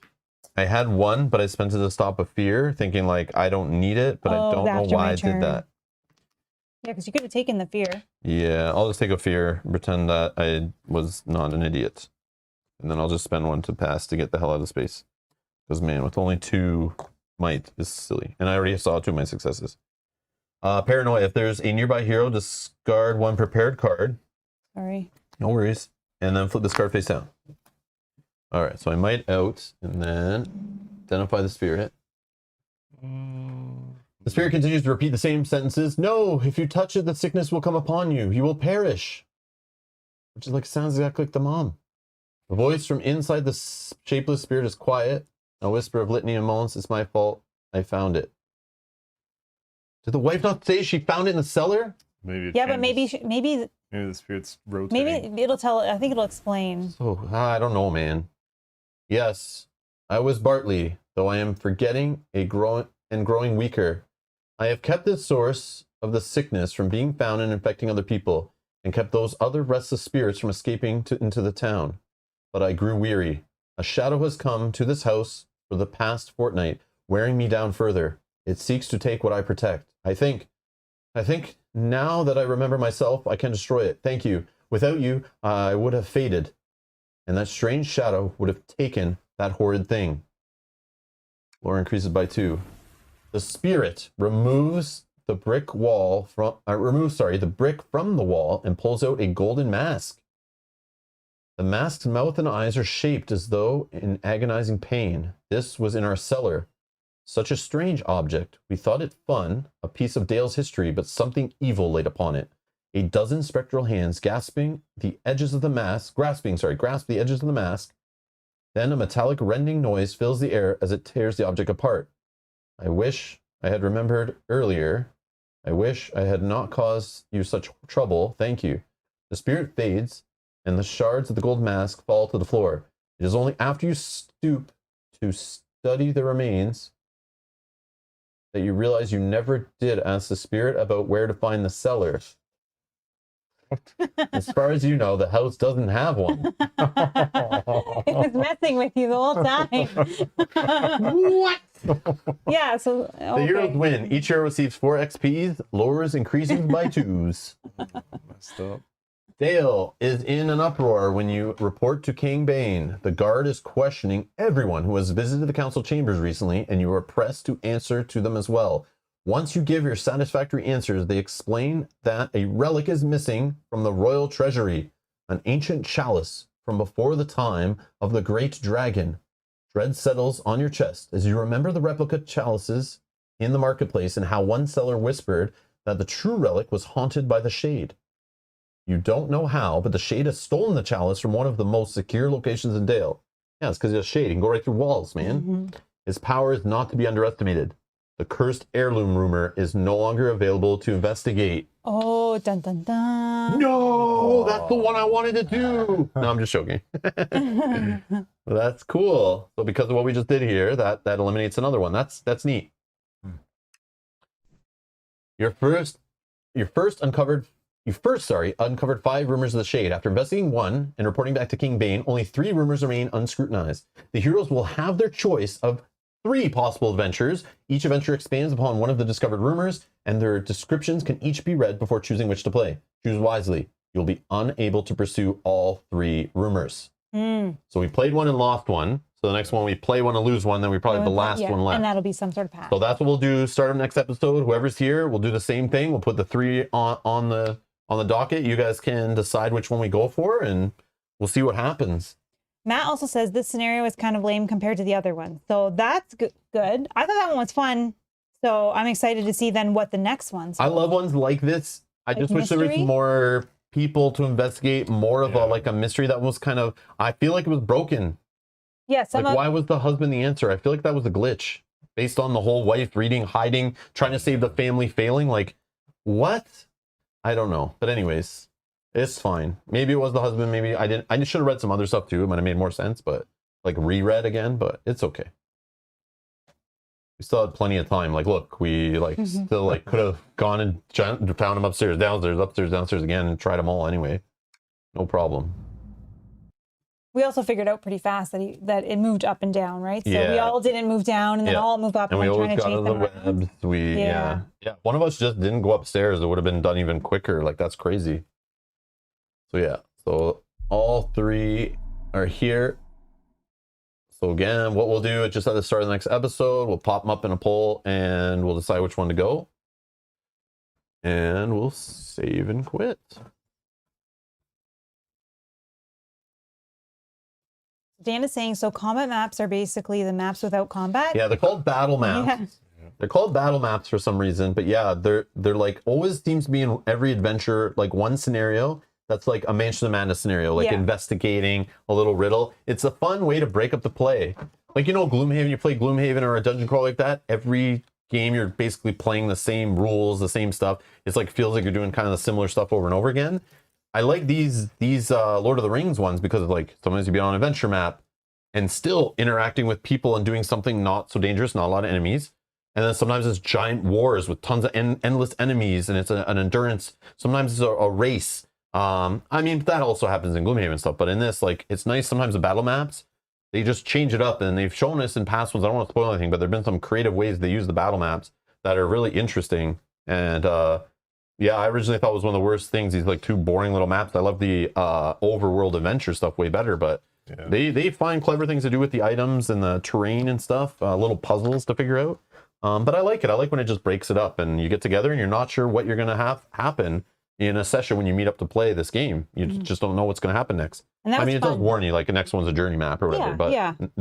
I had 1, but I spent it to stop a fear, thinking like I don't need it, but I don't know after why my I turn. did that. Yeah, because you could have taken the fear. Yeah, I'll just take a fear, pretend that I was not an idiot. And then I'll just spend 1 to pass to get the hell out of space. Because, man, with only 2 might is silly. And I already saw 2 of my successes. Paranoia. If there's a nearby hero, discard 1 prepared card. Sorry. No worries. And then flip this card face down. All right, so I might out and then identify the spirit. The spirit continues to repeat the same sentences. No, if you touch it, the sickness will come upon you. You will perish. Which is like sounds exactly like the mom. The voice from inside the shapeless spirit is quiet. A whisper of litany and moans. It's my fault. I found it. Did the wife not say she found it in the cellar? Maybe. It Yeah, but changes. maybe Maybe the spirit's rotating. maybe it'll tell. I think it'll explain. So I don't know, man. Yes, I was Bartley, though I am forgetting growing weaker. I have kept the source of the sickness from being found and infecting other people, and kept those other restless spirits from escaping into the town. But I grew weary. A shadow has come to this house for the past fortnight, wearing me down further. It seeks to take what I protect. I think now that I remember myself, I can destroy it. Thank you. Without you, I would have faded. And that strange shadow would have taken that horrid thing. Lore increases by 2. The spirit removes the brick the brick from the wall and pulls out a golden mask. The mask's mouth and eyes are shaped as though in agonizing pain. This was in our cellar. Such a strange object. We thought it fun, a piece of Dale's history, but something evil laid upon it. A dozen spectral hands grasping the edges of the mask. Then a metallic rending noise fills the air as it tears the object apart. I wish I had remembered earlier I wish I had not caused you such trouble. Thank you. The spirit fades, and the shards of the gold mask fall to the floor. It is only after you stoop to study the remains that you realize you never did ask the spirit about where to find the cellar. As far as you know, the house doesn't have one. It was messing with you the whole time. What? Yeah, so The heroes win. Each hero receives 4 XPs, lowers increases by 2s. Messed up. Dale is in an uproar when you report to King Bane. The guard is questioning everyone who has visited the council chambers recently, and you are pressed to answer to them as well. Once you give your satisfactory answers, they explain that a relic is missing from the royal treasury, an ancient chalice from before the time of the great dragon. Dread settles on your chest as you remember the replica chalices in the marketplace and how one seller whispered that the true relic was haunted by the Shade. You don't know how, but the Shade has stolen the chalice from one of the most secure locations in Dale. Yeah, it's because he's a Shade. He can go right through walls, man. Mm-hmm. His power is not to be underestimated. The cursed heirloom rumor is no longer available to investigate. Oh, dun dun dun. No, that's the one I wanted to do. No, I'm just joking. Well, that's cool. So because of what we just did here, that eliminates another one. That's neat. You first uncovered 5 rumors of the Shade. After investigating one and reporting back to King Bane, only 3 rumors remain unscrutinized. The heroes will have their choice of 3 possible adventures. Each adventure expands upon one of the discovered rumors, and their descriptions can each be read before choosing which to play. Choose wisely. You'll be unable to pursue all 3 rumors. So we played one and lost one. So the next one we play one and lose one, then we probably have the last one left. And that'll be some sort of path. So that's what we'll do. Start of next episode. Whoever's here, we'll do the same thing. We'll put the 3 on the docket. You guys can decide which one we go for, and we'll see what happens. Matt also says this scenario is kind of lame compared to the other one. So that's good. I thought that one was fun. So I'm excited to see then what the next one's. I love ones like this. I just wish there was more people to investigate, more of a mystery that was kind of, I feel like it was broken. Yeah. Why was the husband the answer? I feel like that was a glitch based on the whole wife reading, hiding, trying to save the family, failing. Like, what? I don't know. But anyways, it's fine. Maybe it was the husband. Maybe I didn't. I should have read some other stuff too. It might have made more sense, but like reread again, but it's okay. We still had plenty of time. Like, look, we still could have gone and found him upstairs, downstairs, upstairs, downstairs again and tried them all anyway. No problem. We also figured out pretty fast that it moved up and down, right? So we all didn't move down and then all move up. And we always trying to got out of the webs. Yeah. One of us just didn't go upstairs. It would have been done even quicker. Like, that's crazy. So yeah. So all 3 are here. So again, what we'll do is just at the start of the next episode, we'll pop them up in a poll and we'll decide which one to go. And we'll save and quit. Dan is saying, so combat maps are basically the maps without combat? Yeah, they're called battle maps. Yeah. They're called battle maps for some reason, but yeah, they're like always seems to be in every adventure, like one scenario that's like a Mansion of Madness scenario, like investigating a little riddle. It's a fun way to break up the play. Like, you know, Gloomhaven, you play Gloomhaven or a dungeon crawl like that, every game you're basically playing the same rules, the same stuff. It's like, feels like you're doing kind of the similar stuff over and over again. I like these Lord of the Rings ones because of like sometimes you be on an adventure map and still interacting with people and doing something not so dangerous, not a lot of enemies. And then sometimes it's giant wars with tons of endless enemies, and it's an endurance. Sometimes it's a race. I mean, that also happens in Gloomhaven and stuff, but in this, like, it's nice sometimes the battle maps, they just change it up, and they've shown us in past ones. I don't want to spoil anything, but there have been some creative ways they use the battle maps that are really interesting. And yeah, I originally thought it was one of the worst things, these like 2 boring little maps. I love the overworld adventure stuff way better, but they find clever things to do with the items and the terrain and stuff, little puzzles to figure out. But I like it. I like when it just breaks it up and you get together and you're not sure what you're going to have happen in a session when you meet up to play this game. You just don't know what's going to happen next. And I mean, it does warn you, like the next one's a journey map or whatever, but in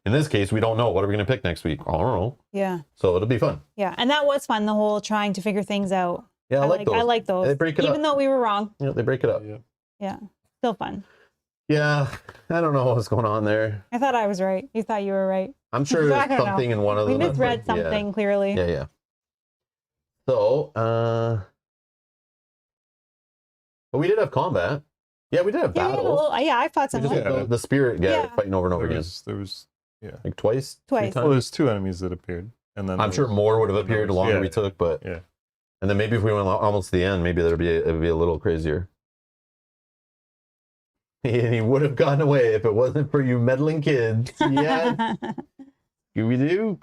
this case, we don't know. What are we going to pick next week? I don't know. Yeah. So it'll be fun. Yeah. And that was fun, the whole trying to figure things out. Yeah, I like those. I like those. They break it up. Even though we were wrong. Yeah, they break it up. Yeah. Still fun. Yeah, I don't know what's going on there. I thought I was right. You thought you were right. I'm sure there's something in one of them. We misread something clearly. Yeah. So, but we did have combat. Yeah, we did have Yeah, we had a battles. little, yeah, I fought We just someone. had the spirit guy Yeah. fighting over and over again. There was, yeah. Like twice? Twice. Three Well, times? there's 2 enemies that appeared, and then I'm sure more would have and there appeared the was- longer yeah, we took, but yeah. and then maybe if we went almost to the end, maybe it'd be a little crazier. And he would have gotten away if it wasn't for you meddling kids. Yes, Scooby-Doo.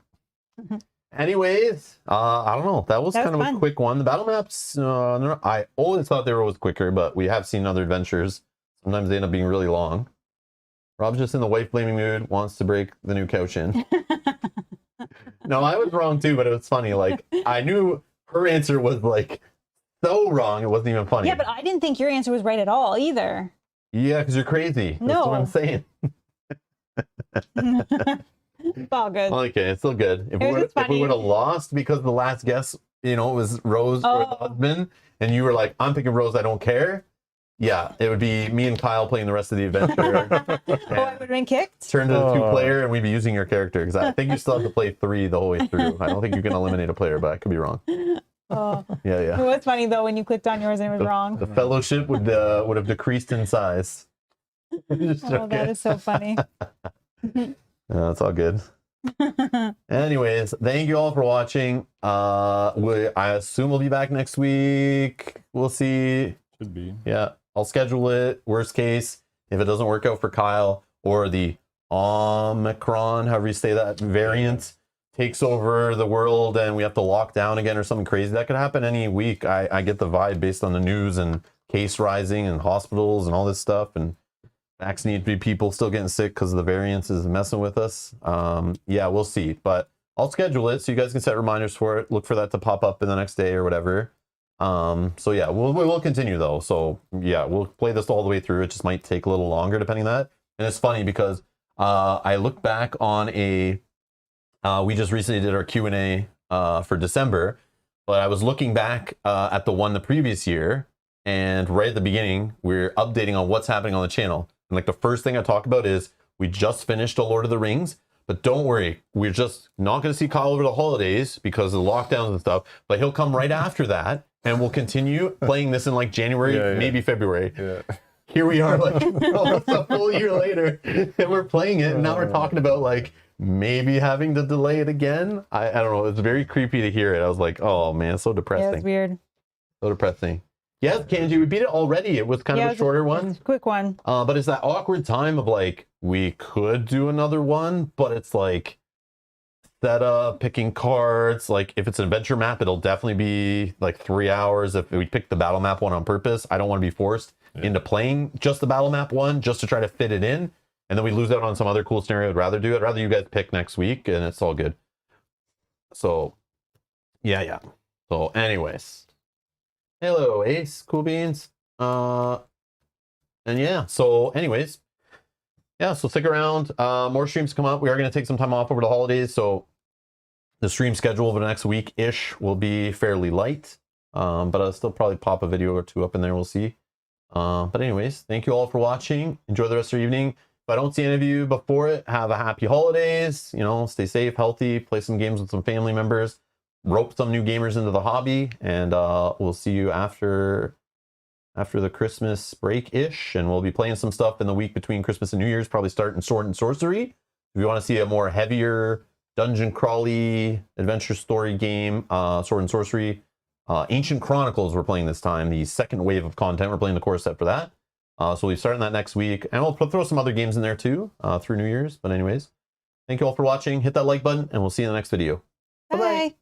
Anyways, I don't know. That was That kind was of a fun. quick one. The battle maps, I always thought they were always quicker, but we have seen other adventures. Sometimes they end up being really long. Rob's just in the wife blaming mood, wants to break the new couch in. No, I was wrong too, but it was funny. Like, I knew her answer was like so wrong, it wasn't even funny. Yeah, but I didn't think your answer was right at all either. Yeah, because you're crazy. That's what I'm saying. It's all good. Okay, it's still good. If It was just if we funny. would have lost because the last guess, it was Rose or the Oh. husband, and you were like, I'm picking Rose, I don't care. Yeah, it would be me and Kyle playing the rest of the adventure. Oh, I would have been kicked? Turn to the Oh. 2-player, and we'd be using your character, because I think you still have to play 3 the whole way through. I don't think you can eliminate a player, but I could be wrong. Oh. Yeah, It yeah. was funny though when you clicked on yours and it was wrong. The fellowship would have decreased in size. Just Oh, that is so funny. It's all good. Anyways, thank you all for watching. I assume we'll be back next week. We'll see. Should be. Yeah, I'll schedule it. Worst case, if it doesn't work out for Kyle or the Omicron, however you say that variant, takes over the world and we have to lock down again or something crazy, that could happen any week. I get the vibe based on the news and case rising and hospitals and all this stuff, and vaccinated people still getting sick because the variants is messing with us. Yeah, we'll see, but I'll schedule it so you guys can set reminders for it. Look for that to pop up in the next day or whatever. So yeah, we'll continue though. So yeah, we'll play this all the way through. It just might take a little longer depending on that. And it's funny because I look back on we just recently did our Q&A for December, but I was looking back at the one the previous year, and right at the beginning, we're updating on what's happening on the channel. And like the first thing I talk about is we just finished a Lord of the Rings, but don't worry, we're just not going to see Kyle over the holidays because of the lockdowns and stuff, but he'll come right after that, and we'll continue playing this in like January, Yeah. maybe February. Yeah. Here we are, like almost a full year later, and we're playing it, and now we're talking about like maybe having to delay it again. I don't know. It's very creepy to hear it. I was like, oh man, so Yeah, depressing. it's weird. So depressing. Yes, Kanji, we beat it already. It was kind Yeah, of it a was shorter a one. quick one. But it's that awkward time of like, we could do another one, but it's like setup, picking cards. Like if it's an adventure map, it'll definitely be like 3 hours. If we pick the battle map one on purpose, I don't want to be forced into playing just the battle map one just to try to fit it in. And then we lose out on some other cool scenario I'd rather do. I'd rather you guys pick next week, and it's all good. So, yeah. So, anyways. Hello, Ace. Cool beans. And yeah, so anyways. Yeah, so stick around. More streams come up. We are going to take some time off over the holidays, so the stream schedule over the next week-ish will be fairly light. But I'll still probably pop a video or 2 up in there. We'll see. But anyways, thank you all for watching. Enjoy the rest of your evening. If I don't see any of you before it, have a happy holidays. Stay safe, healthy, play some games with some family members, rope some new gamers into the hobby, and we'll see you after the Christmas break-ish, and we'll be playing some stuff in the week between Christmas and New Year's, probably starting Sword and Sorcery. If you want to see a more heavier dungeon crawly adventure story game, Sword and Sorcery, Ancient Chronicles we're playing this time, the second wave of content. We're playing the core set for that. So we'll be starting that next week, and we'll throw some other games in there too through New Year's. But anyways, thank you all for watching. Hit that like button, and we'll see you in the next video. Bye-bye. Bye.